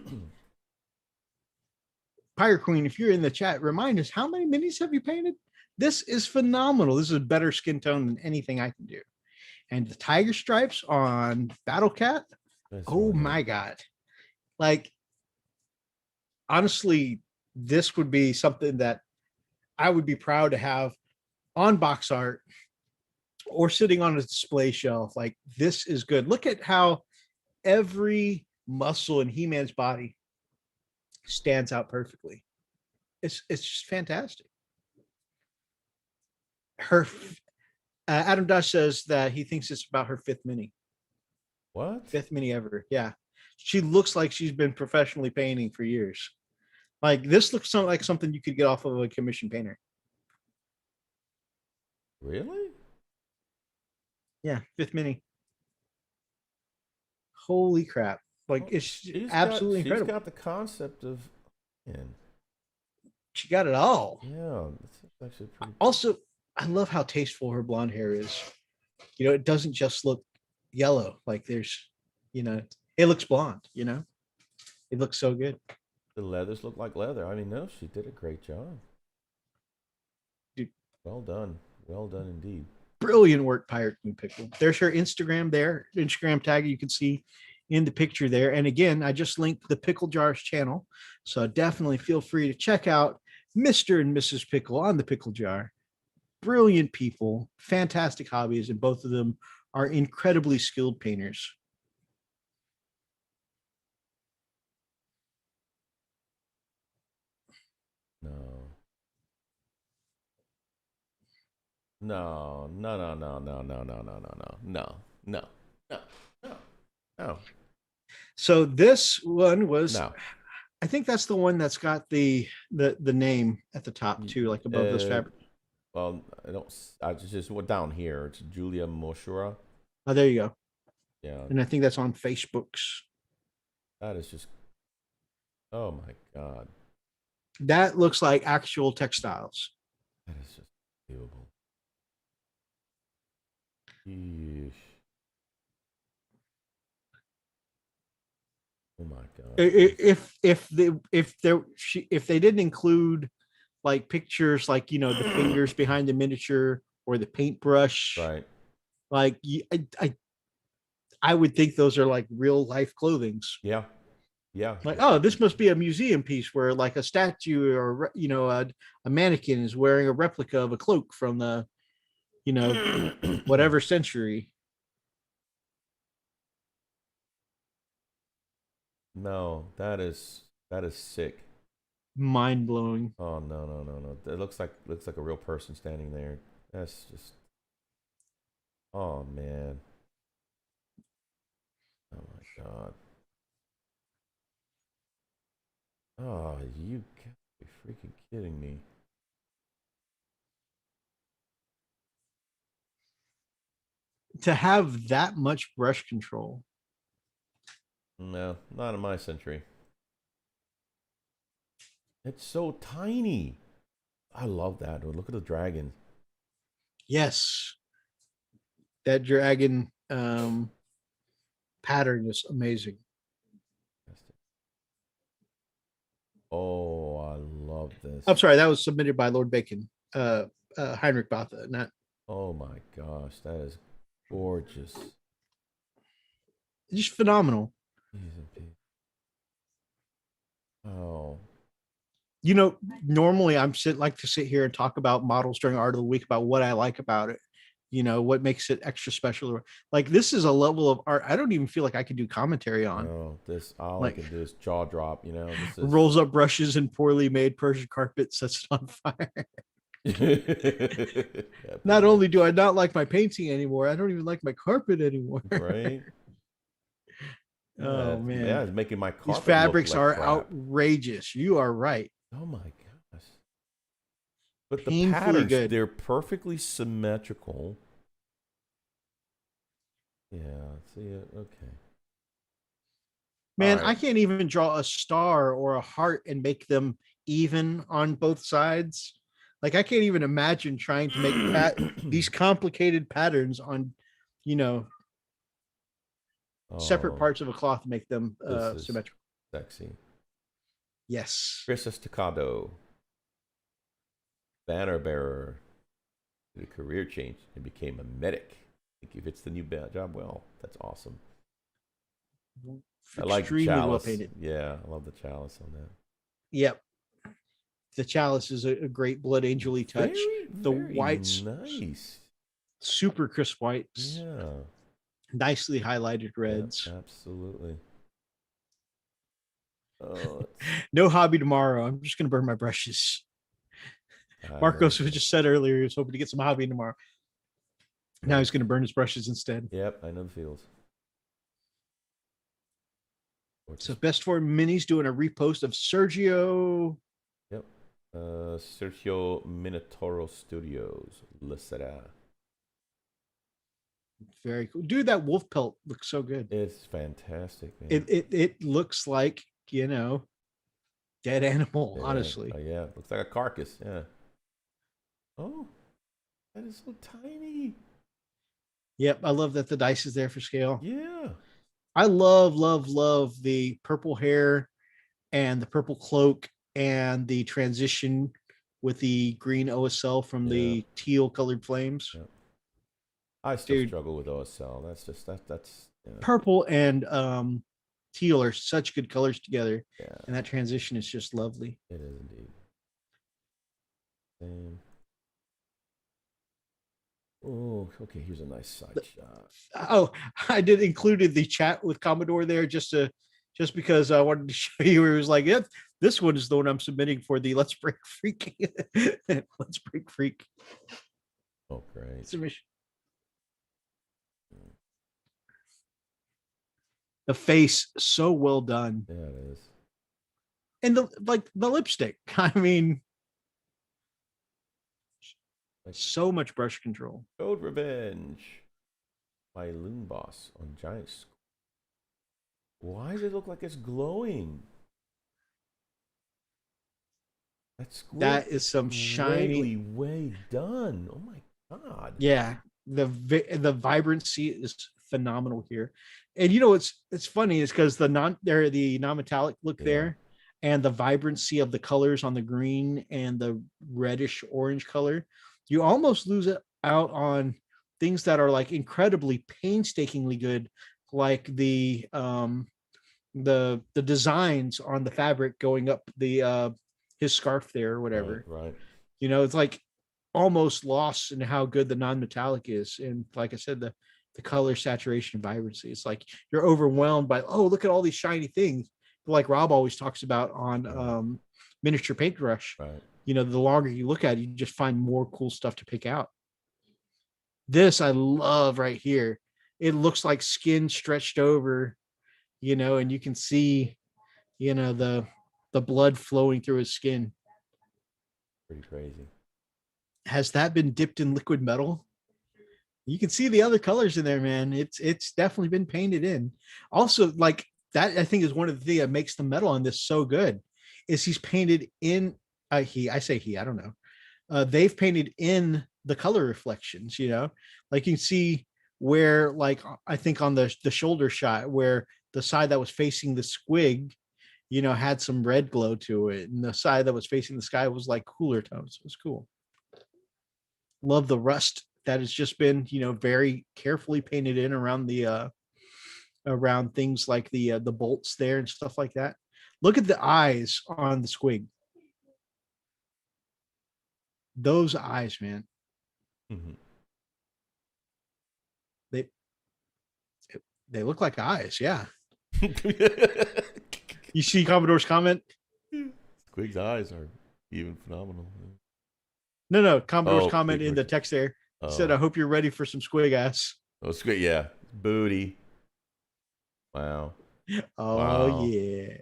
Pirate Queen, if you're in the chat, remind us, how many minis have you painted? This is phenomenal. This is a better skin tone than anything I can do. And the tiger stripes on Battle Cat. Oh my God. Like, honestly, this would be something that I would be proud to have on box art or sitting on a display shelf. Like, this is good. Look at how every muscle in He-Man's body stands out perfectly. It's just fantastic. Her Adam Dush says that he thinks it's about her 5th mini. What? 5th mini ever. Yeah. She looks like she's been professionally painting for years. Like, this looks like something you could get off of a commission painter. Really? Yeah, 5th mini. Holy crap. Like, Well, it's absolutely she's incredible. got the concept of, man. She got it all. Yeah, that's actually pretty. Also, I love how tasteful her blonde hair is. You know, it doesn't just look yellow. Like, there's, you know, it looks blonde, you know? It looks so good. The leathers look like leather. I mean, no, she did a great job. Dude, Well done. Well done indeed. brilliant work, Pirate Queen Pickle. There's her Instagram there, Instagram tag you can see in the picture there. And again, I just linked the Pickle Jars channel. So definitely feel free to check out Mr. and Mrs. Pickle on the Pickle Jar. Brilliant people, fantastic hobbies, and both of them are incredibly skilled painters. No. No, no, no, no, no, no, no, no, no, no, no, no, no, no, no. So this one was, No. I think that's the one that's got the name at the top too, like above those fabric. Well, I don't. I just went down here. It's Julia Moshura. Oh, there you go. Yeah, And I think that's on Facebooks. that is just. Oh my god, That looks like actual textiles. that is just unbelievable. Yeesh. Oh my god. If they didn't include like pictures, like, you know, the fingers behind the miniature or the paintbrush, Right. like, I would think those are like real life clothings. Yeah. Yeah. Like, oh, this must be a museum piece where like a statue or, you know, a mannequin is wearing a replica of a cloak from the, you know, whatever century. No, that is sick. Mind blowing. Oh no, no, no, no. It looks like a real person standing there. That's just. Oh man. Oh my god. Oh, you can't be freaking kidding me. To have that much brush control. No, not in my century. It's so tiny. I love that. Look at the dragon. Yes, that dragon pattern is amazing. Oh, I love this. I'm sorry, that was submitted by Lord Bacon, Heinrich Botha, not. Oh my gosh, that is gorgeous. Just phenomenal. Oh, You know, normally like to sit here and talk about models during Art of the Week about what I like about it. You know, what makes it extra special. Like, this is a level of art I don't even feel like I could do commentary on. no, this all Like, I can do is jaw drop. You know, this is rolls up brushes and poorly made Persian carpet, sets it on fire. Not only do I not like my painting anymore, I don't even like my carpet anymore. Right? Oh man, yeah, it's making my carpet these fabrics look like are crap. outrageous. You are right. Oh my gosh! But Painfully the patterns, good. they're perfectly symmetrical. Yeah, see it. Okay. Man, All I right. can't even draw a star or a heart and make them even on both sides. Like, I can't even imagine trying to make these complicated patterns on, you know, separate Oh, parts of a cloth to make them this is symmetrical. sexy. Yes. Chris Estacado, banner bearer, did a career change and became a medic. I think he fits the new job well. That's awesome. I like the Extremely well chalice. painted. Yeah, I love the chalice on that. Yep. The chalice is a great blood angel-y touch. The Very whites, nice. super crisp whites. Yeah. Nicely highlighted reds. Yep, absolutely. Oh, No hobby tomorrow. I'm just going to burn my brushes. Marcos just said earlier he was hoping to get some hobby tomorrow. Now he's going to burn his brushes instead. Yep, I know the feels. So Best for Minis doing a repost of Sergio. Yep. Sergio Minotoro Studios. Lissera. Very cool, dude. That wolf pelt looks so good. It's fantastic, man. It looks like, dead animal. Yeah. Honestly. Oh, yeah. Looks like a carcass. Yeah. Oh, that is so tiny. Yep, I love that the dice is there for scale. Yeah. I love the purple hair and the purple cloak and the transition with the green OSL from the teal colored flames. Yeah. I still struggle with OSL. That's just that's purple and teal are such good colors together. Yeah. And that transition is just lovely. It is indeed. Same. Oh, okay. Here's a nice side shot. Oh, I did included the chat with Commodore there just because I wanted to show you where it was like, yeah, this one is the one I'm submitting for the Let's Break Freak. Let's Break Freak. Oh, great. Submission. The face, so well done. Yeah, it is. And the lipstick. I mean, so much brush control. Code Revenge by Loon Boss on Giant Squid. Why does it look like it's glowing? That is some shiny, way done. Oh my god. Yeah, the vibrancy is phenomenal here. And you know it's funny is because the non-metallic look there and the vibrancy of the colors on the green and the reddish orange color, you almost lose it out on things that are like incredibly painstakingly good, like the designs on the fabric going up the his scarf there or whatever. Right. You know, it's like almost lost in how good the non-metallic is. And like I said, the color saturation and vibrancy, it's like you're overwhelmed by, oh, look at all these shiny things, like Rob always talks about on miniature paintbrush. Right. You know, the longer you look at it, you just find more cool stuff to pick out. This I love right here. It looks like skin stretched over, you know, and you can see, you know, the blood flowing through his skin. Pretty crazy. Has that been dipped in liquid metal? You can see the other colors in there, man. It's definitely been painted in. Also, like that, I think is one of the things that makes the metal on this so good. Is he's painted in I don't know. They've painted in the color reflections. You know, like you can see where, like I think on the shoulder shot, where the side that was facing the squig, you know, had some red glow to it, and the side that was facing the sky was like cooler tones. It was cool. Love the rust that has just been, you know, very carefully painted in around the around things like the bolts there and stuff like that. Look at the eyes on the squig. Those eyes, man. Mm-hmm. They look like eyes, yeah. You see Commodore's comment? Squig's eyes are even phenomenal. No, Commodore's comment in the text there said, "I hope you're ready for some squig ass." Oh, squig, yeah, booty. Wow. Oh wow. Yeah.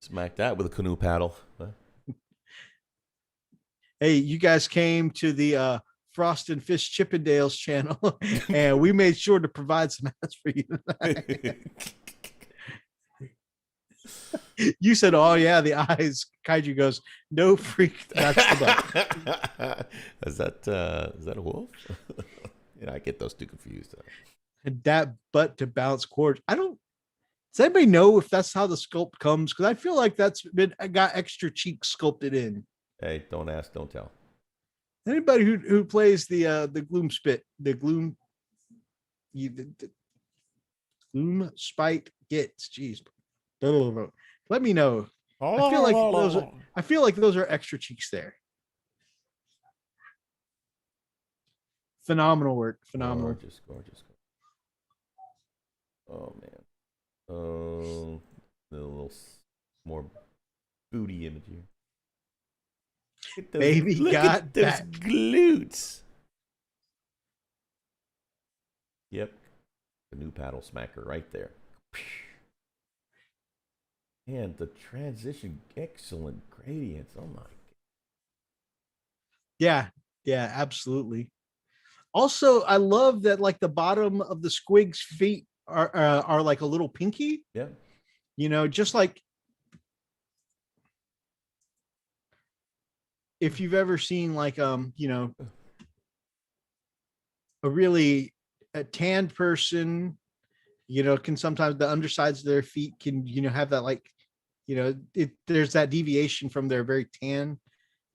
Smack that with a canoe paddle. Huh? Hey, you guys came to the Frost and Fish Chippendales channel, and we made sure to provide some ads for you tonight. You said, "Oh yeah, the eyes." Kaiju goes, "No, freak, that's the butt." Is that a wolf? Yeah, I get those two confused. And that butt to bounce chords. Does anybody know if that's how the sculpt comes? Because I feel like that's got extra cheeks sculpted in. Hey, don't ask, don't tell. Anybody who plays the gloom spit, the gloom spite gets, jeez. Let me know. I feel like those are extra cheeks there. Phenomenal work. Phenomenal. Gorgeous. Oh man. Oh, a little more booty image here. Baby got those back. glutes. Yep. The new paddle smacker right there. And the transition, excellent gradients. Oh my God. Yeah, yeah, absolutely. Also, I love that like the bottom of the squig's feet are like a little pinky. Yeah. You know, just like if you've ever seen like you know, a really a tanned person, you know, can sometimes the undersides of their feet can, you know, have that like, you know, there's that deviation from their very tan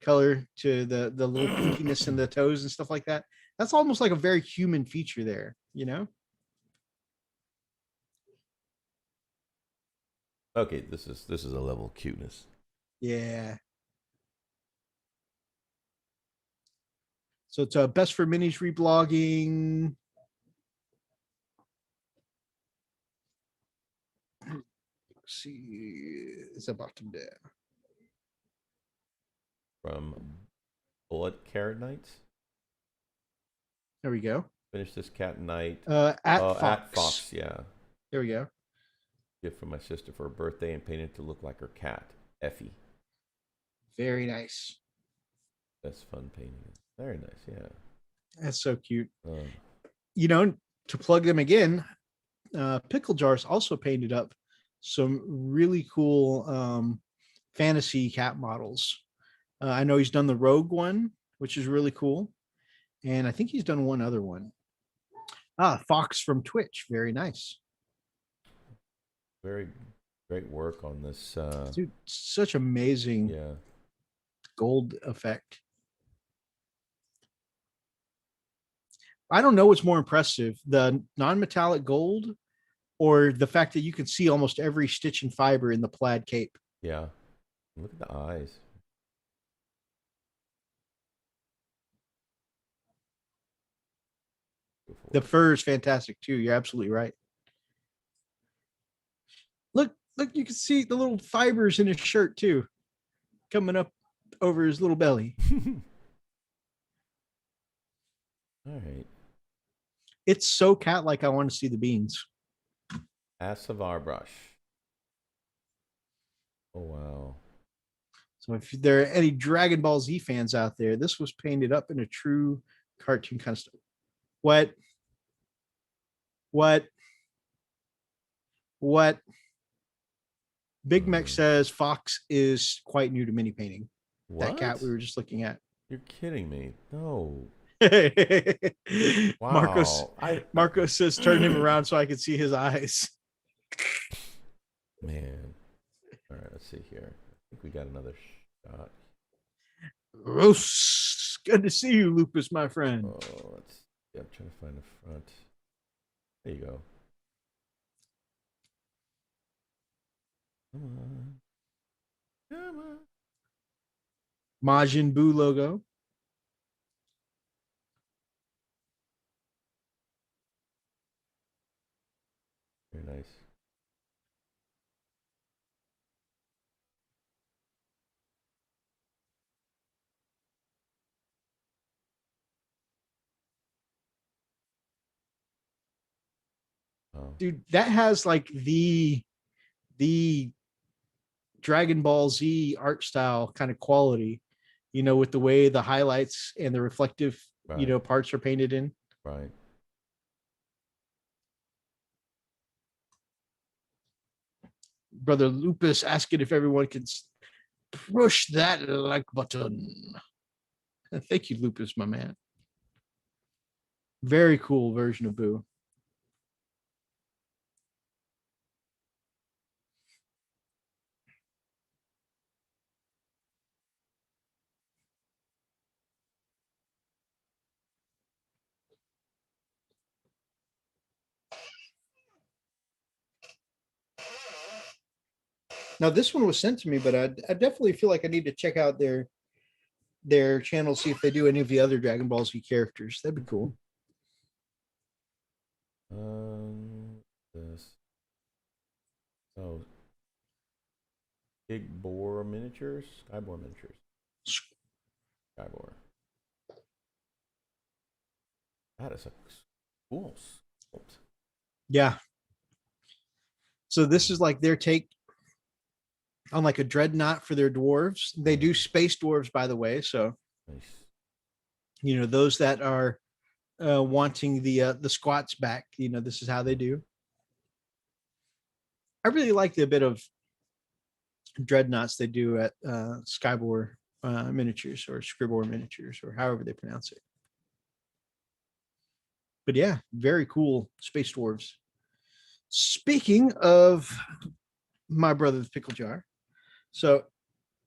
color to the little pinkiness in the toes and stuff like that. That's almost like a very human feature there, you know? Okay, this is a level of cuteness. Yeah. So it's best for minis reblogging. Let's see, it's about to there. From Blood Carrot Knights. There we go. Finish this cat night. At Oh, Fox. at Fox, yeah. There we go. Gift from my sister for her birthday and painted to look like her cat, Effie. Very nice. That's fun painting. Very nice, yeah. That's so cute. You know, to plug them again, Pickle Jars also painted up some really cool fantasy cat models. I know he's done the Rogue one, which is really cool. And I think he's done one other one. Fox from Twitch. Very nice. Very great work on this. Dude, such amazing gold effect. I don't know what's more impressive, the non-metallic gold or the fact that you can see almost every stitch and fiber in the plaid cape. Yeah. Look at the eyes. The fur is fantastic too. You're absolutely right. Look, you can see the little fibers in his shirt too, coming up over his little belly. All right. It's so cat-like. I want to see the beans. Asavar brush. Oh, wow. So if there are any Dragon Ball Z fans out there, this was painted up in a true cartoon kind of stuff. What? Big Mech says Fox is quite new to mini painting. What? That cat we were just looking at. You're kidding me. No. Wow. Marcos says turn him around so I can see his eyes. Man. All right, let's see here. I think we got another shot. Gross. Good to see you, Lupus, my friend. Oh, I'm trying to find the front. There you go. Come on. Come on. Majin Buu logo. Very nice. Oh. Dude, that has like the Dragon Ball Z art style kind of quality, you know, with the way the highlights and the reflective, you know, parts are painted in. Right. Brother Lupus asking if everyone can push that like button. Thank you, Lupus, my man. Very cool version of Boo. Now this one was sent to me, but I definitely feel like I need to check out their channel, see if they do any of the other Dragon Ball Z characters. That'd be cool. This. Oh. Big Boar miniatures, Skyboar miniatures. Skyboar. That is a cool sculpt. Yeah. So this is like their take on like a dreadnought for their dwarves. They do space dwarves, by the way. So nice. those that are wanting the squats back, this is how they do. I really like the bit of dreadnoughts they do at Skybore Miniatures or Scribor Miniatures or however they pronounce it. But yeah, very cool Space Dwarves. Speaking of my brother, the Pickle Jar. So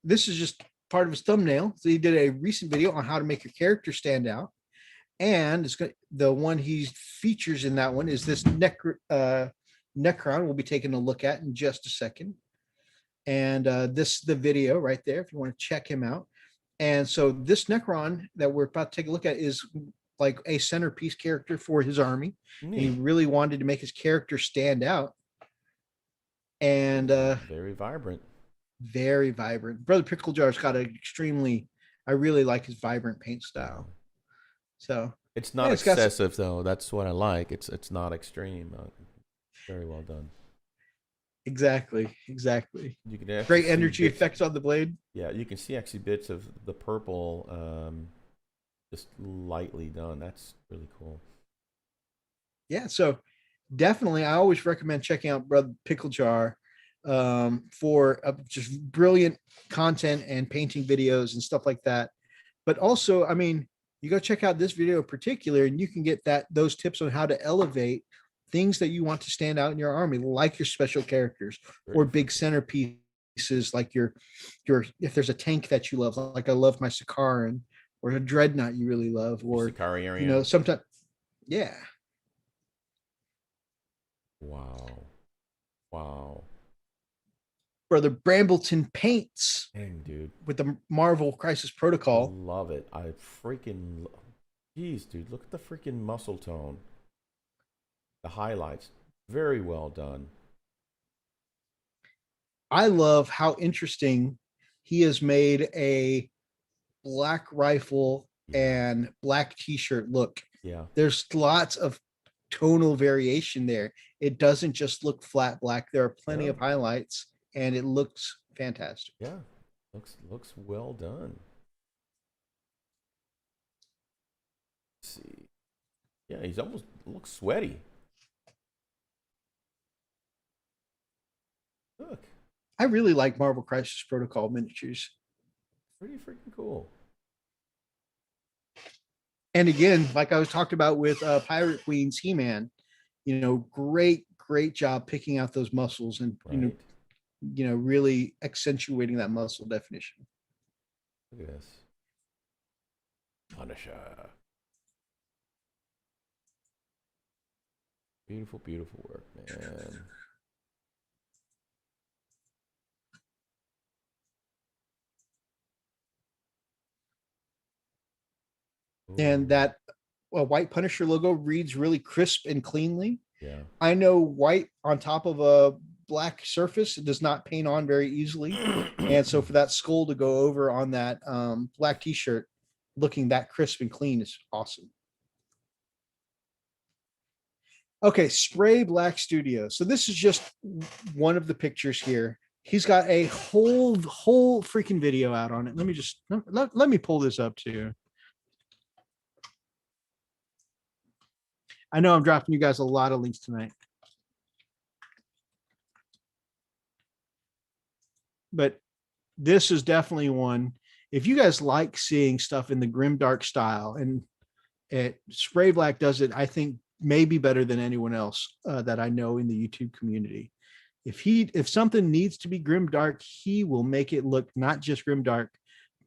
this is just part of his thumbnail. So he did a recent video on how to make your character stand out. And the one he features in that one is this Necron we'll be taking a look at in just a second. And this is the video right there if you want to check him out. And so this Necron that we're about to take a look at is like a centerpiece character for his army. And he really wanted to make his character stand out. And very vibrant. Very vibrant. Brother Pickle Jar's got an extremely, I really like his vibrant paint style. So it's not excessive though. That's what I like. It's not extreme. Very well done. Exactly. You can great energy effects on the blade. Yeah, you can see actually bits of the purple just lightly done. That's really cool. Yeah, so definitely I always recommend checking out Brother Pickle Jar for just brilliant content and painting videos and stuff like that. But also, I mean, you go check out this video in particular and you can get those tips on how to elevate things that you want to stand out in your army, like your special characters or big centerpieces, like your if there's a tank that you love, like I love my Sakaran, or a dreadnought you really love, or sometimes, yeah. Wow. Brother Brambleton paints. Dang, dude. With the Marvel Crisis Protocol. Love it. I freaking Jeez, dude, look at the freaking muscle tone. The highlights. Very well done. I love how interesting he has made a black rifle and black t-shirt look. Yeah. There's lots of tonal variation there. It doesn't just look flat black. There are plenty of highlights and it looks fantastic. Yeah. Looks well done. Let's see. Yeah, he's almost looks sweaty. Look. I really like Marvel Crisis Protocol miniatures. Pretty freaking cool. And again, like I was talked about with Pirate Queen's He-Man, great job picking out those muscles and really accentuating that muscle definition. Look at this. Punisher. Beautiful work, man. And that white Punisher logo reads really crisp and cleanly. Yeah. I know white on top of a black surface, it does not paint on very easily. And so for that skull to go over on that black t-shirt looking that crisp and clean is awesome. Okay, Spray Black Studio. So this is just one of the pictures here. He's got a whole freaking video out on it. Let me just let me pull this up too. I know I'm dropping you guys a lot of links tonight. But this is definitely one. If you guys like seeing stuff in the grimdark style, and Spray Black does it, I think maybe better than anyone else that I know in the YouTube community. If something needs to be grimdark, he will make it look not just grimdark,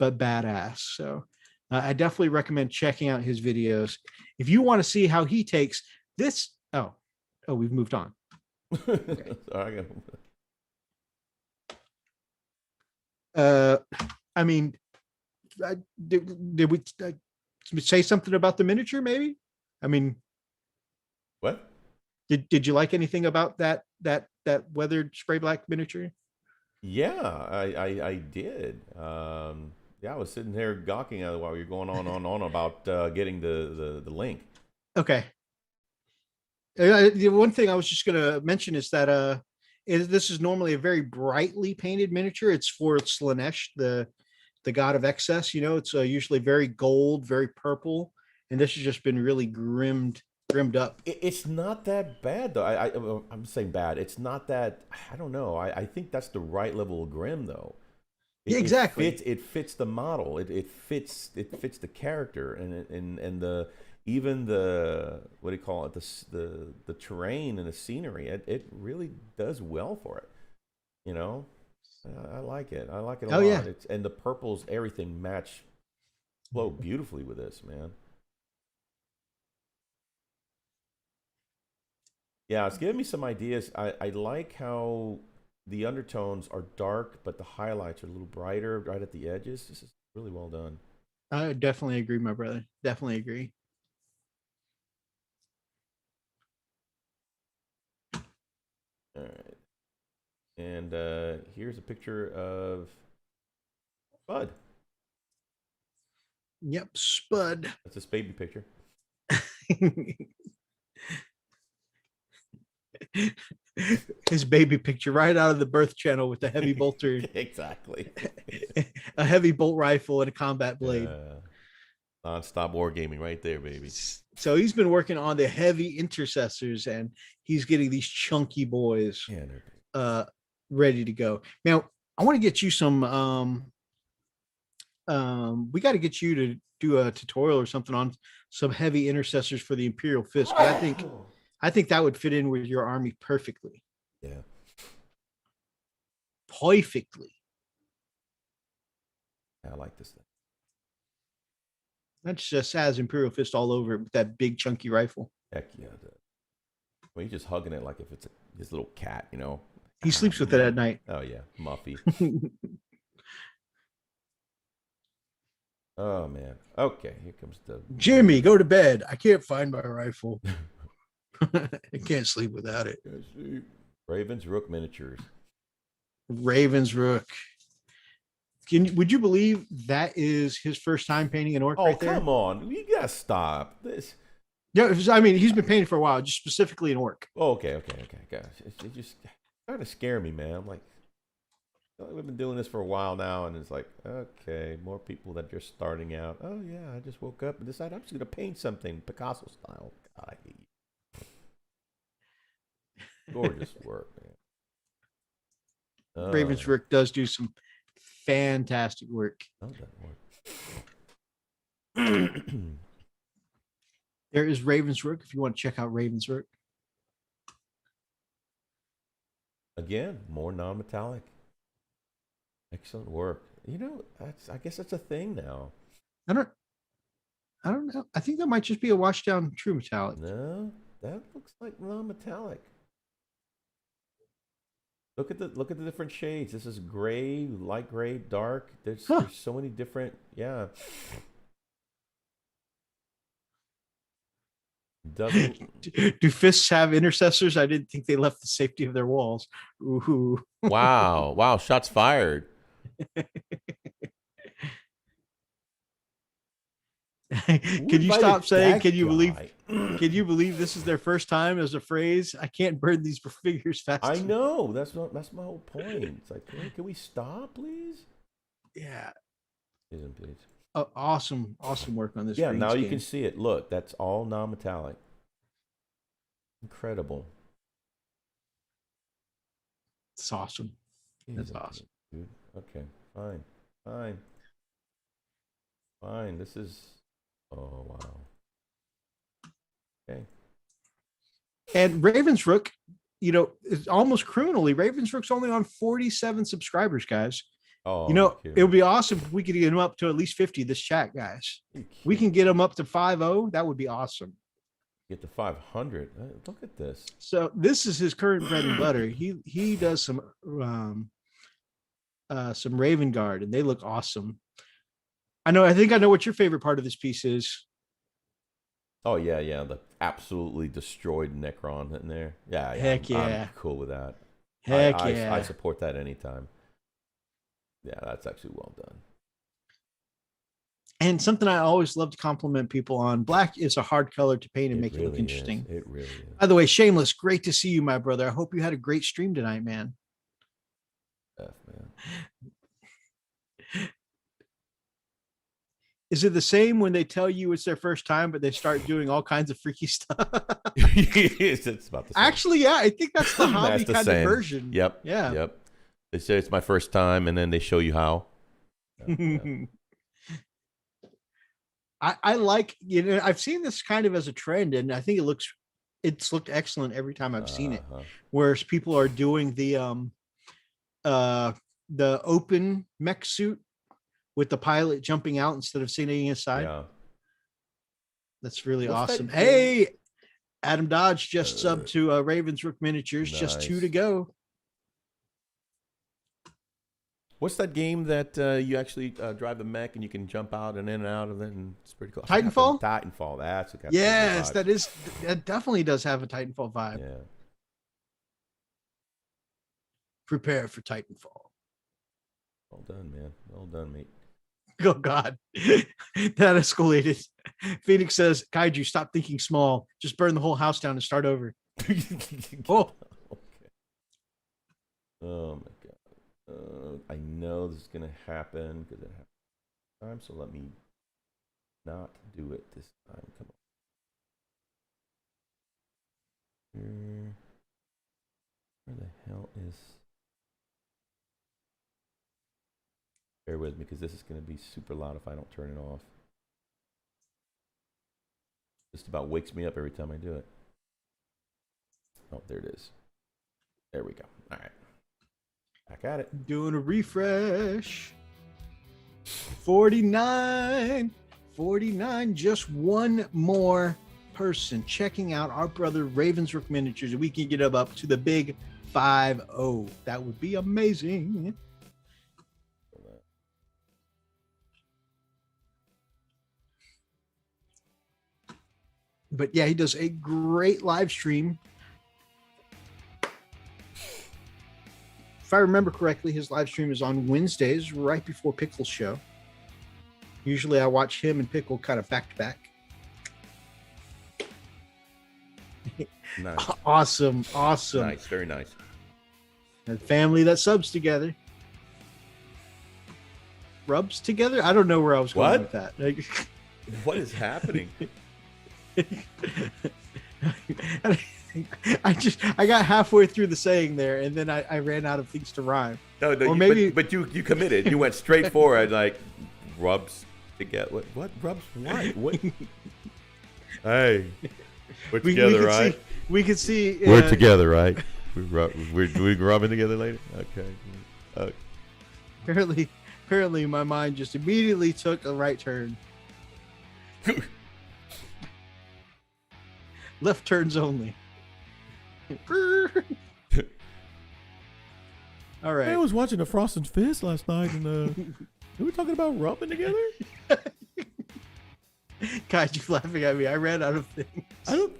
but badass. So I definitely recommend checking out his videos. If you want to see how he takes this, we've moved on. Okay. Sorry. I mean, did we say something about the miniature? Maybe. I mean, what? Did you like anything about that weathered Spray Black miniature? Yeah, I did. Yeah, I was sitting there gawking at it while you're going on about getting the link. Okay. The one thing I was just going to mention is that this is normally a very brightly painted miniature. It's for Slanesh, the the god of excess. You know, it's usually very gold, very purple, and this has just been really grimmed up. It's not that bad though. I'm saying bad. It's not that. I don't know. I think that's the right level of grim though. Yeah, exactly. It fits the model. It fits the character and the even the what do you call it, the terrain and the scenery. It really does well for it. You know, I like it. I like it a lot. Yeah. And the purples, everything flow beautifully with this, man. Yeah, it's giving me some ideas. I like how the undertones are dark, but the highlights are a little brighter right at the edges. This is really well done. I definitely agree, my brother. Definitely agree. All right. And here's a picture of Spud. Yep, Spud. That's his baby picture. His baby picture right out of the birth channel with a heavy bolter. Exactly. A heavy bolt rifle and a combat blade. Non-stop wargaming right there, baby. So he's been working on the heavy intercessors, and he's getting these chunky boys ready to go. Now, I want to get you some we got to get you to do a tutorial or something on some heavy intercessors for the Imperial Fist. But I think that would fit in with your army perfectly. Yeah. Perfectly. I like this thing. That just has Imperial Fist all over it with that big chunky rifle. Heck yeah. Well, he's just hugging it like if it's his little cat, you know. He sleeps with it at night. Oh yeah, Muffy. Oh man. Okay, here comes the Jimmy. Go to bed. I can't find my rifle. I can't sleep without it. Ravens Rook miniatures. Ravens Rook. Would you believe that is his first time painting an orc? Oh, right there? Come on. You gotta stop this. Yeah, I mean, he's been painting for a while, just specifically an orc. Oh, okay. Gosh, it just trying to scare me, man. I'm like, we've been doing this for a while now, and it's like, okay, more people that are just starting out. Oh yeah, I just woke up and decided I'm just gonna paint something Picasso style. God, I hate you. Gorgeous work, man. Ravens Rook does do some fantastic work. Oh, that work. There is Ravens Rook if you want to check out Ravens Rook. Again, more non-metallic. Excellent work. You know, I guess that's a thing now. I don't know. I think that might just be a washed down true metallic. No, that looks like non-metallic. Look at the different shades. This is gray, light gray, dark. There's so many different. Yeah. Do fists have intercessors? I didn't think they left the safety of their walls. Ooh. Wow! Shots fired. Can you stop saying? Can you believe this is their first time as a phrase? I can't burn these figures fast. I know. That's my whole point. It's like, can we stop, please? Yeah. Please. Awesome work on this. Yeah, now you can see it. Look, that's all non-metallic. Incredible. It's awesome. That's awesome. Dude. Okay, fine. This is. Oh wow. Okay. And Ravens Rook, you know, it's almost criminally. Ravens Rook's only on 47 subscribers, guys. Oh, you know, it would be awesome if we could get him up to at least 50 this chat, guys. We can get him up to 50. That would be awesome. Get to 500. Look at this. So this is his current bread and butter. He does some Raven Guard, and they look awesome. I think I know what your favorite part of this piece is. Oh yeah, the absolutely destroyed Necron in there. Yeah. Heck yeah. I'm cool with that. Heck yeah. I support that anytime. Yeah, that's actually well done. And something I always love to compliment people on: black is a hard color to paint and make it look interesting. It really is. By the way, Shameless, great to see you, my brother. I hope you had a great stream tonight, man. Man. Is it the same when they tell you it's their first time, but they start doing all kinds of freaky stuff? It's about the same. Actually, yeah, I think that's the hobby That's the kind same. of version. Yep. Yeah. Yep. They say it's my first time, and then they show you how. Yeah. I like, I've seen this kind of as a trend, and I think it's looked excellent every time I've seen it. Whereas people are doing the open mech suit with the pilot jumping out instead of sitting inside. Yeah. That's really awesome. Hey, Adam Dodge just subbed to Ravensrook Miniatures. Nice. Just 2 to go. What's that game that you actually drive the mech and you can jump out and in and out of it? And it's pretty cool. Titanfall? Titanfall. That's what. Yes, that definitely does have a Titanfall vibe. Yeah. Prepare for Titanfall. Well done, man. Well done, mate. Oh, God. That escalated. Phoenix says, Kaiju, stop thinking small. Just burn the whole house down and start over. Oh. Okay. Oh, my God. I know this is going to happen because it happened this time, so let me not do it this time. Come on. Where the hell is... Bear with me, because this is going to be super loud if I don't turn it off. Just about wakes me up every time I do it. Oh, there it is. There we go. All right. Back at it. Doing a refresh. 49. Just one more person checking out our brother Ravensrook Miniatures. We can get up to the big 5-0. That would be amazing. But yeah, he does a great live stream. If I remember correctly, his live stream is on Wednesdays, right before Pickle's show. Usually I watch him and Pickle kind of back to back. Nice. Awesome. Nice, very nice. And family that subs together. Rubs together? I don't know where I was going with that. What is happening? I got halfway through the saying there, and then I ran out of things to rhyme. No, or maybe, but you committed. You went straight forward, like rubs together. What rubs? What? Hey, we're together, right? We can see. We're together, right? We're rubbing together later. Okay. Apparently, my mind just immediately took a right turn. Left turns only. All right. I was watching the Frost and Fist last night, and we were talking about rubbing together. Kaiju laughing at me. I ran out of things. I don't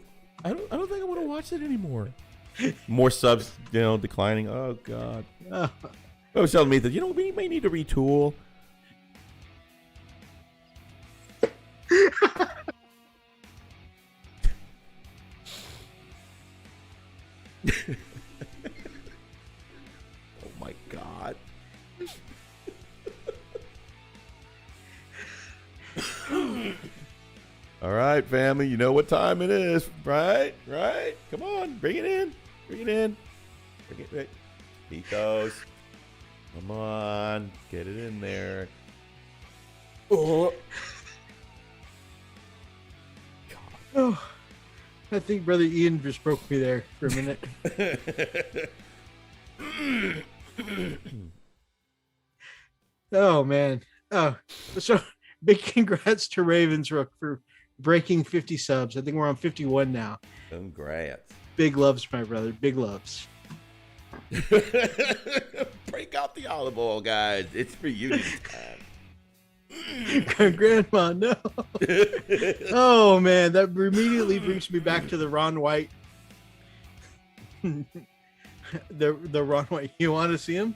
think I want to watch it anymore. More subs, declining. Oh God. I was telling me that we may need to retool. Oh my God. All right, family, you know what time it is, right? Come on, bring it in. Bring it. Picos. Come on, get it in there. Oh. Oh, I think Brother Ian just broke me there for a minute. Oh, man. Oh, so big congrats to Ravensrook for breaking 50 subs. I think we're on 51 now. Congrats. Big loves, my brother. Big loves. Break out the olive oil, guys. It's for you this time. Grandma, no. Oh man, that immediately brings me back to the Ron White. the Ron White. You want to see him?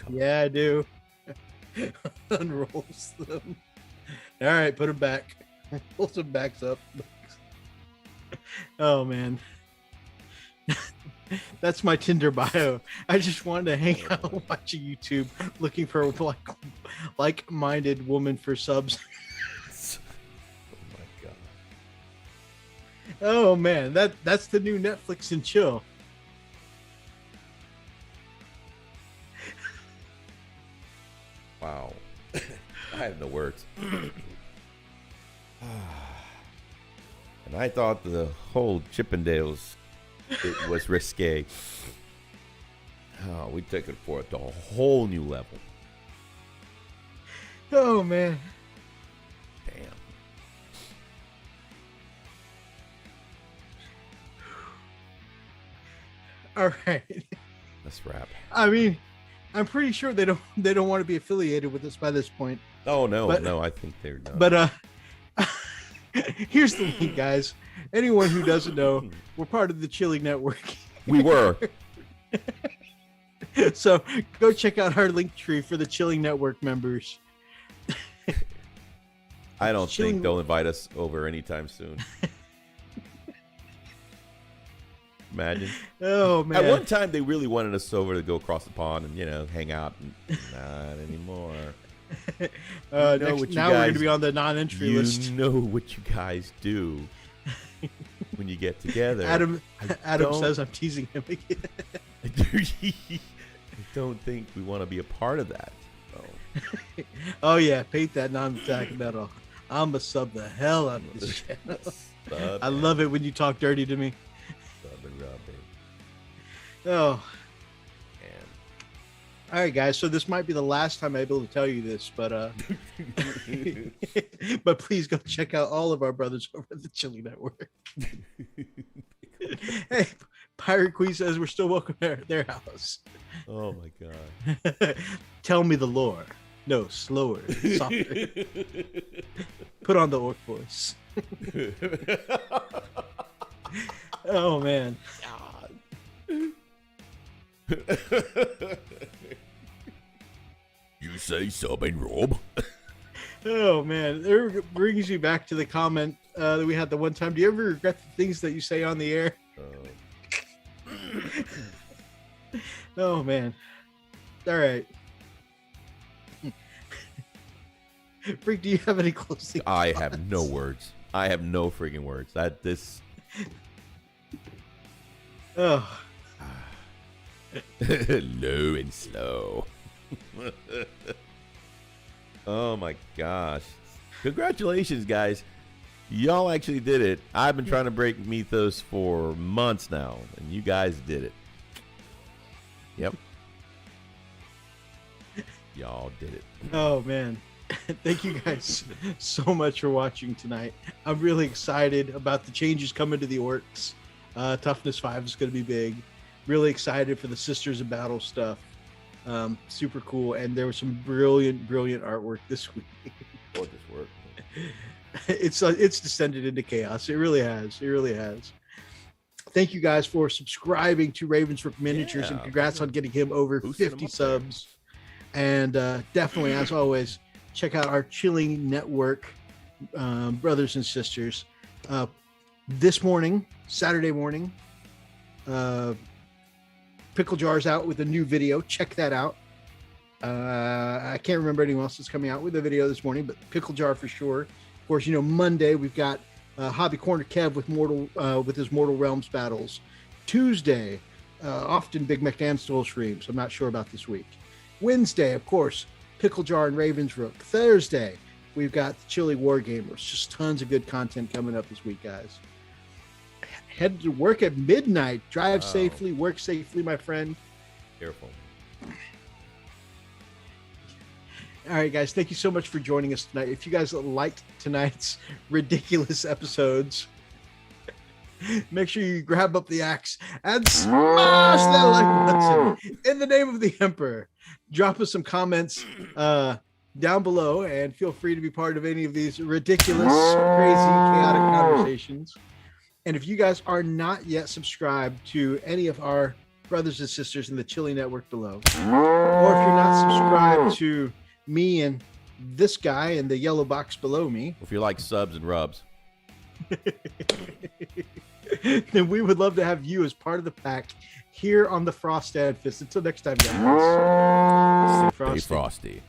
Yeah, I do. Unrolls them. All right, put them back. Pull some backs up. Oh man. That's my Tinder bio. I just wanted to hang out watching YouTube, looking for like-minded woman for subs. Oh my god. Oh man, that's the new Netflix and chill. Wow. I have no words. And I thought the whole Chippendales, it was risque. Oh, we took it for it to a whole new level. Oh man. Damn. All right. Let's wrap. I mean, I'm pretty sure they don't want to be affiliated with us by this point. Oh no, But- no, I think they're not. But here's the thing, guys. Anyone who doesn't know, we're part of the Chili Network. We were. So go check out our link tree for the Chilling Network members. I don't Chilling- think they'll invite us over anytime soon. Imagine. Oh man. At one time, they really wanted us over to go across the pond and, hang out. Not anymore. Now what you we're going guys- to be on the non-entry list. You know what you guys do when you get together. Adam don't- says I'm teasing him again. I don't think we want to be a part of that. So. Oh yeah, paint that non-attack metal. I'm gonna sub the hell out of this channel. I love it when you talk dirty to me. Sub and rub it. Oh, And all right, guys. So this might be the last time I'm able to tell you this, but but please go check out all of our brothers over at the Chili Network. Hey, Pirate Queen says we're still welcome at their house. oh my god. Tell me the lore. No, slower, softer. Put on the orc voice. Oh man. You say sub and rub? Oh man, it brings you back to the comment that we had the one time. Do you ever regret the things that you say on the air? Oh man. All right. Freak, do you have any closing I thoughts? have no words. I have no freaking words. Oh, low and slow. Oh my gosh. Congratulations, guys. Y'all actually did it. I've been trying to break Mythos for months now, and you guys did it. Yep. Y'all did it. oh man. Thank you guys so much for watching tonight. I'm really excited about the changes coming to the Orks. Toughness 5 is going to be big. Really excited for the Sisters of Battle stuff. Super cool. And there was some brilliant artwork this week. Gorgeous work. It's descended into chaos. It really has. It really has. Thank you guys for subscribing to Ravensbrook Miniatures, and Yeah. congrats on getting him over Boosting 50 him up there. subs. And definitely, as always, check out our Chilling Network brothers and sisters. This morning, Saturday morning, Pickle Jar's out with a new video. Check that out. I can't remember anyone else that's coming out with a video this morning, but Pickle Jar for sure. Of course, Monday we've got Hobby Corner Kev with his Mortal Realms battles. Tuesday, often Big McDan still streams. I'm not sure about this week. Wednesday, of course, Pickle Jar and Ravensbrook. Thursday, we've got the Chili Wargamers. Just tons of good content coming up this week, guys. Head to work at midnight. Drive safely, work safely, my friend. Careful. All right, guys, thank you so much for joining us tonight. If you guys liked tonight's ridiculous episodes, make sure you grab up the axe and smash that like button in the name of the Emperor. Drop us some comments down below, and feel free to be part of any of these ridiculous, crazy, chaotic conversations. And if you guys are not yet subscribed to any of our brothers and sisters in the Chili Network below, or if you're not subscribed to me and this guy in the yellow box below me, If you like subs and rubs. then we would love to have you as part of the pack here on the Frost and Fist. Until next time, guys. Stay Stay frosty.